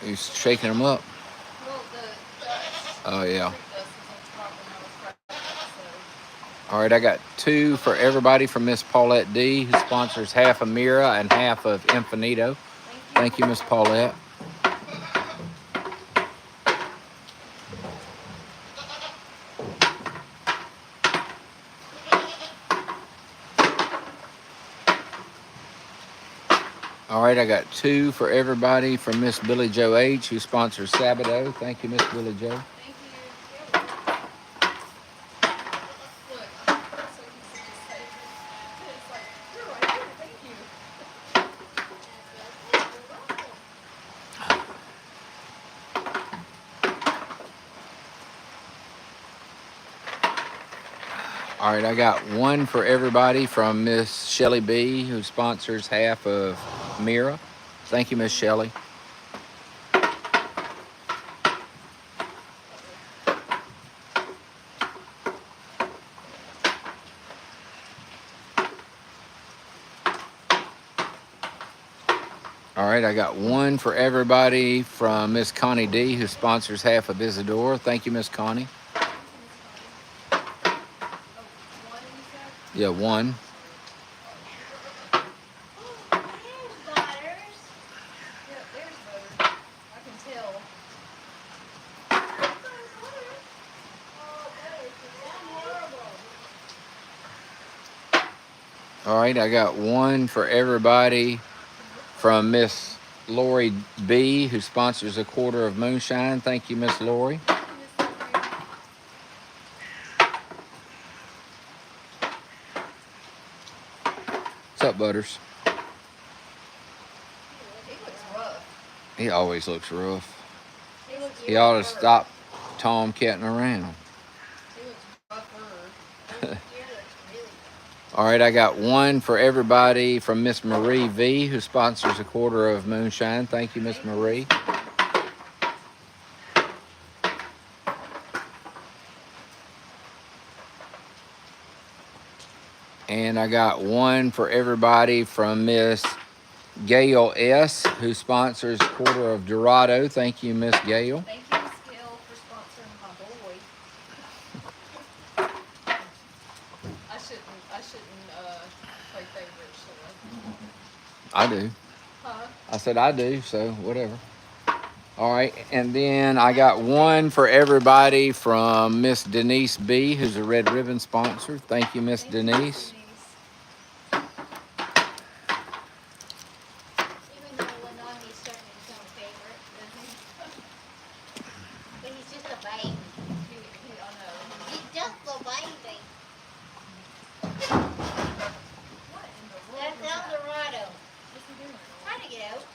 Who's shaking them up? Oh, yeah. All right, I got 2 for everybody from Miss Paulette D., who sponsors half of Mira and half of Infinito. Thank you, Miss Paulette. All right, I got 2 for everybody from Miss Billy Joe H., who sponsors Sabado. Thank you, Miss Billy Joe. All right, I got 1 for everybody from Miss Shelly B., who sponsors half of Mira. Thank you, Miss Shelly. All right, I got 1 for everybody from Miss Connie D., who sponsors half of Isadora. Thank you, Miss Connie. Yeah, 1. All right, I got 1 for everybody from Miss Lori B., who sponsors a quarter of moonshine. Thank you, Miss Lori. up, Butters? He looks rough. He always looks rough. He looks He ought to rougher. stop tomcatting around. He looks rougher. All right, I got one for everybody from Miss Marie V, who sponsors a quarter of moonshine. Thank you, Miss Marie. And I got one for everybody from Miss Gail S, who sponsors a quarter of Dorado. Thank you, Miss Gail. Thank you, Miss Gail, for sponsoring my boy. I shouldn't play favorites. I do. Huh? I said I do, so whatever. All right, and then I got one for everybody from Miss Denise B, who's a Red Ribbon sponsor. Thank you, Miss Denise. Even though Lenongi's starting to become a favorite, but he's just a baby. I know. He's just a baby. What in the world That's is El that? Dorado. What's he doing? Trying to get out.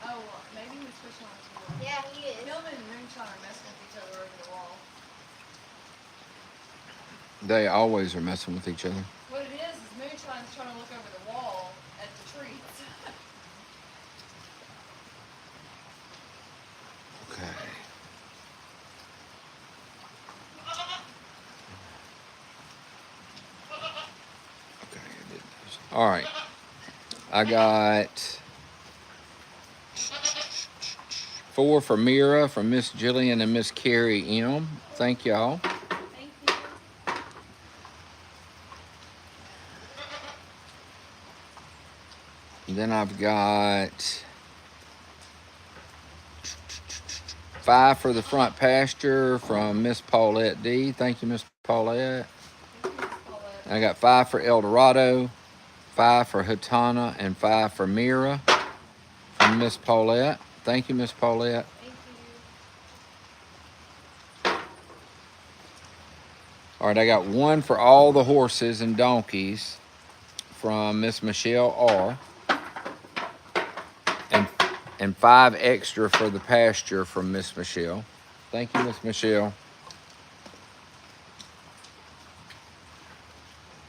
Oh, maybe he's pushing on his wall. Yeah, he is. Him and Moonshine are messing with each other over the wall. They always are messing with each other. What it is Moonshine's trying to look over the wall at the trees. Okay. Okay, I did those. All right. I got 4 for Mira from Miss Jillian and Miss Carrie M. Thank y'all. Thank you. Then I've got 5 for the front pasture from Miss Paulette D. Thank you, Miss Paulette. I got 5 for El Dorado, 5 for Hatana, and 5 for Mira from Miss Paulette. Thank you, Miss Paulette. Thank you. All right, I got 1 for all the horses and donkeys from Miss Michelle R. And 5 extra for the pasture from Miss Michelle. Thank you, Miss Michelle.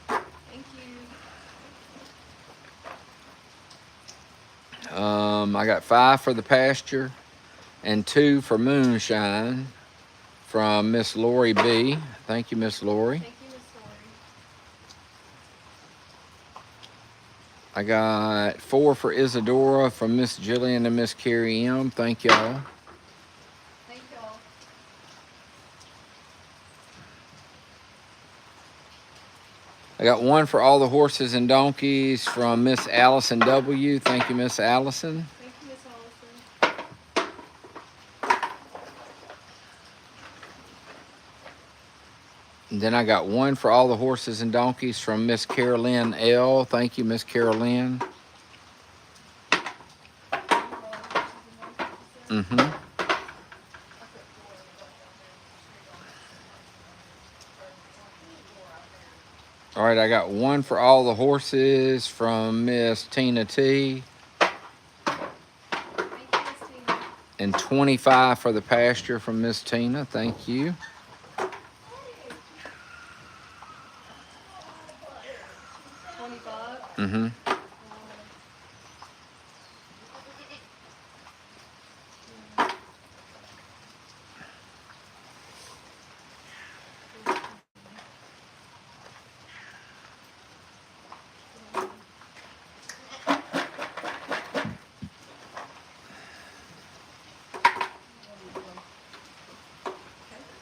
Thank you. I got 5 for the pasture and 2 for moonshine from Miss Lori B. Thank you, Miss Lori. Thank you, Miss Lori. I got 4 for Isadora from Miss Jillian and Miss Carrie M. Thank y'all. Thank y'all. I got 1 for all the horses and donkeys from Miss Allison W. Thank you, Miss Allison. Thank you, Miss Allison. And then I got 1 for all the horses and donkeys from Miss Carolyn L. Thank you, Miss Carolyn. Mm-hmm. All right, I got 1 for all the horses from Miss Tina T. Thank you, Miss Tina. And 25 for the pasture from Miss Tina. Thank you. 25. Mm-hmm.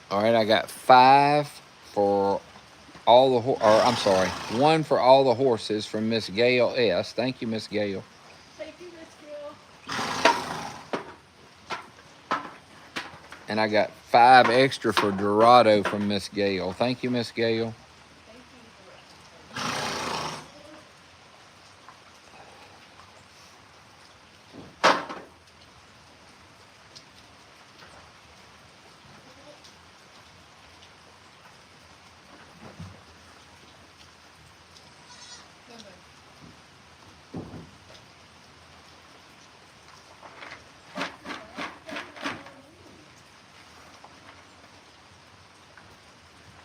All right, I got 5 for all the I'm sorry, 1 for all the horses from Miss Gail S. Thank you, Miss Gail. Thank you, Miss Gail. And I got 5 extra for Dorado from Miss Gail. Thank you, Miss Gail. Thank you. No, no.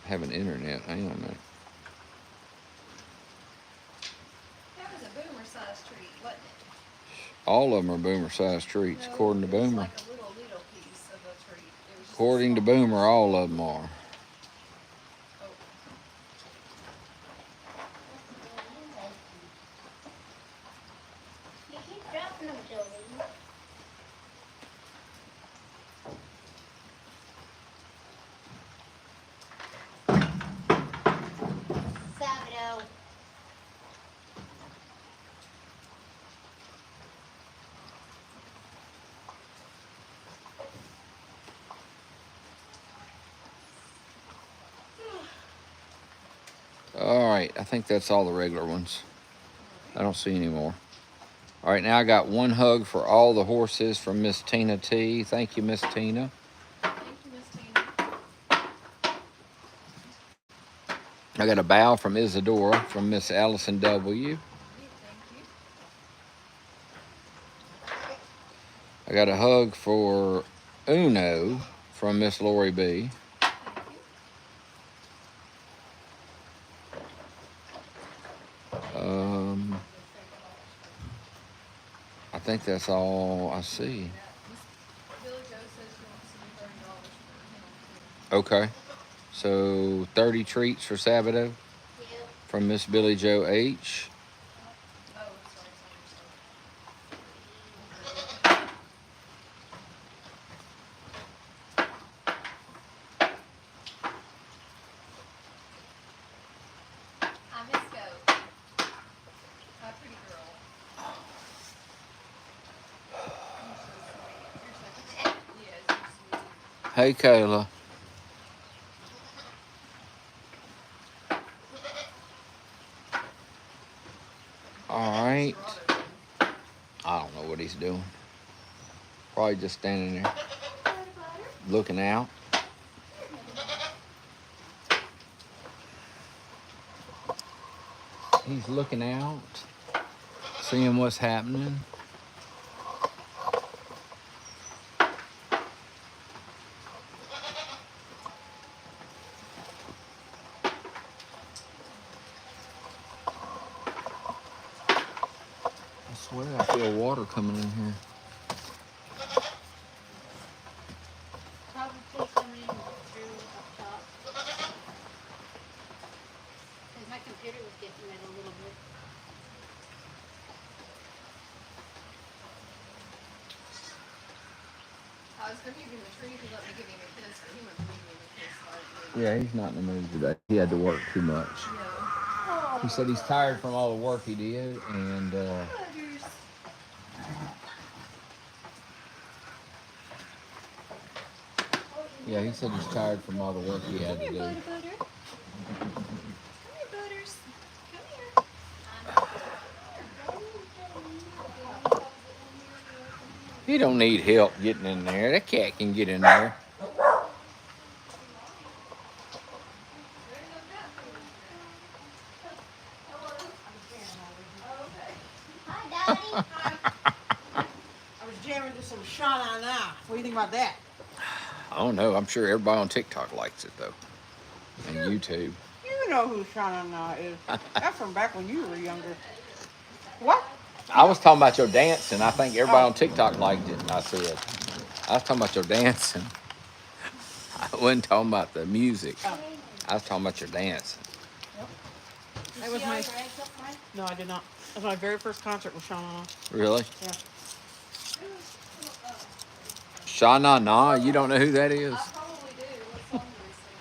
having internet. Hang on a minute. That was a boomer-sized treat, wasn't it? All of them are boomer-sized treats, No, according to it was Boomer. like a little piece of a treat. It was just a According to small Boomer, piece. all of them are. Oh. You keep dropping them, Jolene. Sabado. All right, I think that's all the regular ones. I don't see any more. All right, now I got one hug for all the horses from Miss Tina T. Thank you, Miss Tina. Thank you, Miss Tina. I got a bow from Isadora from Miss Allison W. Thank you. I got a hug for Uno from Miss Lori B. Thank you. I think that's all I see. Billy Joe says she wants to be $30 for him. Okay, so 30 treats for Sabado Yep. from Miss Billy Joe H. Oh, sorry. Hi, Miss Go. Hi, pretty girl. You're so sweet. You're such a yes, you're sweet. Hey, Kayla. All right. I don't know what he's doing. Probably just standing there looking out. He's looking out, seeing what's happening. I swear I feel water coming in here. Probably coming in through up top. Because my computer was getting it a little bit. I was going to give him a treat if he let me give him a kiss, but he wouldn't give me a kiss. So I didn't. Yeah, he's not in the mood today. He had to work too much. Yeah. He said he's tired from all the work he did, and Butters. yeah, he said he's tired from all the work he had to do. Butter. Come here, Butters. Come here. He don't need help getting in there. That cat can get in there. Hi, Daddy. I was jamming to some Sha Na Na. What do you think about that? I don't know. I'm sure everybody on TikTok likes it though, and YouTube. You know who Sha Na Na is. That's from back when you were younger. What? I was talking about your dancing. I think everybody on TikTok liked it. And I said, I was talking about your dancing. I wasn't talking about the music. Oh. I was talking about your dancing. That was my. No, I did not. That was my very first concert with Sha Na Na. Really? Yeah. Sha Na Na? You don't know who that is? I probably do. What song do we sing?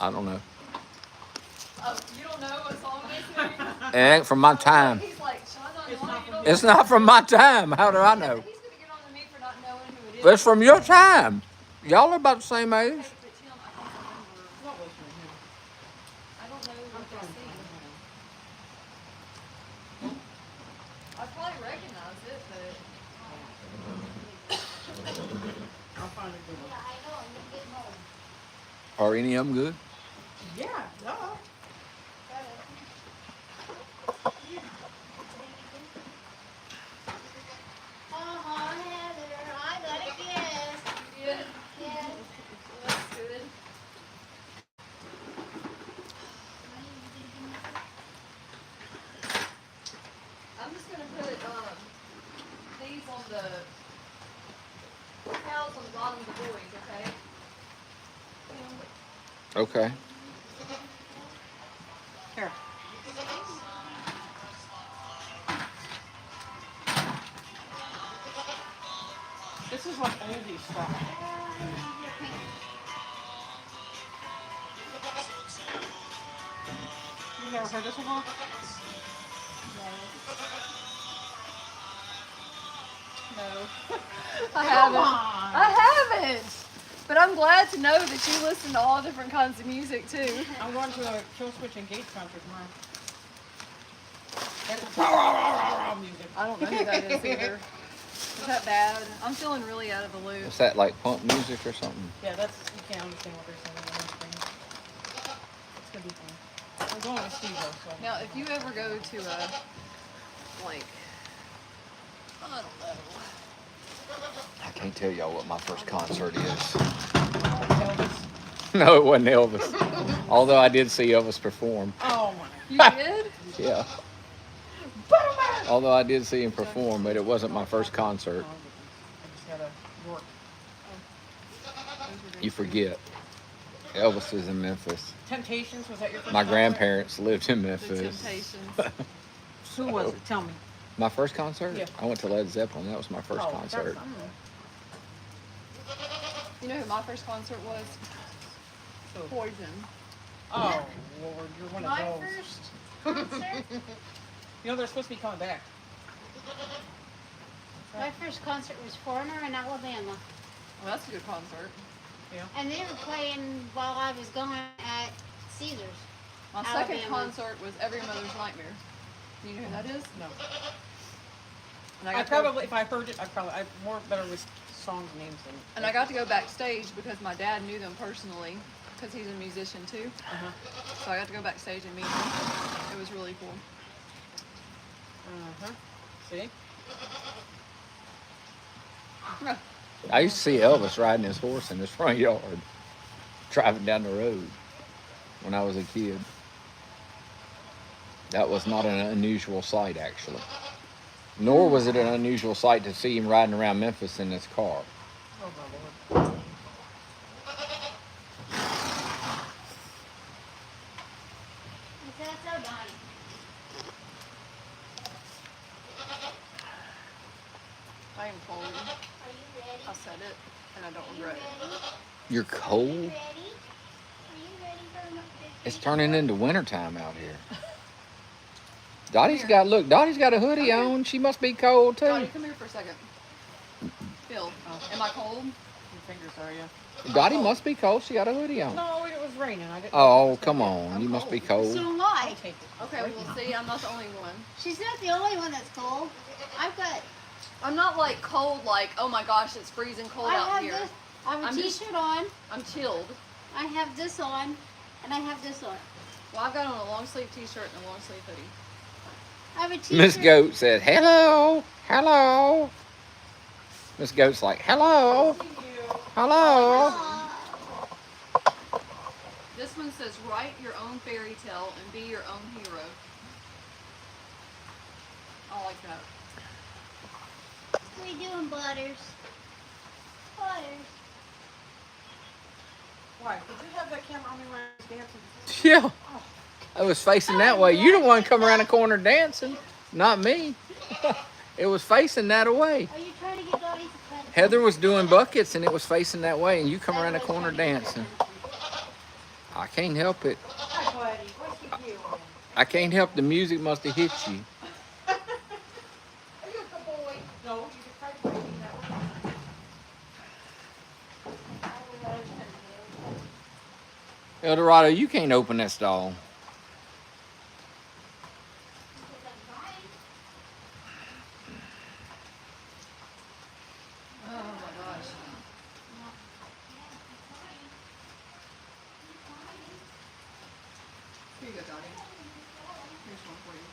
I don't know. Oh, you don't know what song they sing? It ain't from my time. He's like, Sean, It's you not don't It's not from my time. How do I know? He's gonna get on to me for not knowing who it is. But it's from your time. Y'all are about the same age. But Tim, I can't remember. Not listening to him. I don't know I'm what they trying to sing. find I probably recognize it, but it. I'll find a good one. I know, I'm getting home. Are any of them good? Yeah, no. Heather, I got a guess. yeah, Yes. that's good. cows on the bottom of the buoys, okay? Okay. Here. This is like oldie stuff. You never heard this before? No. I haven't. I haven't. But I'm glad to know that you listen to all different kinds of music too. I'm going to a Kill Switch and Gates concert tomorrow. That's rah, rah, rah, rah, rah music. I don't know who that is either. Is that bad? I'm feeling really out of the loop. What's that, like punk music or something? Yeah, that's, you can't understand what they're saying on the screen. It's gonna be fun. I'm going with Steve though, so. Now, if you ever go to a, like, I don't know. I can't tell y'all what my first concert is. Elvis. No, it wasn't Elvis. Although I did see Elvis perform. Oh my. You did? Yeah. Although I did see him perform, but it wasn't my first concert. I just gotta work. You forget. Elvis is in Memphis. Temptations, was that your first My concert? grandparents lived in The Memphis. Temptations. Who was it? Tell me. My first concert? Yeah. I went to Led Zeppelin. That was my first Oh, concert. that's- You know who my first concert was? Who? Poison. Oh, Lord, you're one of My those. first concert, You know they're supposed to be coming back. my first concert was Foreigner in Alabama. Well, that's a good concert. And they were playing while I was going at Caesars. My second Alabama. concert was Every Mother's Nightmare. You know who that is? No. And I got to go- probably, if I heard it, I'm more better with songs names than. And I got to go backstage because my dad knew them personally, because he's a musician too. Uh-huh. So I got to go backstage and meet them. It was really cool. Uh-huh. See? I used to see Elvis riding his horse in his front yard, driving down the road when I was a kid. That was not an unusual sight, actually. Nor was it an unusual sight to see him riding around Memphis in his car. Oh, my Lord. Is that so, Donnie? I am cold. Are you ready? I said it, and I don't Are you regret ready? it. You're Are you cold? ready? Are you ready for my It's turning into wintertime out here. Dottie's got a hoodie on. She must be cold Dottie, too. come here for a second. Phil, am I cold? Your fingers are, yeah. Dottie must be cold. She got a hoodie on. No, it was raining. I didn't. Oh, come on. I'm You must be cold. cold. So am I. I'll take it. Okay, well, see, I'm not the only one. She's not the only one that's cold. I've got. I'm not like cold, like, oh my gosh, it's freezing cold I out have here. this. I have a I'm just- t-shirt on. I'm chilled. I have this on, and I have this on. Well, I've got on a long sleeve t-shirt and a long sleeve hoodie. I have a t-shirt. Miss Goat said, hello, hello. Miss Goat's like, hello, hello. Aw. This one says, write your own fairy tale and be your own hero. I like that. What are you doing, Butters? Butters. Why? Did you have that camera on me when I was dancing? Yeah. I was facing that way. You the one come around the corner dancing, not me. It was facing that way. Are you trying to get Dottie to cut? Heather was doing buckets and it was facing that way, and you come around the corner dancing. I can't help it. Hi, buddy. What's with you? I can't help the music must have hit you. Are you a good boy? No, you can try playing that one. Eldorado, you can't open that stall. Oh my gosh. Here you go, Dottie. Here's one for you.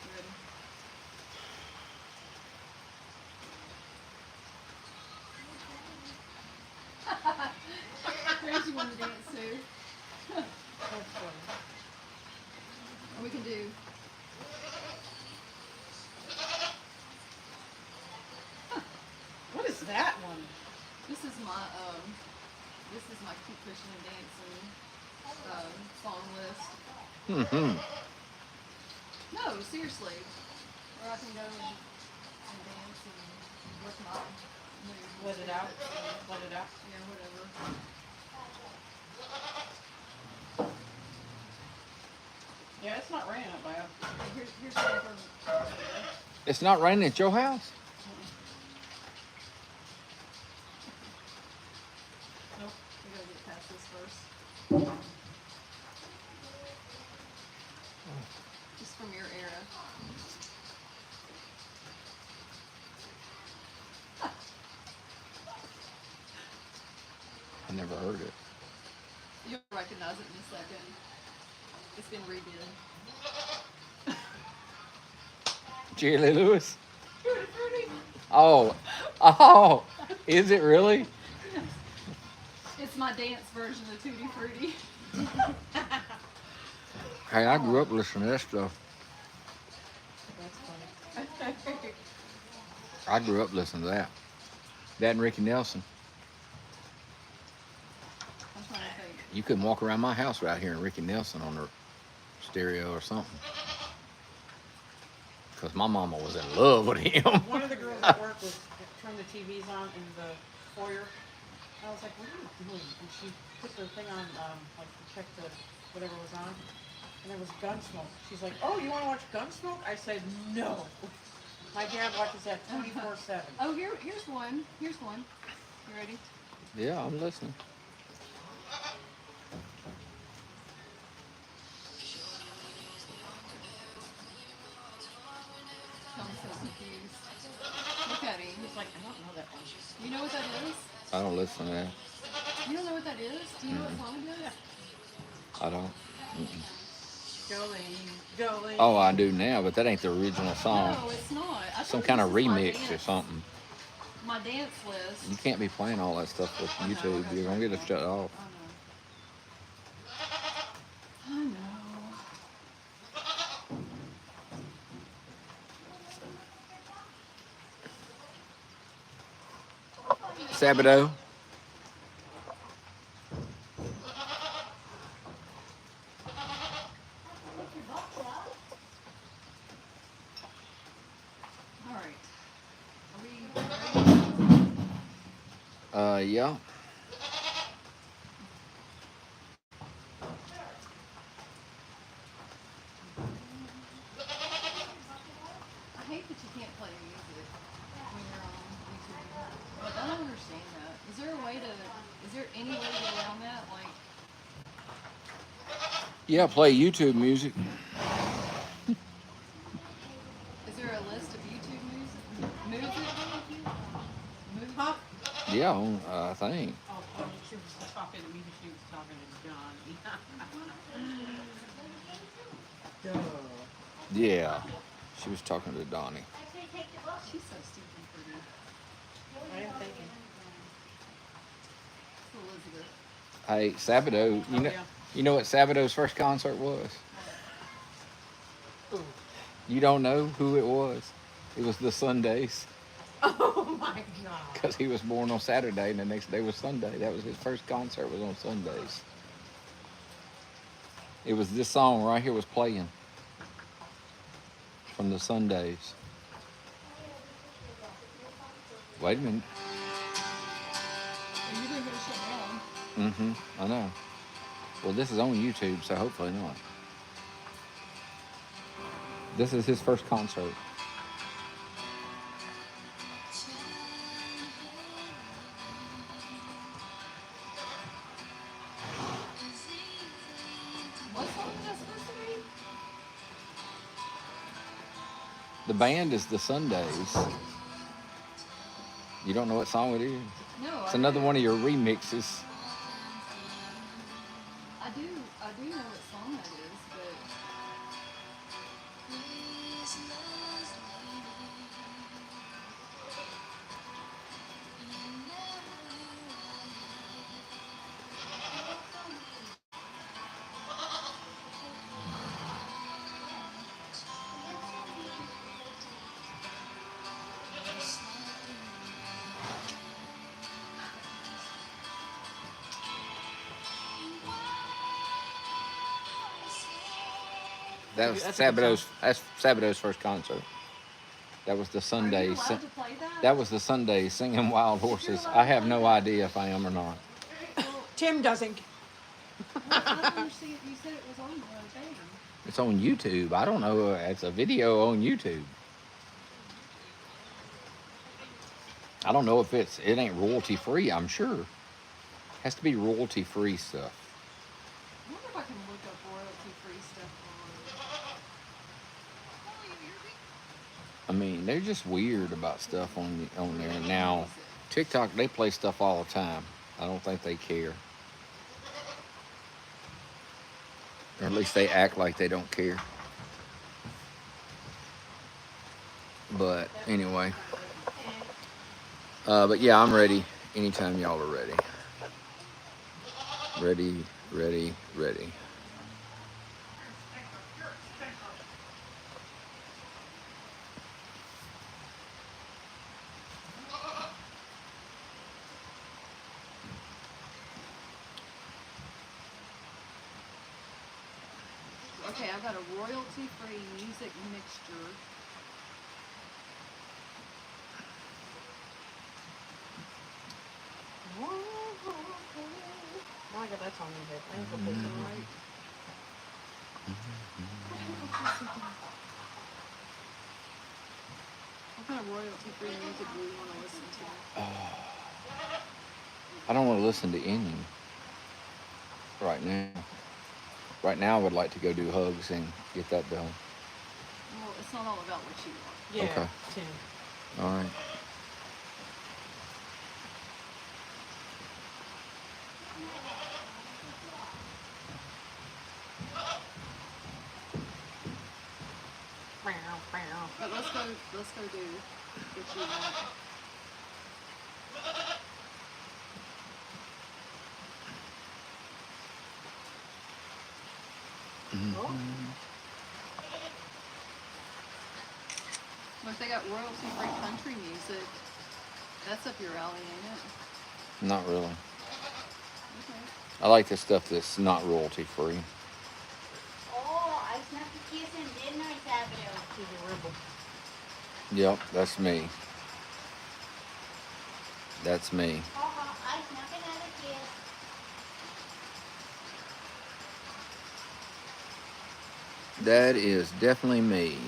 You ready? Here's you want to dance too. That's funny. We can do. that one? This is my keep pushing and dancing song list. Mm-hmm. No, seriously, where I can go and dance and work my mood. Let it out. Let it out. Yeah, whatever. Yeah, it's not raining up bad. Here's one from. It's not raining at your house? Nope, we gotta get past this first. Just from your era. I never heard it. You'll recognize it in a second. It's been redid. Jerry Lee Lewis? Oh. Oh. Is it really? It's my dance version of Tutti Frutti. Hey, I grew up listening to that stuff. That's funny. I grew up listening to that. That and Ricky Nelson. I'm trying to think. You couldn't walk around my house without hearing Ricky Nelson on the stereo or something. Because my mama was in love with him. One of the girls at work was turned the TVs on in the foyer. I was like, what are you doing? And she put the thing on, like to check the whatever was on. And there was Gunsmoke. She's like, oh, you want to watch Gunsmoke? I said, no. My dad watches that 24/7. Oh, here's one. Here's one. You ready? Yeah, I'm listening. I'm so confused. Look at him. He's like, I don't know that one. You know what that is? I don't listen to that. You don't know what that is? Do you know what song it is? I don't. Going. Oh, I do now, but that ain't the original song. No, it's not. I Some thought kind this of was my remix or dance- something. My dance list. You can't be playing all that stuff with I know, YouTube. that's You're gonna right. get us shut off. I know. Sabado. All right. Are we ready? Yeah. I hate that you can't play music when you're on YouTube. But I don't understand that. Is there a way to? Is there any way to get around that? Like, Yeah, play YouTube music. is there a list of YouTube music? Music? Huh? Yeah, I think. Oh, she was talking to me, but she was talking to Johnny. Duh. Yeah. She was talking to Donnie. She's so stupid pretty. I am thinking. It's Elizabeth. Hey, Sabado, Yeah. you know what Sabado's first concert was? Ooh. You don't know who it was? It was the Sundays. Oh my God. Because he was born on Saturday and the next day was Sunday. That was his first concert was on Sundays. It was this song right here was playing from the Sundays. Wait a minute. And you're gonna get shut down. Mm-hmm. I know. Well, this is on YouTube, so hopefully not. This is his first concert. What song is that supposed to be? The band is the Sundays. You don't know what song it is? No, It's another one of your remixes. I do know what song that is, but That was That's a good song. That's Sabado's first concert. That was the Sunday. Are you allowed to play that? That was the Sunday singing Wild Horses. I have no idea if I am or not. Tim doesn't. Well, I don't understand. You said it was on the thing. It's on YouTube. I don't know. It's a video on YouTube. I don't know if it ain't royalty free. I'm sure. Has to be royalty free stuff. I wonder if I can look up royalty-free stuff I mean, they're just weird about stuff on there now. TikTok, they play stuff all the time. I don't think they care, or at least they act like they don't care. But anyway, but yeah, I'm ready. Anytime y'all are ready. Ready, ready, ready. Okay, I've got a royalty-free music mixture. Now I got that song in my head. I ain't gonna play something right. What kind of royalty-free music do you want to listen to? I don't want to listen to any right now. Right now, I would like to go do hugs and get that done. Well, it's not all about what you want. Yeah, Okay. Tim. All right. But let's go do what you want. Look, they got royalty-free country music. That's up your alley, ain't it? Not really. Okay. I like the stuff that's not royalty free. Oh, I snuck a kiss and didn't I, Sabado? She's a rebel. Yep, that's me. That's me. I snuck another kiss. That is definitely me.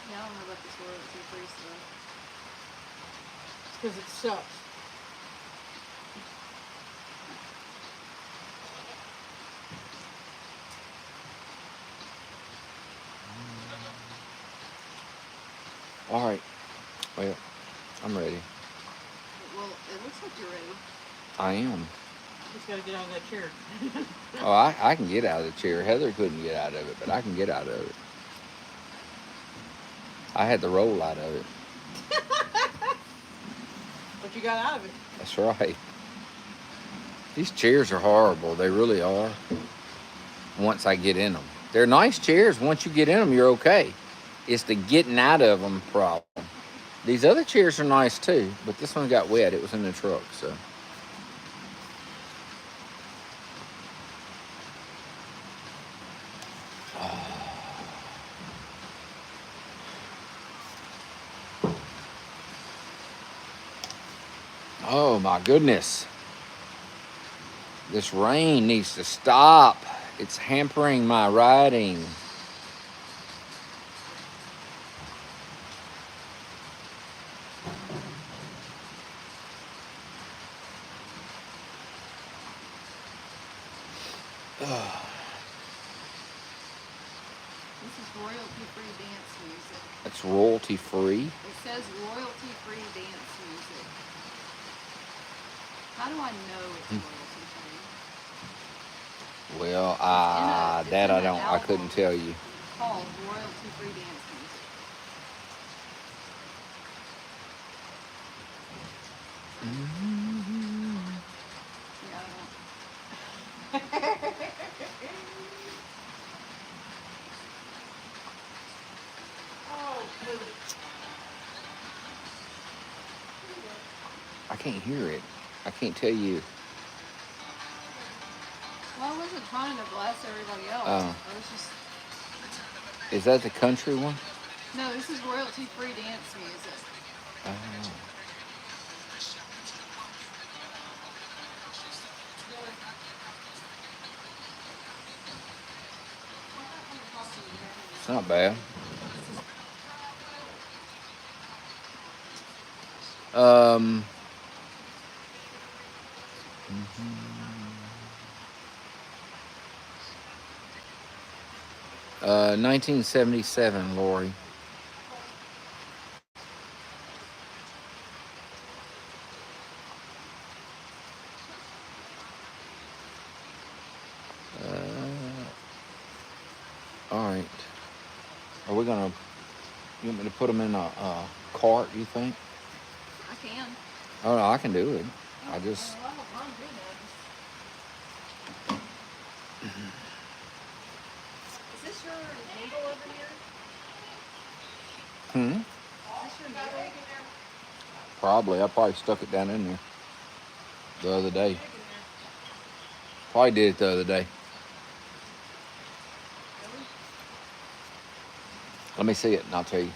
Yeah, I don't know about this royalty-free stuff. It's because it sucks. All right. Well, I'm ready. Well, it looks like you're ready. I am. Just gotta get out of that chair. Oh, I can get out of the chair. Heather couldn't get out of it, but I can get out of it. I had to roll out of it. But you got out of it. That's right. These chairs are horrible. They really are. Once I get in them. They're nice chairs. Once you get in them, you're okay. It's the getting out of them problem. These other chairs are nice too, but this one got wet. It was in the truck, so. Oh my goodness. This rain needs to stop. It's hampering my riding. This is royalty-free dance music. It's royalty free. It says royalty-free dance music. How do I know it's royalty-free? Well, It's that in I an don't. I couldn't album tell you. Called royalty-free dance music. Yeah, I don't. Oh, I can't hear it. I can't tell you. Well, I wasn't trying to blast everybody else. Oh. I was just. Is that the country one? No, this is royalty-free dance music. Oh. It's not bad. Um. 1977, Lori. All right. Are we gonna? You want me to put them in a cart? You think? I can. Oh no, I can do it. I just. Well, I don't mind doing that. Is this your needle over here? Hmm. Is this your needle? Probably. I probably stuck it down in there the other day. Probably did it the other day. Let me see it and I'll tell you.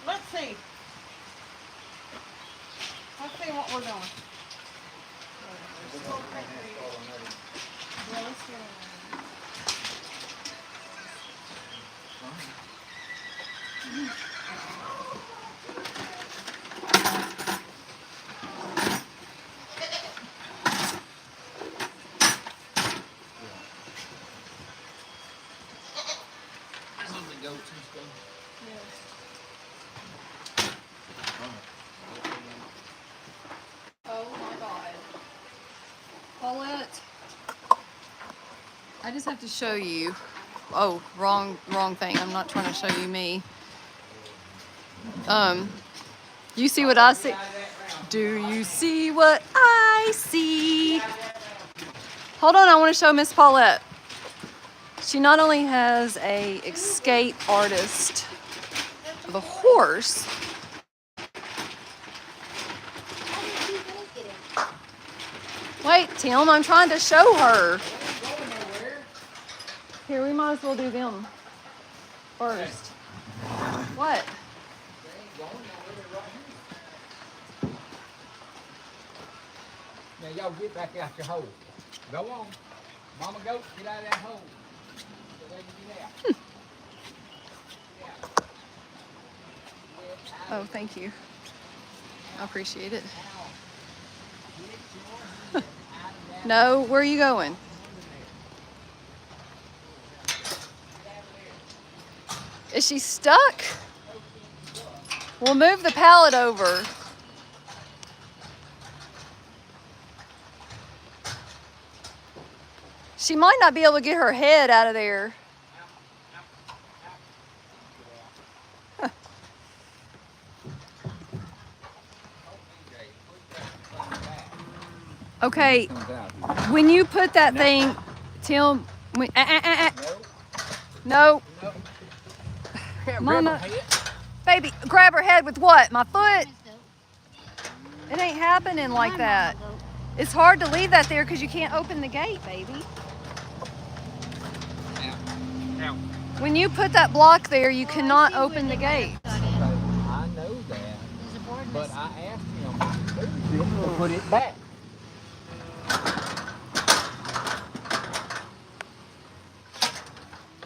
Let's see. Let's see what we're doing. Yeah, let's get it. Oh my God. Paulette, I just have to show you. Oh, wrong thing. I'm not trying to show you me. You see what I see? Do you see what I see? Hold on, I want to show Miss Paulette. She not only has a escape artist of a horse, How did you make it in? wait, Tim, I'm trying to show her. Here, we might as well do them first. What? Now y'all get back out your hole. Go on. Mama goat, get out of that hole. So they can get out. Oh, thank you. I appreciate it. No, where are you going? Is she stuck? We'll move the pallet over. She might not be able to get her head out of there. Huh. Okay, when you put that thing, Tim, no. Mama, baby, grab her head with what? My foot? It ain't happening like Come on, that. Mama Goat. It's hard to leave that there because you can't open the gate, baby. Now. When you put that block there, you Oh, I cannot see where open the the gate. got in. I know that, There's a board but missing. I asked him to put it back.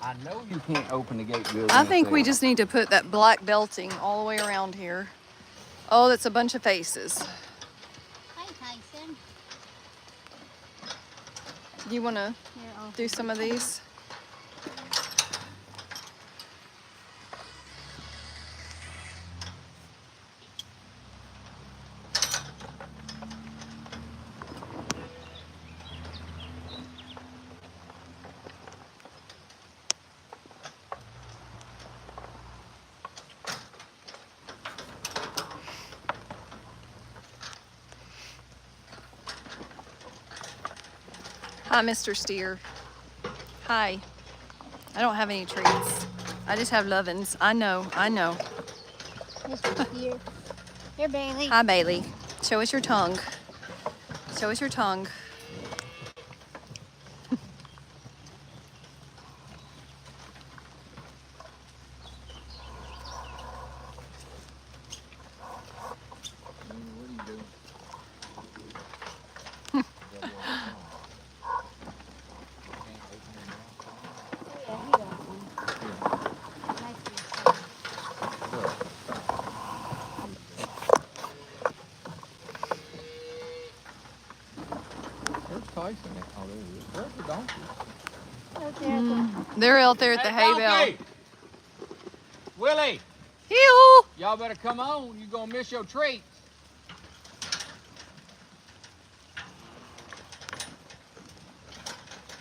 I know you can't open the gate good. I think we just need to put that black belting all the way around here. Oh, that's a bunch of faces. Hi, Tyson. You want to Here, I'll do some of these? Hi, Mr. Steer. Hi. I don't have any treats. I just have lovin's. I know. Mr. Steer. Here, Bailey. Hi, Bailey. Show us your tongue. Show us your tongue. What are you doing? Oh, yeah, he got one. Nice to see. Where's Tyson at? Oh, there he is. Where's the donkey? Out there at the They're out there at the hay bale. Willie, Heel. y'all better come on. You're gonna miss your treats.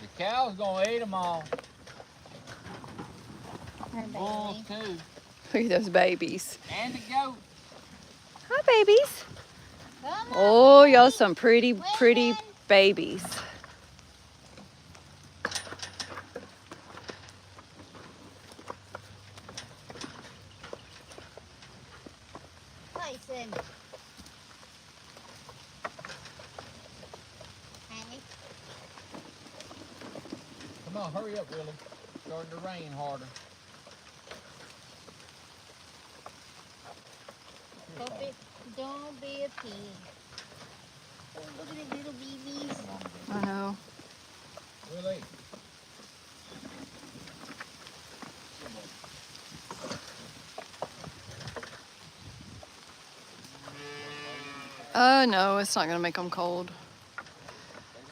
The cow's gonna eat them all. Here, Bulls Bailey. too. Look at those babies. And the goat. Hi, babies. Come on, Oh, y'all Bailey. some pretty babies. Tyson. Hey. Come on, hurry up, Willie. Starting to rain harder. Don't be a pig. Oh, look at the little babies. I know. Willie. No, it's not gonna make them cold.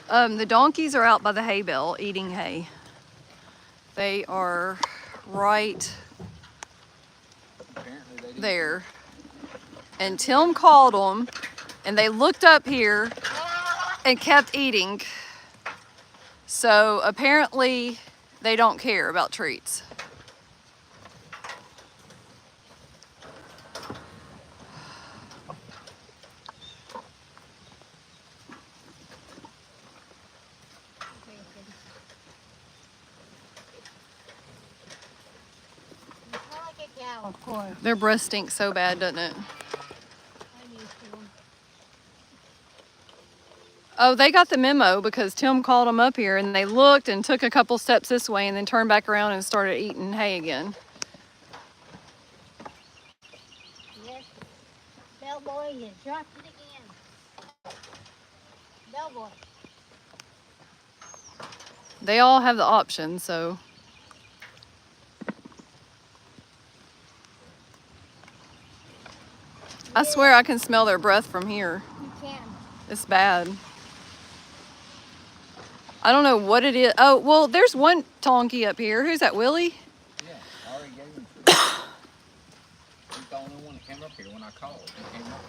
The donkeys are out by the hay bale eating hay. They are right Apparently they didn't. there. And Tim called them, and they looked up here and kept eating. So apparently they don't care about treats. You smell like a cow. Of course. Their breath stinks so bad, doesn't it? I'm used to them. Oh, they got the memo because Tim called them up here and they looked and took a couple steps this way and then turned back around and started eating hay again. Yes. Bellboy, you dropped it again. Bellboy. They all have the option, so. I swear I can smell their breath from here. You can. It's bad. I don't know what it is. Oh, well, there's one donkey up here. Who's that, Willie? Yeah, I already gave him treats. He's the only one that came up here when I called. He came up here.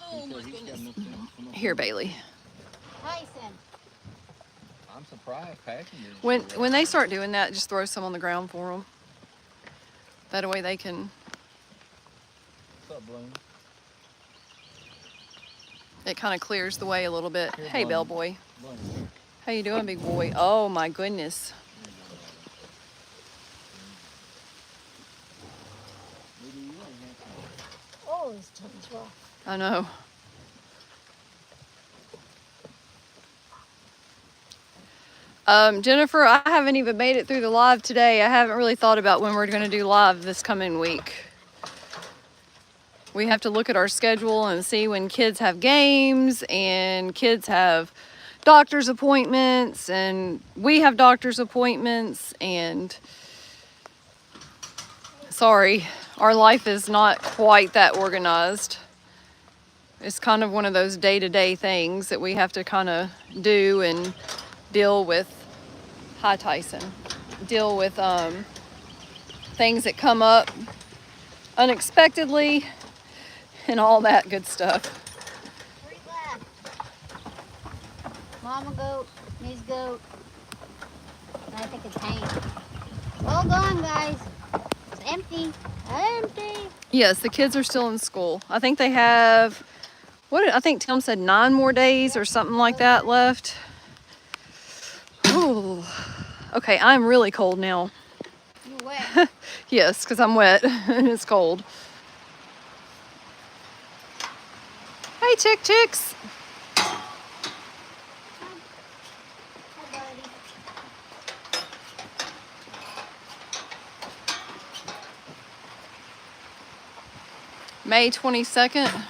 Oh, my goodness. Here, Bailey. Tyson. I'm surprised passengers. When they start doing that, just throw some on the ground for them. That way they can. What's up, Bloom? It kind of clears the way a little bit. Here, Hey, Bloom. bellboy. Bloom. How you doing, big boy? Oh my goodness. Maybe you ain't had some. Oh, his tongue's rough. I know. Jennifer, I haven't even made it through the live today. I haven't really thought about when we're going to do live this coming week. We have to look at our schedule and see when kids have games and kids have doctor's appointments and we have doctor's appointments and sorry, our life is not quite that organized. It's kind of one of those day-to-day things that we have to kind of do and deal with. Hi, Tyson. Deal with things that come up unexpectedly and all that good stuff. Three left. Mama goat, Miss goat. And I think it's Hank. All gone, guys. It's empty. Empty. Yes, the kids are still in school. I think they have, I think Tim said 9 more days or something like that left. Oh, okay, I'm really cold now. You wet. Yes, because I'm wet and it's cold. Hey, chicks. Hi, buddy. May 22nd.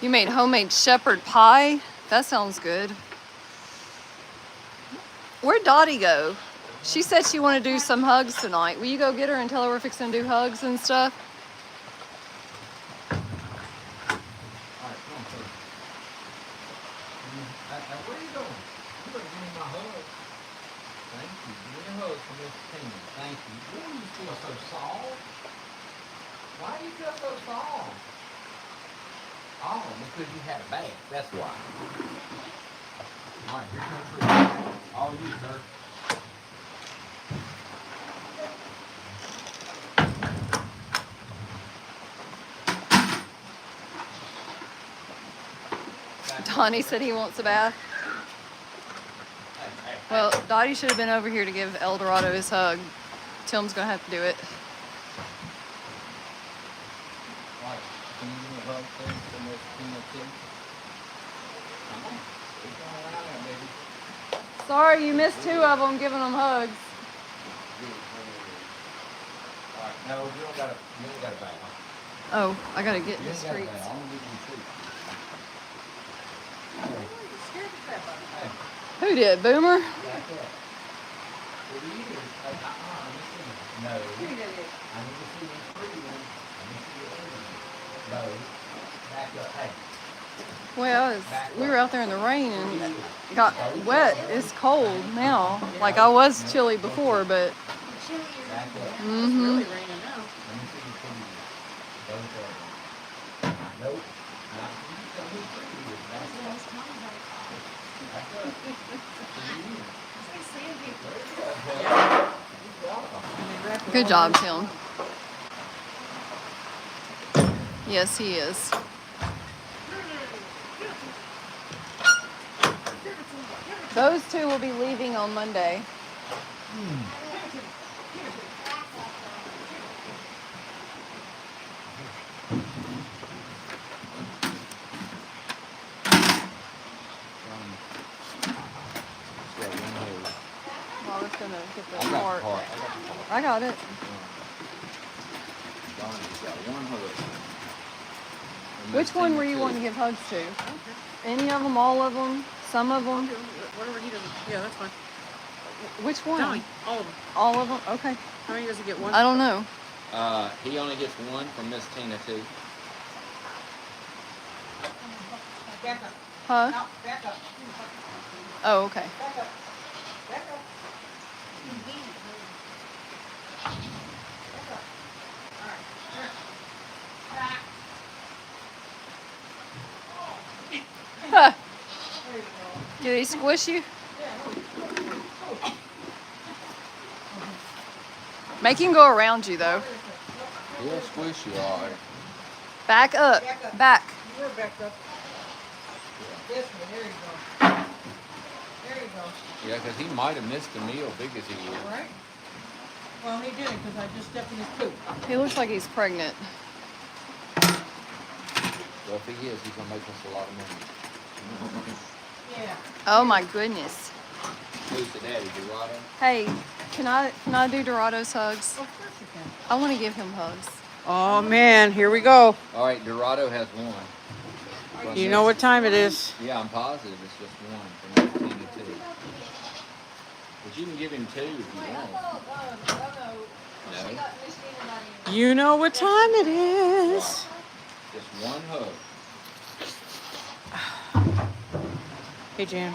You made homemade shepherd pie? That sounds good. Where'd Dottie go? She said she wanted to do some hugs tonight. Will you go get her and tell her we're fixing to do hugs and stuff? Alright, come on, please. Where are you going? You better give me my hug. Thank you. Give me a hug from Miss Tina. Thank you. Why do you feel so soft? Why do you feel so soft? Oh, because you had a bath. That's why. Alright, here comes Rick. All you, sir. Donnie said he wants a bath. Well, Dottie should have been over here to give El Dorado his hug. Tim's gonna have to do it. Alright, can you give me a hug, please, from Miss Tina, too? Come on. Keep going around there, baby. Sorry, you missed 2 of them giving them hugs. Alright, no, you don't got a bath. Oh, I gotta get You in the ain't got a streets. bath. I'm gonna give you a treat. Hey, Who did? Boomer? back up. What do you do? Let me see. No. I need to see these pretty ones. I need to see the other ones. No. Back up. Hey. Well, we were out there in the rain and got wet. It's cold now. Like I was chilly before, but Back up. mm-hmm. Really raining now. Let me see your pretty ones. Those are. Nope. Not you. Tell me pretty ones. Back up. Back up. Good job, Tim. Yes, he is. Those 2 will be leaving on Monday. Well, I was gonna get the cart. I got it. Donnie's got one hug. Which one were you wanting to give hugs to? Any of them? All of them? Some of them? Whatever he doesn't. Yeah, that's fine. Which one? Donnie, all of them. All of them? Okay. How many does he get? One? I don't know. He only gets one from Miss Tina, too. Back up. Huh? No, back up. Oh, okay. Back up. Back up. Back up. All right. Back. Huh. There you go. Did he squish you? Make him go around you, though. He'll squish you, all right. Back up. Back up. Back. You were backed up. This one. There you go. There you go. Yeah, because he might have missed the meal, big as he is. All right. Well, he didn't because I just stepped in his poop. He looks like he's pregnant. Well, if he is, he's going to make us a lot of money. Yeah. Oh my goodness. Who's the daddy, Dorado? Hey, can I do Dorado's hugs? Of course you can. I want to give him hugs. Oh man, here we go. All right, Dorado has one. Are Well, You know what time it is. Yeah, I'm positive it's just one from 18 to 2. But you can give him 2 if you want. No, You know what time it is. just one hug. Hey, Jan.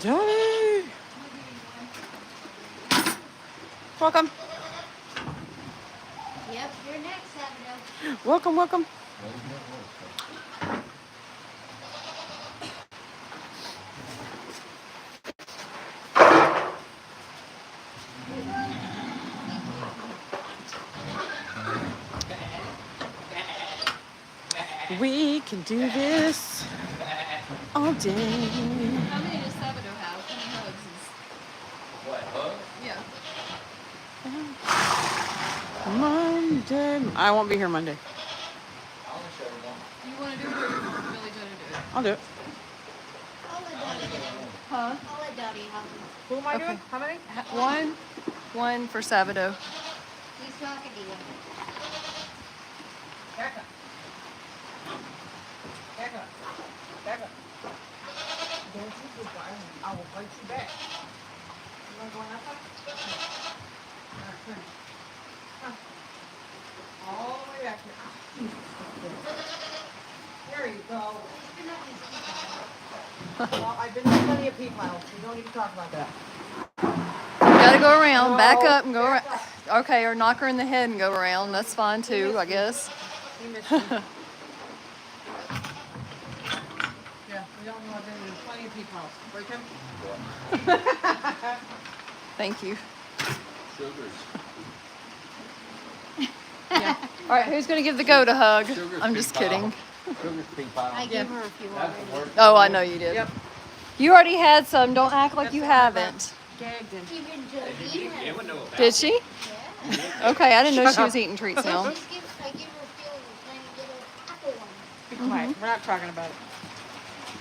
Dolly. Welcome. Yep, you're next, Saturday. Welcome, welcome. We can do this all day. How many does Sabado have? How many hugs What, hug? is? Yeah. Monday. I won't be here Monday. I'll just show them. Do you want to do it or do you want Billy Joe to do it? I'll do it. I'll let Dottie do it. Huh? I'll let Dottie help me. Who am I Okay. doing? How many? One for Sabado. He's talking to you. Back up. Back up. Back up. Don't you go by me. I will bite you back. You want to go on that side? All right, turn. Come. All the way back here. There you go. He's been up his feet. Well, I've been in plenty of pee piles. We don't need to talk about that. Gotta go around, back No, up and go around. back Okay, or knock her in the head and go around. That's fine too, I guess. You missed me. Yeah, we don't know. I've been in plenty of pee piles. Right, Tim? Thank you. Sugars. Yeah. All right, who's gonna give the goat a hug? Sugar's I'm pea just pie. kidding. Sugar's pea pie. I gave her a few That's the already. worst. Oh, I know you did. Yep. You already had some. Don't act like That's you the one I haven't. Gagged in. Even Jodine had it. Did she? Yeah. Okay, I didn't know Shut she was up. eating treats now. I give her a few of the tiny little apple ones. Be quiet. We're not talking about it.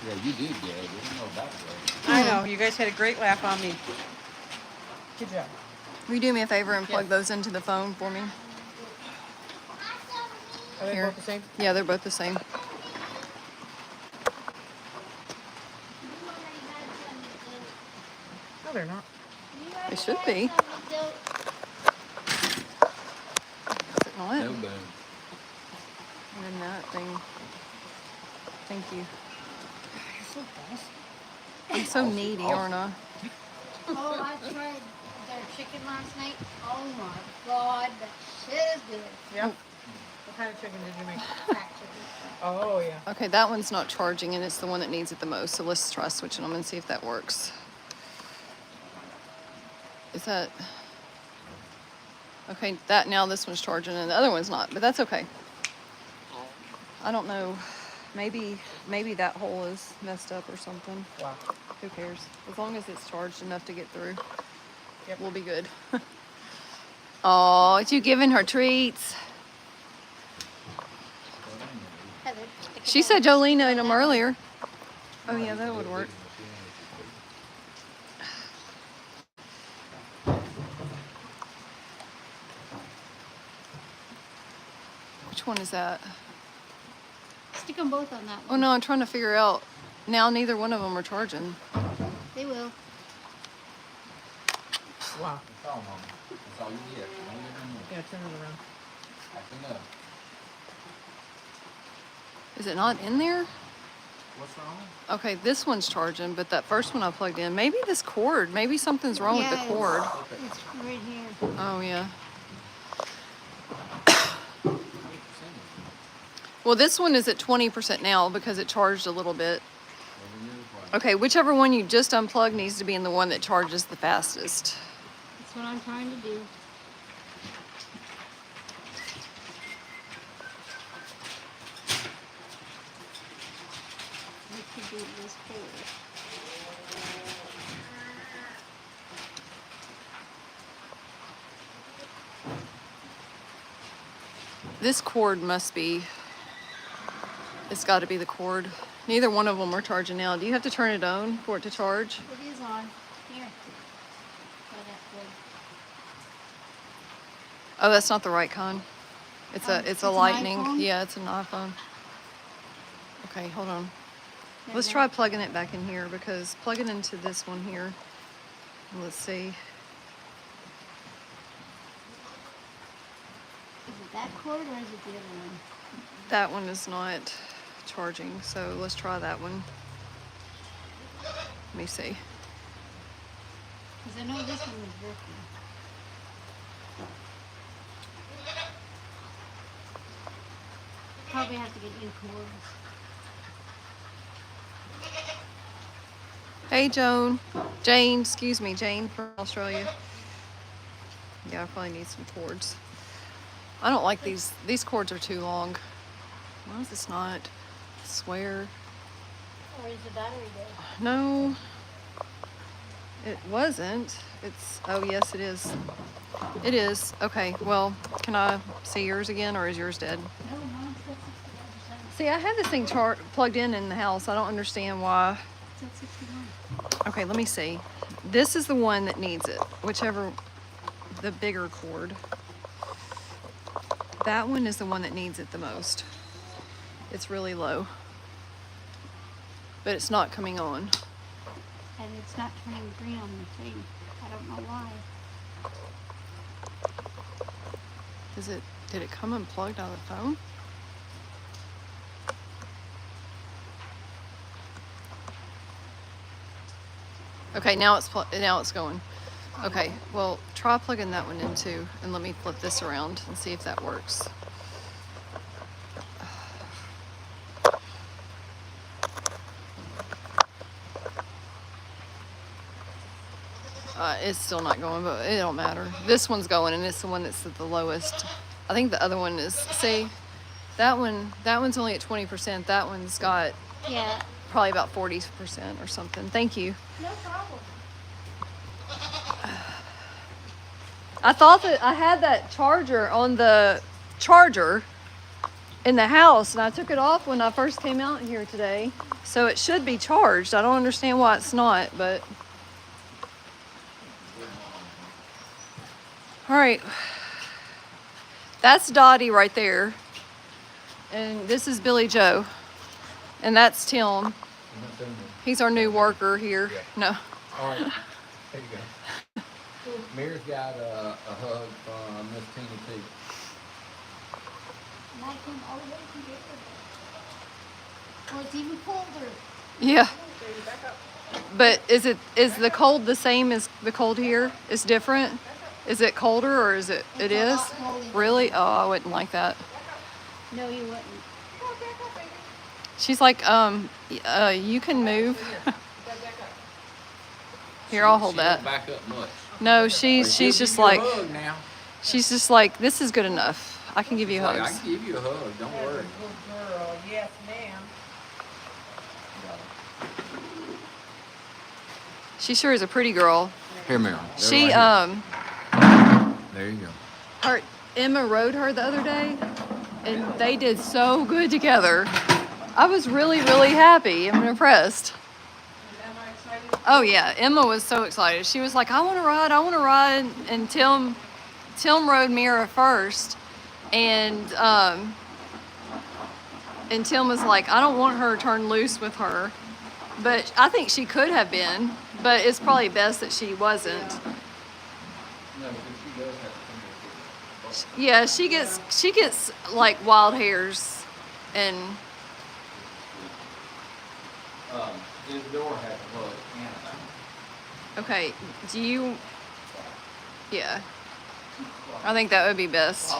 Yeah, you did, Gag. You didn't know about that. I know. You guys had a great laugh on me. Good job. Will you do me a favor and plug Yes. those into the phone for me? Are they Here. both the same? Yeah, they're both the same. No, they're not. They should be. Is it not? No boom. And then that thing. Thank you. I'm so needy, aren't I? Oh, I tried their chicken last night. Oh my God, that shit is good. Yep. What kind of chicken did you make? Fat chicken. Oh, yeah. Okay, that one's not charging and it's the one that needs it the most. So let's try switching them and see if that works. Is that... Okay, that now this one's charging and the other one's not, but that's okay. I don't know. Maybe that hole is messed up or something. Wow. Who cares? As long as it's charged enough to get through, Yep. we'll be good. Oh, you giving her treats? Heather, stick She it said on. Jolene ate them earlier. Oh yeah, that would work. Which one is that? Stick them both on that Oh one. no, I'm trying to figure out. Now neither one of them are charging. They will. Wow. That's all, Mama. That's all you get. Don't give them more. Yeah, turn it around. That's enough. Is it not in there? What's wrong? Okay, this one's charging, but that first one I plugged in, maybe this cord, maybe something's wrong with Yeah, the cord. It's right here. Oh yeah. Well, this one is at 20% now because it charged a little bit. Okay, whichever one you just unplugged needs to be in the one that charges the fastest. That's what I'm trying to do. I could do this cord. This cord must be, it's got to be the cord. Neither one of them are charging now. Do you have to turn it on for it to charge? It is on. Here. Got it. Oh, that's not the right kind. It's Oh, a it's an lightning. iPhone? Yeah, it's an iPhone. Okay, hold on. There Let's you try go. plugging it back in here because plug it into this one here. Let's see. Is it that cord or is it the other one? That one is not charging, so let's try that one. Let me see. Because I know this one was working. Probably have to get new cords. Hey, Joan. Jane, excuse me, Jane from Australia. Yeah, I probably need some cords. I don't like these. These cords are too long. Why is this not? I swear. Or is the battery dead? No. It wasn't. It's, oh yes, it is. It is. Okay, well, can I see yours again or is yours dead? No, mine's got 61%. See, I have this thing plugged in the house. I don't understand why. It's at 61. Okay, let me see. This is the one that needs it, whichever, the bigger cord. That one is the one that needs it the most. It's really low, but it's not coming on. And it's not turning green on the thing. I don't know why. Did it come unplugged out of the phone? Okay, now it's going. Okay, well, try plugging that one in too, and let me flip this around and see if that works. It's still not going, but it don't matter. This one's going, and it's the one that's at the lowest. I think the other one is, see, that one's only at 20%. That one's got Yeah. probably about 40% or something. Thank you. No problem. I thought that I had that charger on the charger in the house, and I took it off when I first came out here today. So it should be charged. I don't understand why it's not, but. All right. That's Dottie right there. And this is Billy Joe. And that's Tim. He's our new worker here. No. All right, there you go. Mira's got a hug from Miss Tina too. And I came all the way from here. Well, it's even colder. Yeah. But is the cold the same as the cold here? Is different? Is it colder or is it It's a is? lot colder. Really? Oh, I wouldn't like that. No, you wouldn't. She's like, you can move. Here, I'll hold She that. don't back up much. No, But she's she'll just give you a like, hug now. she's just like, this is good enough. I can give you Like, I hugs. can give you a hug. Don't That's a worry. good girl. Yes, ma'am. She sure is a pretty girl. Here, Mira. They're She right there you go. her Emma rode her the other day, and they did so good together. I was really, really happy. I'm impressed. Is Emma excited? Oh yeah, Emma was so excited. She was like, I want to ride. And Tim rode Mira first, and Tim was like, I don't want her to turn loose with her, but I think she could have been, but it's probably best that she wasn't. No, because she does have to Yeah, she gets like wild hairs, and Isadora has a hug and a back. okay, do you? Yeah, I think that would be best.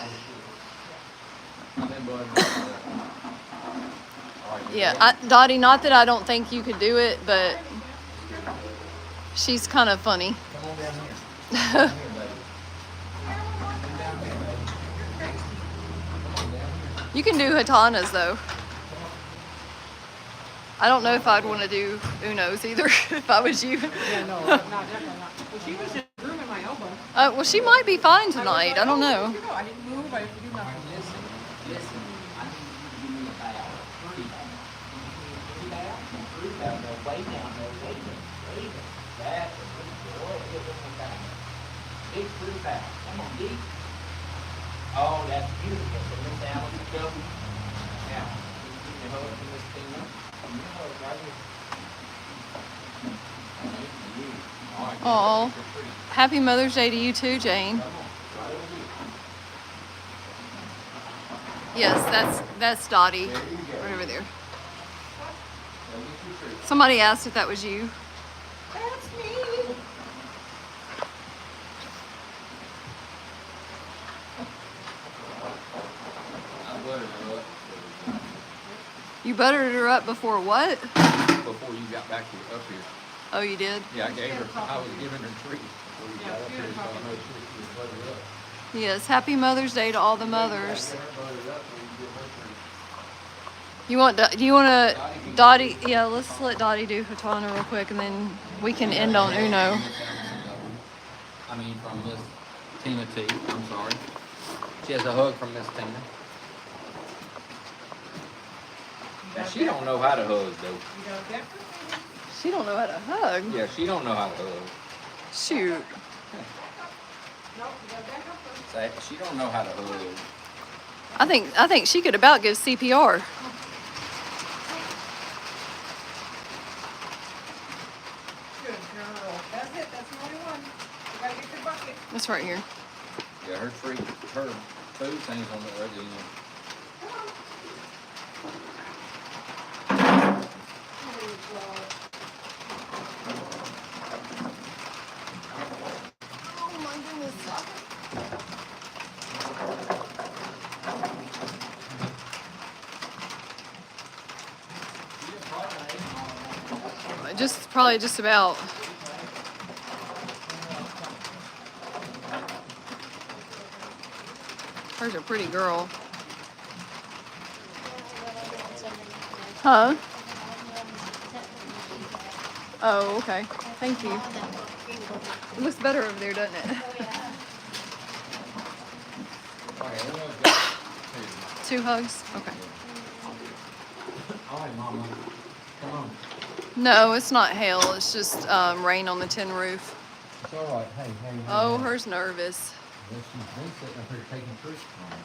And then Bud has a- All right, Yeah, Dottie, not that I don't think you could do it, but she's kind of funny. Come on down here. Come down here, buddy. Come down here, buddy. Come on down here. You can do Hatanas though. I don't know if I'd want to do Unos either if I was you. Yeah, no, not definitely not. Well, she was just grooming my elbow. Well, she might be fine tonight. I don't know. You know, I didn't move. I didn't do nothing. Listen, I need you to give me a bow. Three bows. Three bows? Three bows. No, way down. No, way down. Way down. That's a good boy. Give him a bow. Big three bows. Come on, deep. Oh, that's beautiful. So Miss Allen to go. Now, can you hold it to Miss Tina? Can you hold it right here? Thank you. All right, Aw. that's your treat. Happy Mother's Day to you too, Jane. Come on, right over here. Yes, that's Dottie. There you go. Right over there. Go get your treat. Somebody asked if that was you. That's me. I buttered her up You buttered her up before what? before you got back here, up here. Oh, you did? Yeah, I was giving her treats before you got up here, so I made sure she was buttered up. Yes. Happy Mother's Day to all the mothers. Get her buttered up so you can give her treats. You want? Do you want to, Dottie? Yeah, let's let Dottie do Hatana real quick, and then we can end on Uno. I mean, from Miss Tina T. I'm sorry. She has a hug from Miss Tina. Now, she don't know how to hug, though. You got a deck? She don't know how to hug. Yeah, she don't know how to hug. Shoot. Nope, you got a deck up first. She don't know how to hug. I think she could about give CPR. Good girl. That's it. That's the only one. You gotta get your bucket. It's right here. Yeah, her food thing's on the other end. Oh my goodness. Probably just about. Her's a pretty girl. Huh? Oh, okay. Thank you. It looks better over there, doesn't it? Two hugs? Okay. All right, Mama. Come on. No, it's not hail. It's just rain on the tin roof. It's all right. Hey. Oh, her's nervous. She's been sitting up here taking treats from me.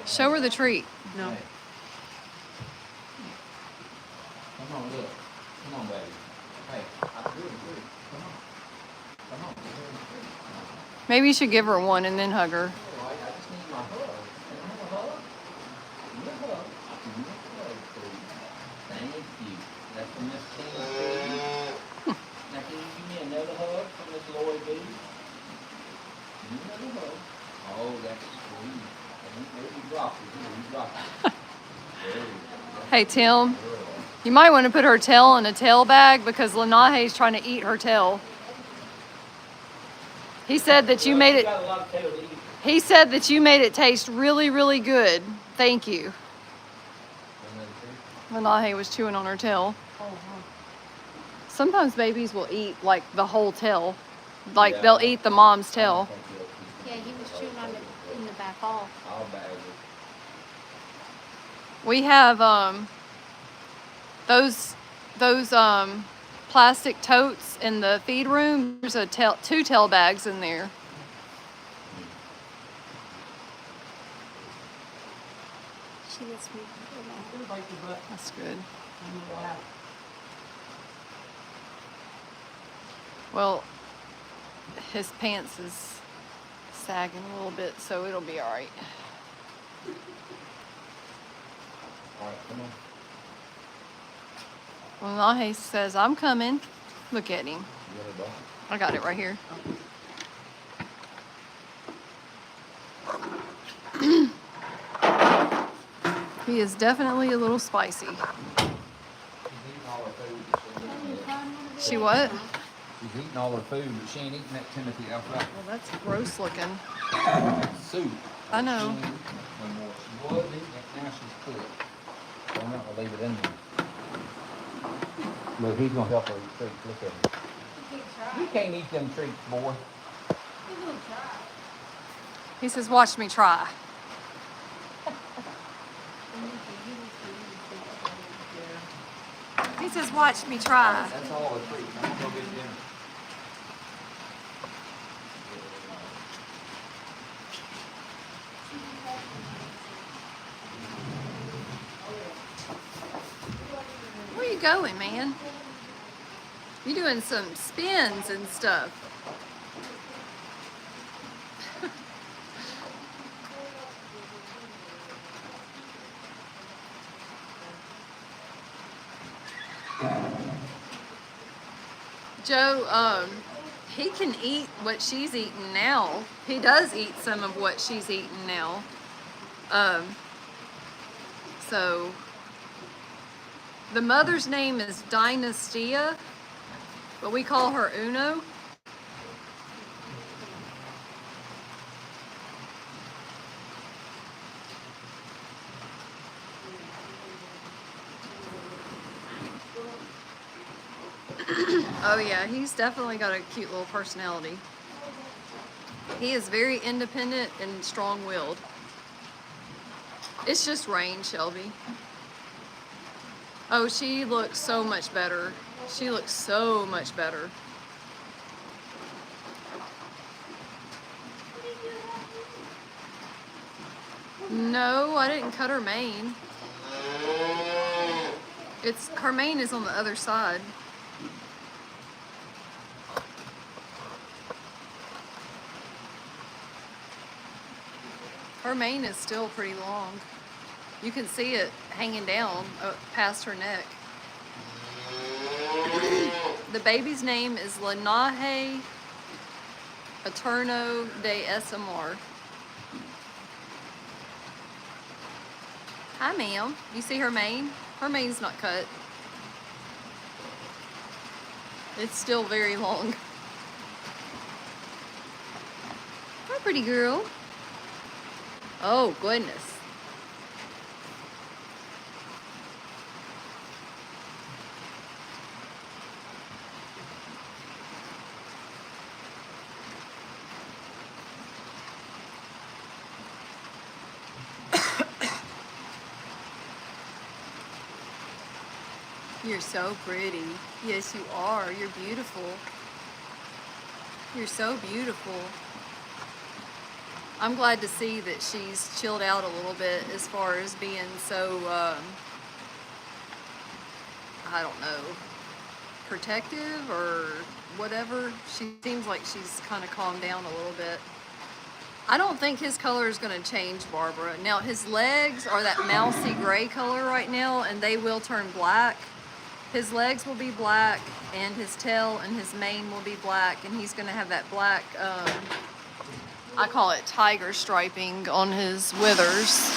Show her the treat. No. Hey. Come on, look. Come on, baby. Hey, I'm doing good. Come on. Come on. You're doing good. Maybe you should give her one and then hug her. All right, I just need my hug. Can I have a hug? Give me a hug. Give me a hug, please. Thank you. That's from Miss Tina B. Now, can you give me another hug from Miss Lori B? Give me another hug. Oh, that's sweet. Where you drop it? Here, you drop it. There you go. Hey, Tim, you might want to put her tail in a tail bag because Lenahe's trying to eat her tail. He said that you made it. Got a lot of tail to eat. He said that you made it taste really, really good. Thank you. Lenahe was chewing on her tail. Oh, huh. Sometimes babies will eat like the whole tail. Like Yeah. they'll eat the mom's tail. Yeah, he was chewing on it in the back hall. I'll bag it. We have those plastic totes in the feed room. There's two tail bags in there. She lets me go now. Gonna bite your butt. That's good. And you laugh. Well, his pants is sagging a little bit, so it'll be all right. All right, come on. Well, Nahe says, I'm coming. Look at him. You want a ball? I got it right here. He is definitely a little spicy. She's eating all her food, but she ain't eating that. She what? She's eating all her food, but she ain't eating that Timothy Alfred Well, that's gross looking. soup. I know. She ain't eating it no more. She was eating it, now she's quit. So I'm not gonna leave it in there. Look, he's gonna help her eat treats. Look at him. You can't eat them treats, boy. He says, watch me try. He says, watch me try. That's all the treats. I'm gonna go get dinner. you going, man? You doing some spins and stuff. Joe, he can eat what she's eating now. He does eat some of what she's eating now. So the mother's name is Dynastia, but we call her Uno. Oh yeah, he's definitely got a cute little personality. He is very independent and strong-willed. It's just Rain, Shelby. Oh, she looks so much better. She looks so much better. No, I didn't cut her mane. Her mane is on the other side. Her mane is still pretty long. You can see it hanging down past her neck. The baby's name is Linaje Eterno de SMR. Hi, ma'am. You see her mane? Her mane's not cut. It's still very long. Hi, pretty girl. Oh, goodness. You're so pretty. Yes, you are. You're beautiful. You're so beautiful. I'm glad to see that she's chilled out a little bit as far as being so, I don't know, protective or whatever. She seems like she's kind of calmed down a little bit. I don't think his color is going to change, Barbara. Now, his legs are that mousy gray color right now, and they will turn black. His legs will be black, and his tail and his mane will be black, and he's going to have that black, I call it tiger striping on his withers.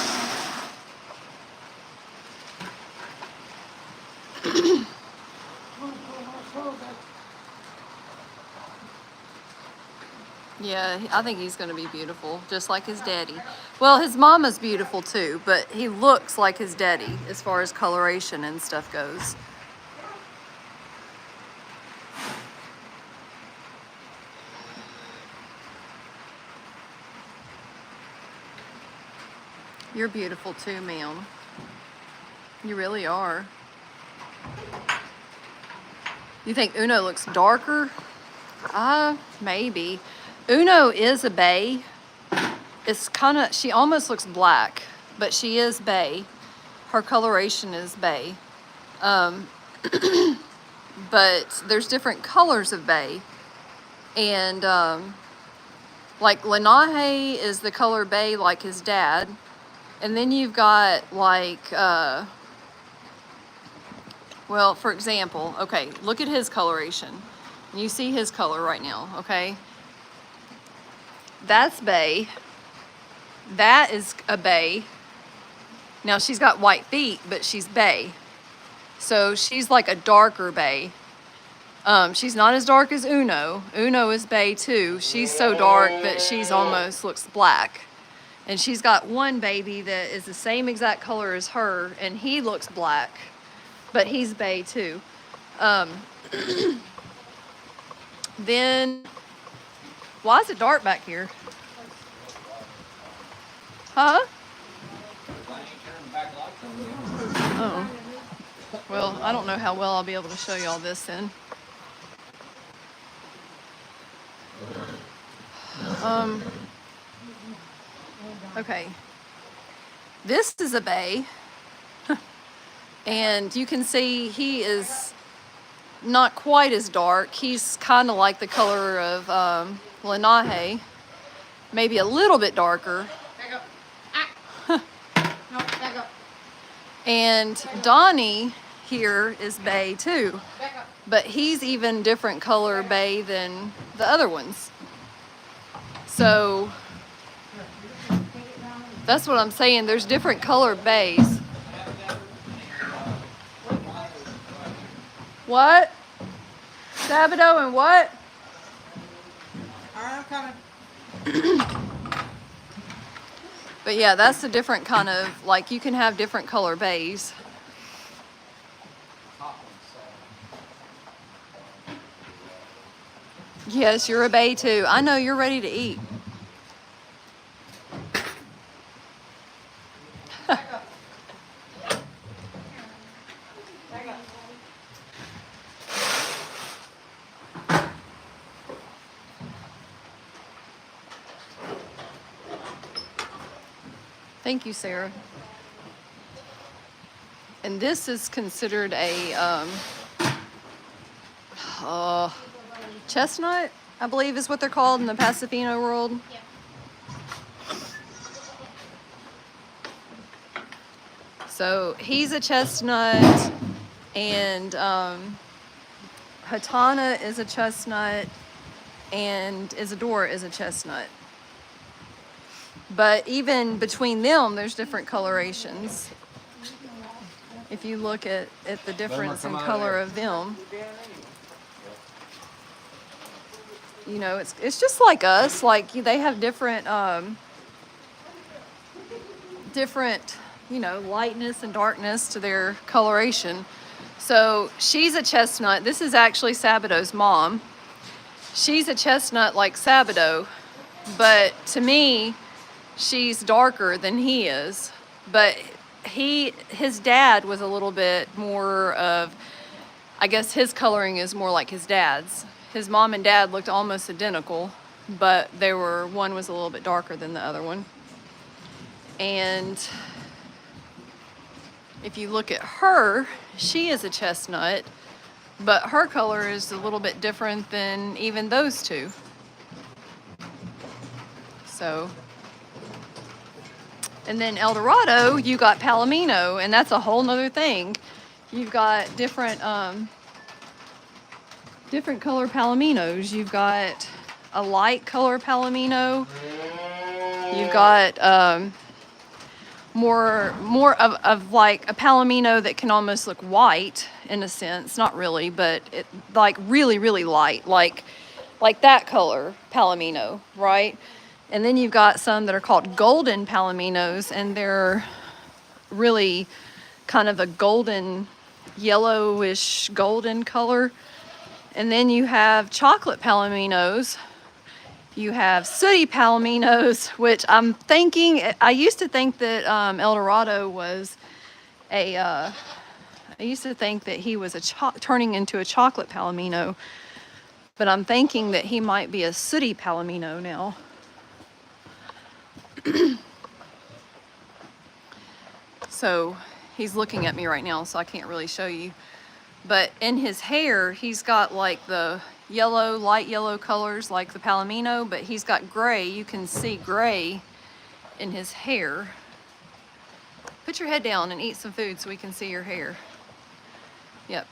Yeah, I think he's going to be beautiful, just like his daddy. Well, his mama's beautiful too, but he looks like his daddy as far as coloration and stuff goes. You're beautiful too, ma'am. You really are. You think Uno looks darker? Maybe. Uno is a bay. It's kind of, she almost looks black, but she is bay. Her coloration is bay. But there's different colors of bay. And like Linaje is the color bay like his dad. And then you've got like, well, for example, okay, look at his coloration. You see his color right now, okay? That's bay. That is a bay. Now she's got white feet, but she's bay. So she's like a darker bay. She's not as dark as Uno. Uno is bay too. She's so dark that she's almost looks black. And she's got one baby that is the same exact color as her, and he looks black, but he's bay too. Then, why is it dark back here? Huh? Oh. Well, I don't know how well I'll be able to show y'all this then. Okay. This is a bay. And you can see he is not quite as dark. He's kind of like the color of Lenahe, maybe a little bit darker. Back up. Ah. No, back up. And Donnie here is bay too, Back up. but he's even different color bay than the other ones. So that's what I'm saying. There's different color bays. What? Sabato and what? All right, I'm coming. But yeah, that's a different kind of, like, you can have different color bays. Yes, you're a bay too. I know you're ready to eat. Back up. Back up. Thank you, Sarah. And this is considered a chestnut, I believe is what they're called in the Pasifino world. Yep. So he's a chestnut, and Hatana is a chestnut, and Isadora is a chestnut. But even between them, there's different colorations. If you look at the difference in color of them. You know, it's just like us. Like, they have different, you know, lightness and darkness to their coloration. So she's a chestnut. This is actually Sabato's mom. She's a chestnut like Sabato, but to me, she's darker than he is. But his dad was a little bit more of, I guess his coloring is more like his dad's. His mom and dad looked almost identical, but one was a little bit darker than the other one. And if you look at her, she is a chestnut, but her color is a little bit different than even those two. So, and then El Dorado, you got Palomino, and that's a whole nother thing. You've got different color Palominos. You've got a light color Palomino. You've got more of like a Palomino that can almost look white in a sense, not really, but it like really, really light, like that color Palomino, right? And then you've got some that are called golden Palominos, and they're really kind of a golden, yellowish golden color. And then you have chocolate Palominos. You have sooty Palominos, which I used to think that El Dorado was I used to think that he was turning into a chocolate Palomino, but I'm thinking that he might be a sooty Palomino now. So he's looking at me right now, so I can't really show you. But in his hair, he's got like the yellow, light yellow colors like the Palomino, but he's got gray. You can see gray in his hair. Put your head down and eat some food so we can see your hair. Yep.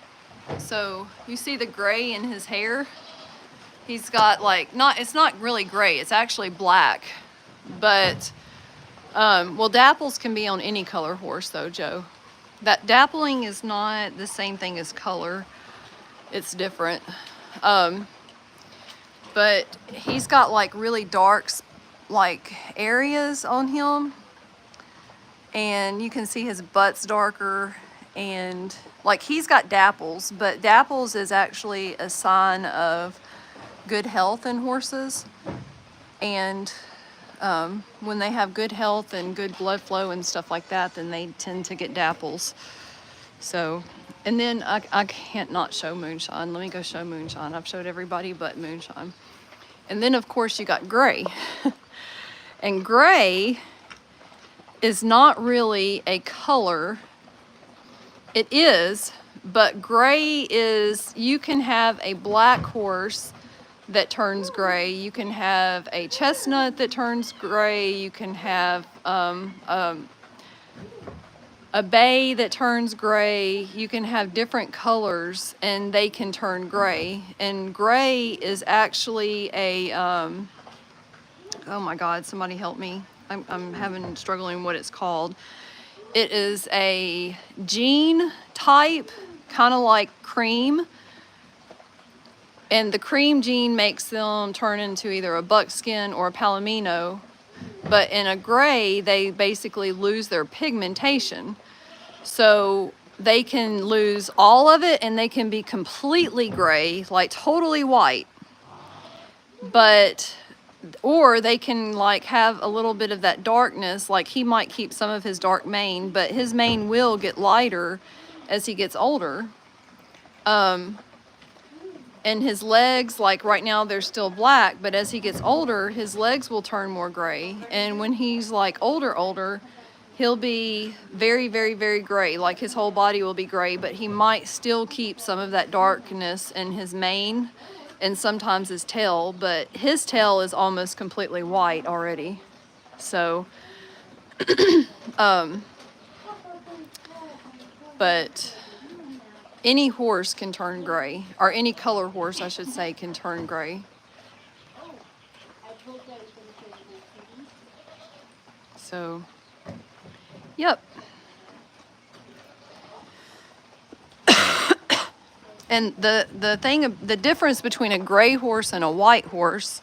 So you see the gray in his hair? He's got like, it's not really gray, it's actually black. But, well, dapples can be on any color horse though, Joe. That dappling is not the same thing as color. It's different. But he's got like really dark like areas on him. And you can see his butt's darker, and like he's got dapples, but dapples is actually a sign of good health in horses. And when they have good health and good blood flow and stuff like that, then they tend to get dapples. So, and then I can't not show Moonshine. Let me go show Moonshine. I've showed everybody but Moonshine. And then of course you got gray. And gray is not really a color It is, but gray is, you can have a black horse that turns gray. You can have a chestnut that turns gray. You can have a bay that turns gray. You can have different colors and they can turn gray. And gray is actually a, oh my God, somebody help me. I'm having struggling what it's called. It is a gene type, kind of like cream. And the cream gene makes them turn into either a buckskin or a palomino. But in a gray, they basically lose their pigmentation. So they can lose all of it and they can be completely gray, like totally white. But, or they can like have a little bit of that darkness, like he might keep some of his dark mane, but his mane will get lighter as he gets older. And his legs, like right now they're still black, but as he gets older, his legs will turn more gray. And when he's like older, he'll be very, very, very gray. Like his whole body will be gray, but he might still keep some of that darkness in his mane and sometimes his tail, but his tail is almost completely white already. So, but any horse can turn gray, or any color horse, I should say, can turn gray. I told you I was gonna show you my TV. So, yep. And the difference between a gray horse and a white horse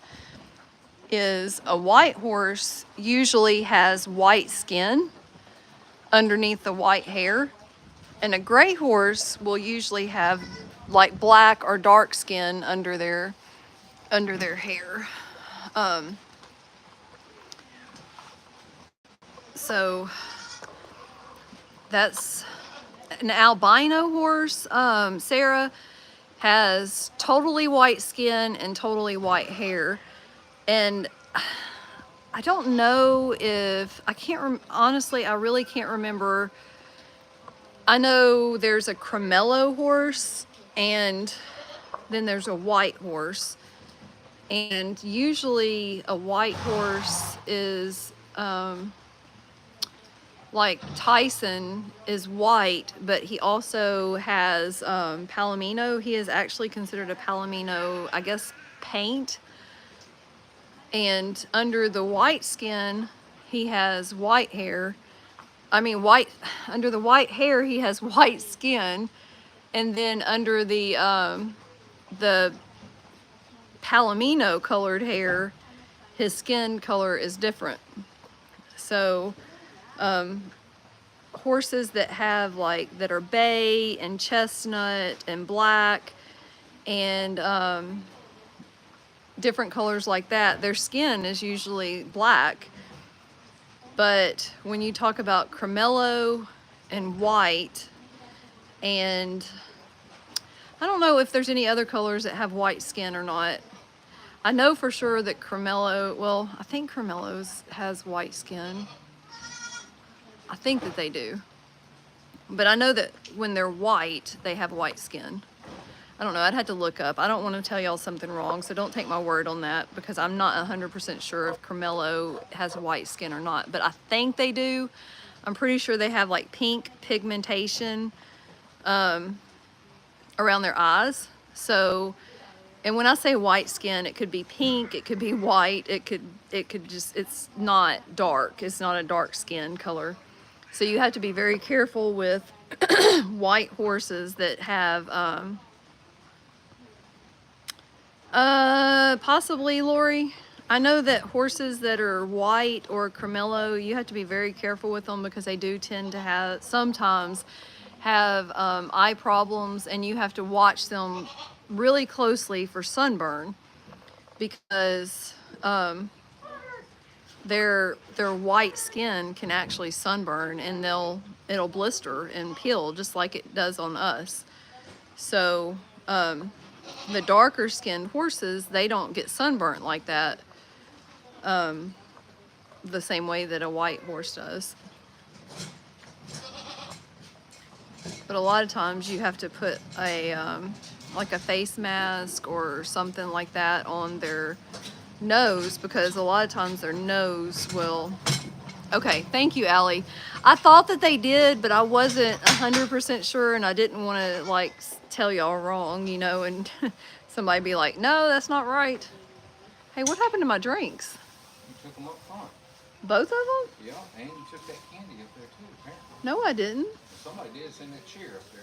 is a white horse usually has white skin underneath the white hair, and a gray horse will usually have like black or dark skin under their hair. So that's an albino horse. Sarah has totally white skin and totally white hair. And I don't know if, honestly, I really can't remember. I know there's a Cremello horse and then there's a white horse. And usually a white horse is, like Tyson is white, but he also has Palomino. He is actually considered a Palomino, I guess, paint. And under the white skin, he has white hair. Under the white hair, he has white skin. And then under the Palomino colored hair, his skin color is different. So, horses that have that are bay and chestnut and black and different colors like that, their skin is usually black. But when you talk about Cremello and white, and I don't know if there's any other colors that have white skin or not. I know for sure that Cremello, well, I think Cremello's has white skin. I think that they do. But I know that when they're white, they have white skin. I don't know, I'd have to look up. I don't want to tell y'all something wrong, so don't take my word on that, because I'm not 100% sure if Cremello has white skin or not, but I think they do. I'm pretty sure they have like pink pigmentation around their eyes. So, and when I say white skin, it could be pink, it could be white, it could just, it's not dark. It's not a dark skin color. So you have to be very careful with white horses that have, possibly, Lori. I know that horses that are white or Cremello, you have to be very careful with them because they do tend to sometimes have eye problems, and you have to watch them really closely for sunburn, because their white skin can actually sunburn, and it'll blister and peel just like it does on us. So the darker skinned horses, they don't get sunburnt like that the same way that a white horse does. but a lot of times you have to put a like a face mask or something like that on their nose, because a lot of times their nose will. Okay, thank you, Allie. I thought that they did, but I wasn't 100% sure, and I didn't want to like tell y'all wrong, you know, and somebody be like, no, that's not right. Hey, what happened to my drinks? You took them up front. Both of them? Yeah, and you took that candy up there too, apparently. No, I didn't. Somebody did send that chair up there.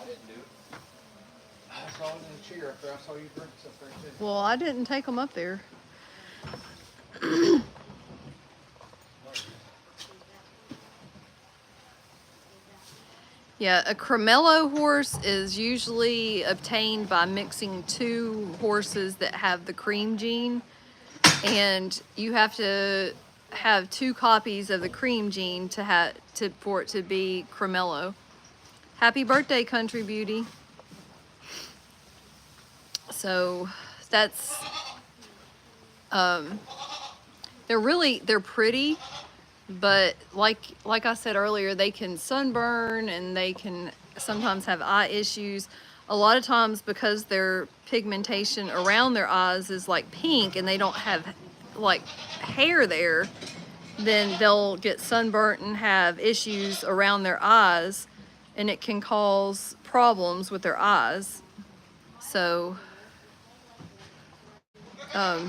I didn't do it. I saw it in the chair up there. I saw your drinks up there too. Well, I didn't take them up there. Yeah, a Cremello horse is usually obtained by mixing two horses that have the cream gene, and you have to have 2 copies of the cream gene for it to be Cremello. Happy birthday, Country Beauty. So that's they're pretty, but like I said earlier, they can sunburn and they can sometimes have eye issues. A lot of times, because their pigmentation around their eyes is like pink and they don't have like hair there, then they'll get sunburnt and have issues around their eyes, and it can cause problems with their eyes. So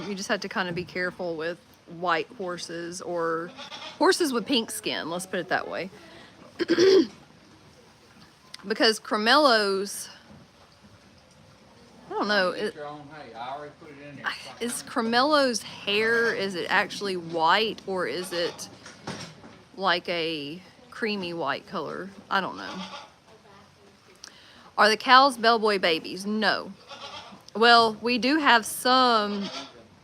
you just have to kind of be careful with white horses or horses with pink skin, let's put it that way. Because Cremellos, I don't know, Get your own hay. I already put it in there. is Cremello's hair, is it actually white or is it like a creamy white color? I don't know. Are the cows bellboy babies? No. Well, we do have some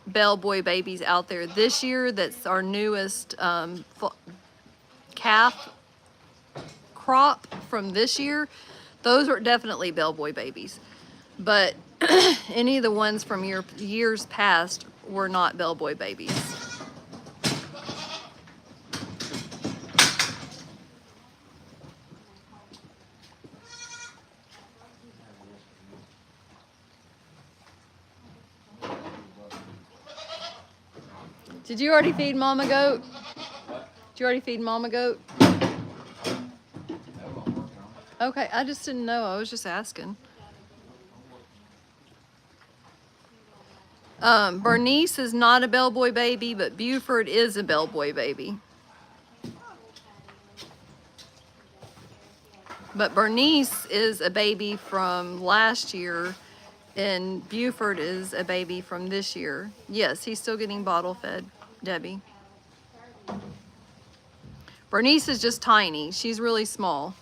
bellboy babies out there this year. That's our newest calf crop from this year. Those are definitely bellboy babies. But any of the ones from years past were not bellboy babies. Did you already feed Mama Goat? Did you already feed Mama Goat? Okay, I just didn't know. I was just asking. Bernice is not a bellboy baby, but Buford is a bellboy baby. But Bernice is a baby from last year, and Buford is a baby from this year. Yes, he's still getting bottle fed, Debbie. Bernice is just tiny. She's really small.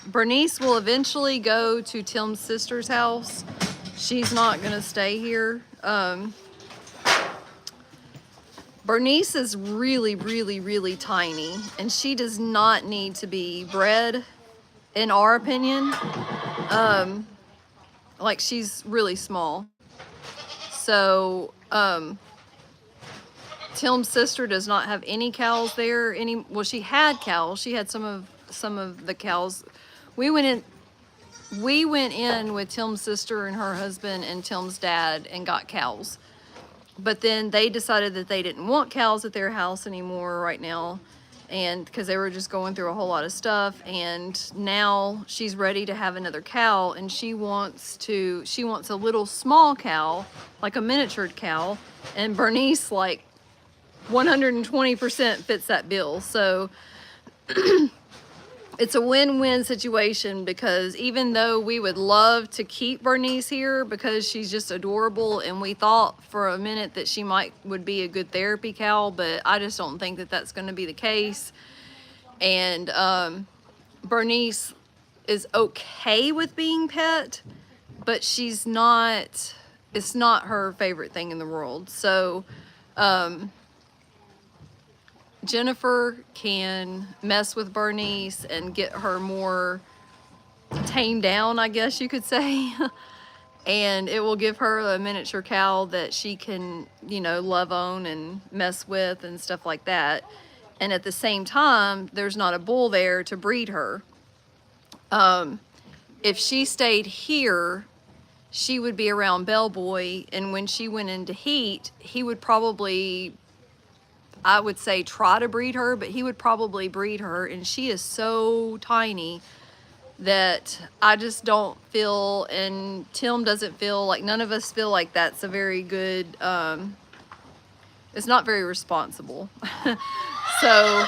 Bernice will eventually go to Tim's sister's house. She's not gonna stay here. Bernice is really, really, really tiny, and she does not need to be bred, in our opinion. Like, she's really small. So, Tim's sister does not have any cows there. Well, she had cows. She had some of the cows. We went in with Tim's sister and her husband and Tim's dad and got cows. But then they decided that they didn't want cows at their house anymore right now, and because they were just going through a whole lot of stuff. And now she's ready to have another cow, and she wants a little small cow, like a miniature cow, and Bernice like 120% fits that bill. So it's a win-win situation, because even though we would love to keep Bernice here because she's just adorable, and we thought for a minute that she would be a good therapy cow, but I just don't think that that's going to be the case. And Bernice is okay with being pet, but it's not her favorite thing in the world. So Jennifer can mess with Bernice and get her more tamed down, I guess you could say. And it will give her a miniature cow that she can, love on and mess with and stuff like that. And at the same time, there's not a bull there to breed her. If she stayed here, she would be around Bellboy, and when she went into heat, he would probably, I would say, try to breed her, but he would probably breed her, and she is so tiny that I just don't feel, and Tim doesn't feel, like none of us feel like that's a very good, it's not very responsible. So,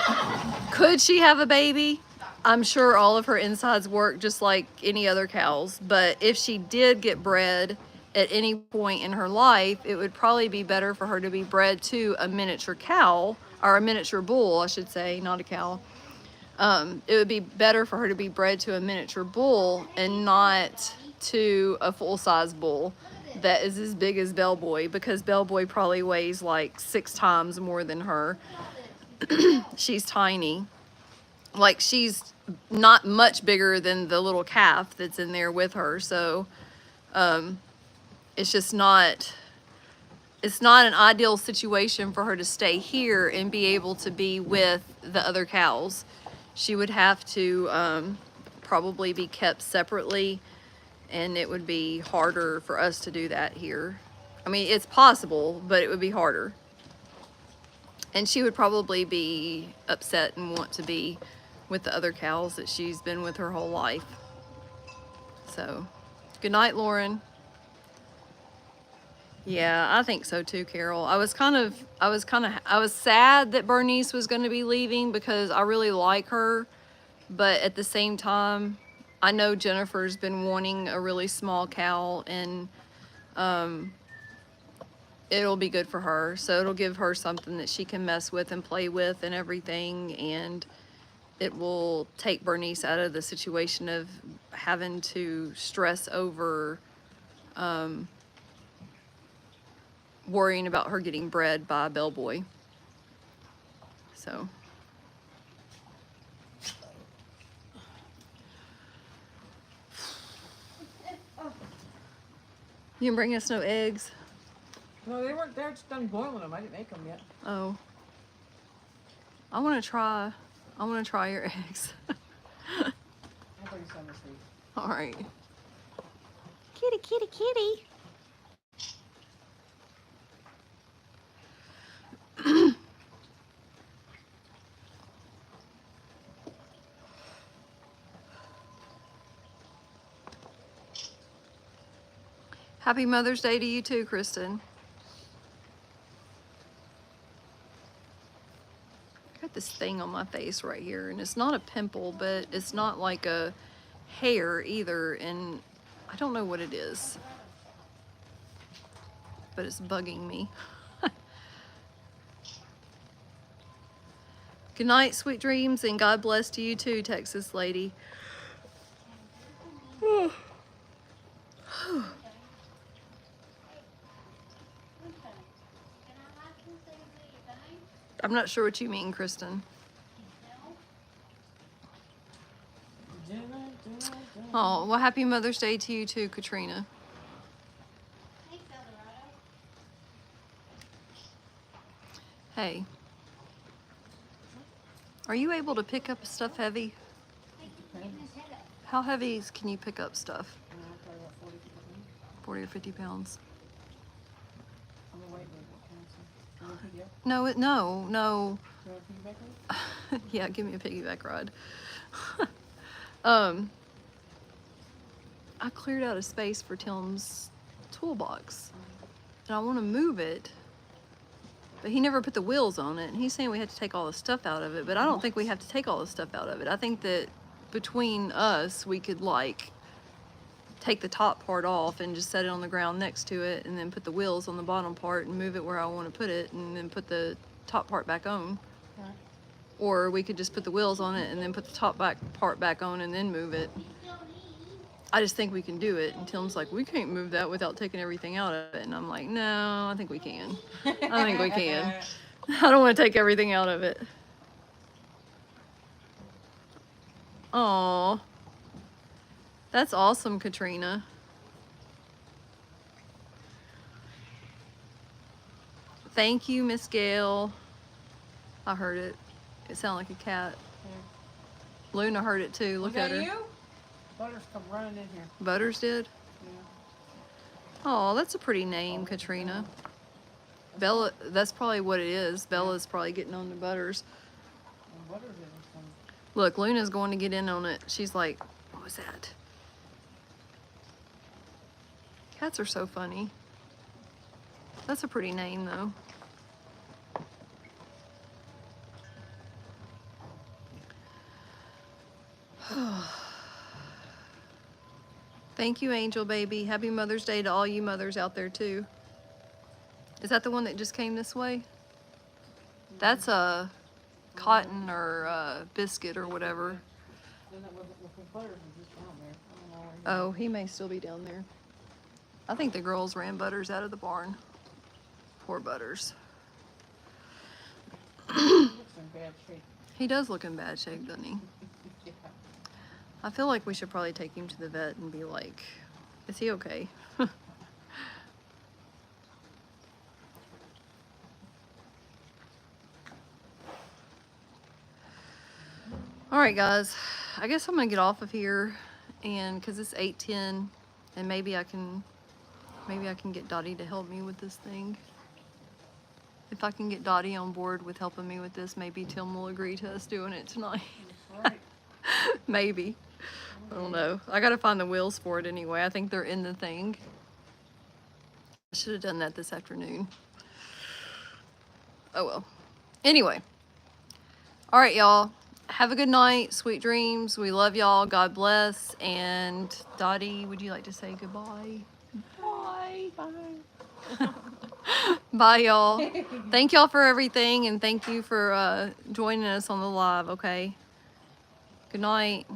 could she have a baby? I'm sure all of her insides work just like any other cows, but if she did get bred at any point in her life, it would probably be better for her to be bred to a miniature cow, or a miniature bull, I should say, not a cow. It would be better for her to be bred to a miniature bull and not to a full-size bull that is as big as Bellboy, because Bellboy probably weighs like 6 times more than her. She's tiny. Like, she's not much bigger than the little calf that's in there with her. So it's just not, it's not an ideal situation for her to stay here and be able to be with the other cows. She would have to probably be kept separately, and it would be harder for us to do that here. I mean, it's possible, but it would be harder. And she would probably be upset and want to be with the other cows that she's been with her whole life. So, good night, Lauren. Yeah, I think so too, Carol. I was sad that Bernice was going to be leaving because I really like her, but at the same time, I know Jennifer's been wanting a really small cow, and it'll be good for her. So it'll give her something that she can mess with and play with and everything, and it will take Bernice out of the situation of having to stress over worrying about her getting bred by a bellboy. So. You can bring us no eggs? No, they weren't. They're just done boiling them. I didn't make them yet. Oh. I want to try your eggs. I'll bring some this week. All right. Kitty, kitty, kitty. Happy Mother's Day to you too, Kristen. I got this thing on my face right here, and it's not a pimple, but it's not like a hair either, and I don't know what it is, but it's bugging me. Good night, sweet dreams, and God bless to you too, Texas lady. I'm not sure what you mean, Kristen. Oh, well, happy Mother's Day to you too, Katrina. Hey, are you able to pick up stuff heavy? How heavy can you pick up stuff? Probably about 40 40 to 50 pounds. or 50 pounds. I'm gonna wait a minute. You want No, no. to piggyback on it? Yeah, give me a piggyback ride. I cleared out a space for Tim's toolbox, and I want to move it, but he never put the wheels on it, and he's saying we had to take all the stuff out of it, but I don't think we have to take all the stuff out of it. I think that between us, we could like take the top part off and just set it on the ground next to it, and then put the wheels on the bottom part and move it where I want to put it, and then put the top part back on. Right. Or we could just put the wheels on it and then put the top part back on and then move it. I just think we can do it. And Tim's like, we can't move that without taking everything out of it. And I'm like, no, I think we can. I think we can. I don't want to take everything out of it. Aw. That's awesome, Katrina. Thank you, Miss Gail. I heard it. It sounded like a cat. Yeah. Luna heard it too. Look Was at that her. you? Butters come running in here. Butters did. Yeah. Oh, that's a pretty name, Katrina. Bella, that's probably what it is. Bella's probably getting on to Butters. And Butters is some. Look, Luna's going to get in on it. She's like, what was that? Cats are so funny. That's a pretty name, though. Thank you, Angel Baby. Happy Mother's Day to all you mothers out there, too. Is that the one that just came this way? That's a cotton or biscuit or whatever. Then that wasn't looking Butters was just down there. I don't know where he Oh, he may still be down there. I think the girls ran Butters out of the barn. Poor Butters. looks in bad shape. He does look in bad shape, doesn't he? Yeah. I feel like we should probably take him to the vet and be like, is he okay? All right, guys. I guess I'm gonna get off of here, and because it's 8:10, and maybe I can get Dottie to help me with this thing. If I can get Dottie on board with helping me with this, maybe Tim will agree to us doing it tonight. All right. Maybe. I don't know. I gotta find the wheels for it anyway. I think they're in the thing. I should have done that this afternoon. Oh well. Anyway. All right, y'all. Have a good night. Sweet dreams. We love y'all. God bless. And Dottie, would you like to say goodbye? Bye. Bye. Bye, y'all. Thank y'all for everything, and thank you for joining us on the live, okay? Good night.